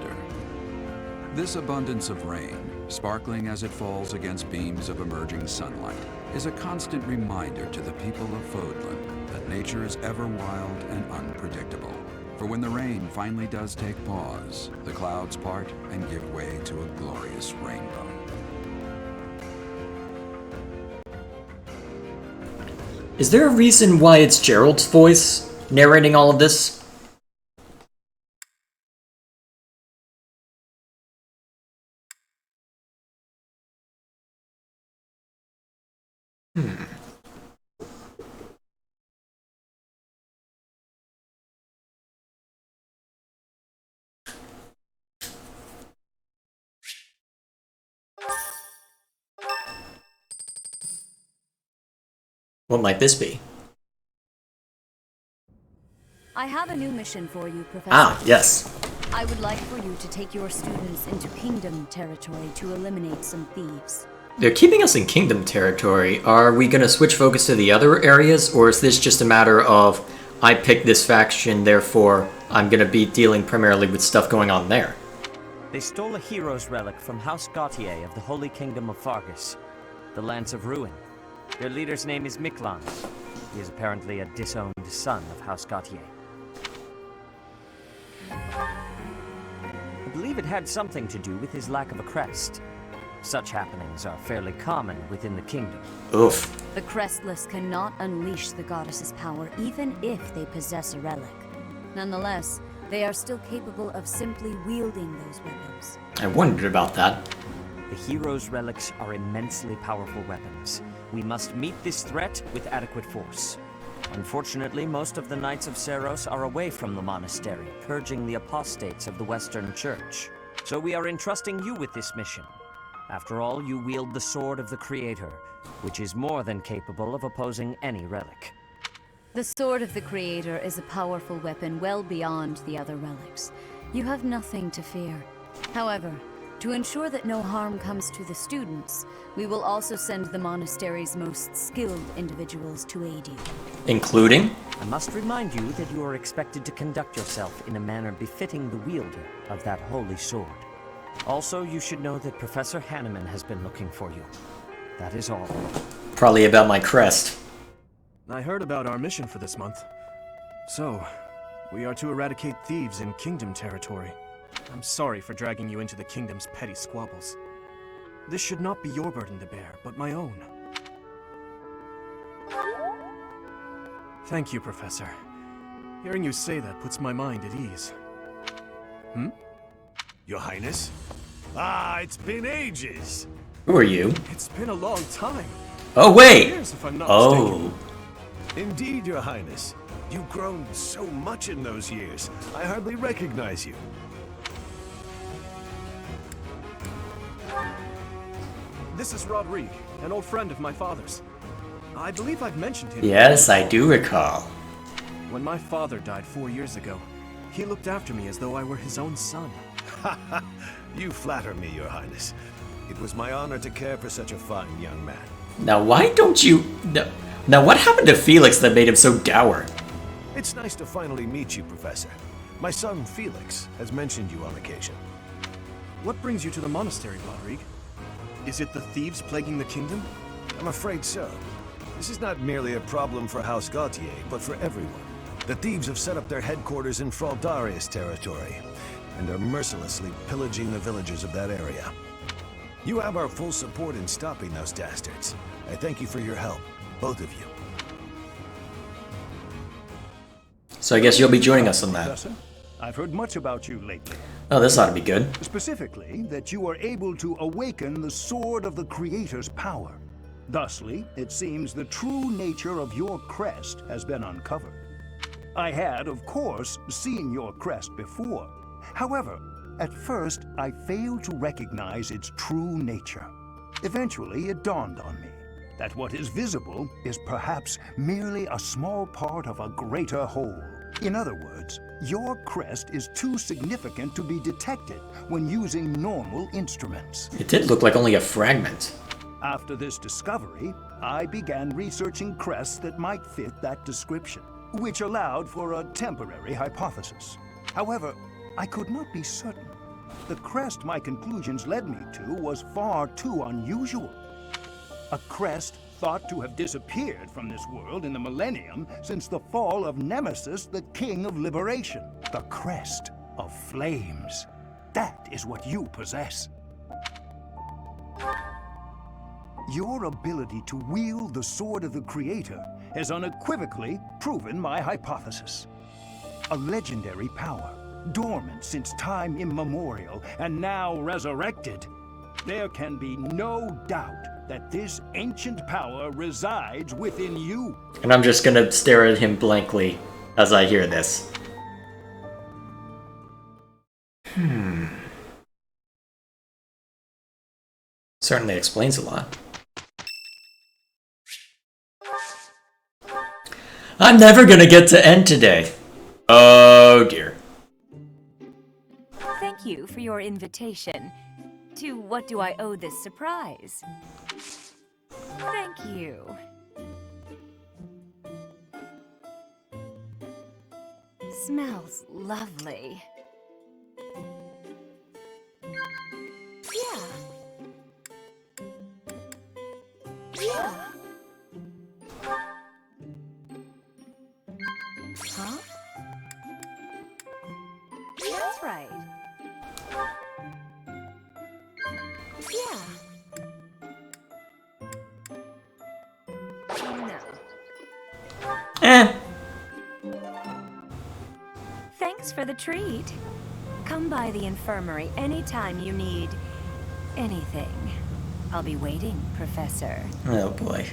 This abundance of rain, sparkling as it falls against beams of emerging sunlight, is a constant reminder to the people of Fodlan that nature is ever wild and unpredictable. For when the rain finally does take pause, the clouds part and give way to a glorious rainbow. Is there a reason why it's Gerald's voice narrating all of this? What might this be? I have a new mission for you, Professor. Ah, yes. I would like for you to take your students into Kingdom territory to eliminate some thieves. They're keeping us in Kingdom territory. Are we gonna switch focus to the other areas, or is this just a matter of I picked this faction, therefore I'm gonna be dealing primarily with stuff going on there? They stole a hero's relic from House Gautier of the Holy Kingdom of Fargus, the Lance of Ruin. Their leader's name is Miklan. He is apparently a disowned son of House Gautier. I believe it had something to do with his lack of a crest. Such happenings are fairly common within the kingdom. Oof. The Crestless cannot unleash the goddess's power even if they possess a relic. Nonetheless, they are still capable of simply wielding those weapons. I wondered about that. The hero's relics are immensely powerful weapons. We must meet this threat with adequate force. Unfortunately, most of the Knights of Seiros are away from the monastery, purging the apostates of the Western Church. So we are entrusting you with this mission. After all, you wield the Sword of the Creator, which is more than capable of opposing any relic. The Sword of the Creator is a powerful weapon well beyond the other relics. You have nothing to fear. However, to ensure that no harm comes to the students, we will also send the monastery's most skilled individuals to aid you. Including? I must remind you that you are expected to conduct yourself in a manner befitting the wielder of that holy sword. Also, you should know that Professor Hanneman has been looking for you. That is all. Probably about my crest. I heard about our mission for this month. So, we are to eradicate thieves in Kingdom territory. I'm sorry for dragging you into the Kingdom's petty squabbles. This should not be your burden to bear, but my own. Thank you, Professor. Hearing you say that puts my mind at ease. Your Highness? Ah, it's been ages. Who are you? It's been a long time. Oh, wait! Years, if I'm not Oh. Indeed, Your Highness. You've grown so much in those years. I hardly recognize you. This is Rodrigue, an old friend of my father's. I believe I've mentioned him. Yes, I do recall. When my father died 4 years ago, he looked after me as though I were his own son. You flatter me, Your Highness. It was my honor to care for such a fine young man. Now, why don't you... Now, what happened to Felix that made him so dour? It's nice to finally meet you, Professor. My son, Felix, has mentioned you on occasion. What brings you to the monastery, Rodrigue? Is it the thieves plaguing the kingdom? I'm afraid so. This is not merely a problem for House Gautier, but for everyone. The thieves have set up their headquarters in Fraldarius territory, and are mercilessly pillaging the villagers of that area. You have our full support in stopping those dastards. I thank you for your help, both of you. So I guess you'll be joining us on that. Professor, I've heard much about you lately. Oh, this ought to be good. Specifically, that you are able to awaken the Sword of the Creator's power. Thusly, it seems the true nature of your crest has been uncovered. I had, of course, seen your crest before. However, at first, I failed to recognize its true nature. Eventually, it dawned on me that what is visible is perhaps merely a small part of a greater whole. In other words, your crest is too significant to be detected when using normal instruments. It did look like only a fragment. After this discovery, I began researching crests that might fit that description, which allowed for a temporary hypothesis. However, I could not be certain. The crest my conclusions led me to was far too unusual. A crest thought to have disappeared from this world in the millennium since the fall of Nemesis, the King of Liberation. The crest of flames. That is what you possess. Your ability to wield the Sword of the Creator has unequivocally proven my hypothesis. A legendary power, dormant since time immemorial, and now resurrected. There can be no doubt that this ancient power resides within you. And I'm just gonna stare at him blankly as I hear this. Certainly explains a lot. I'm never gonna get to end today. Oh dear. Thank you for your invitation. To what do I owe this surprise? Thank you. Smells lovely. Yeah. Yeah. Huh? That's right. Yeah. Eh. Thanks for the treat. Come by the infirmary anytime you need anything. I'll be waiting, Professor. Oh boy.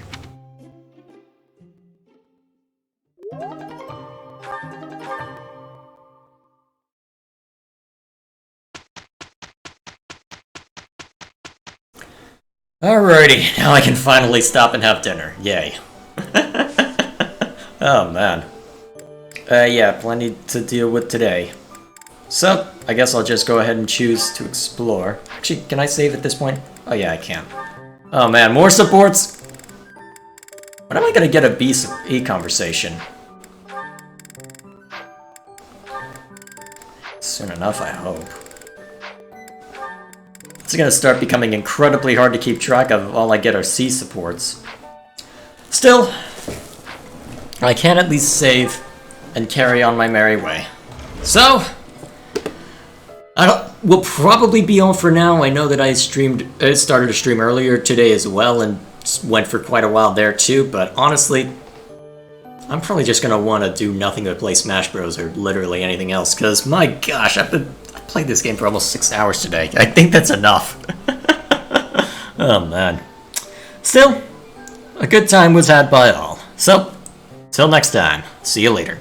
Alrighty, now I can finally stop and have dinner. Yay. Oh man. Yeah, plenty to deal with today. So, I guess I'll just go ahead and choose to explore. Actually, can I save at this point? Oh yeah, I can. Oh man, more supports! When am I gonna get a B conversation? Soon enough, I hope. It's gonna start becoming incredibly hard to keep track of if all I get are C supports. Still, I can at least save and carry on my merry way. So, we'll probably be on for now. I know that I started a stream earlier today as well and went for quite a while there too, but honestly, I'm probably just gonna want to do nothing but play Smash Bros. Or literally anything else, because my gosh, I played this game for almost 6 hours today. I think that's enough. Oh man. Still, a good time was had by all. So, till next time, see you later.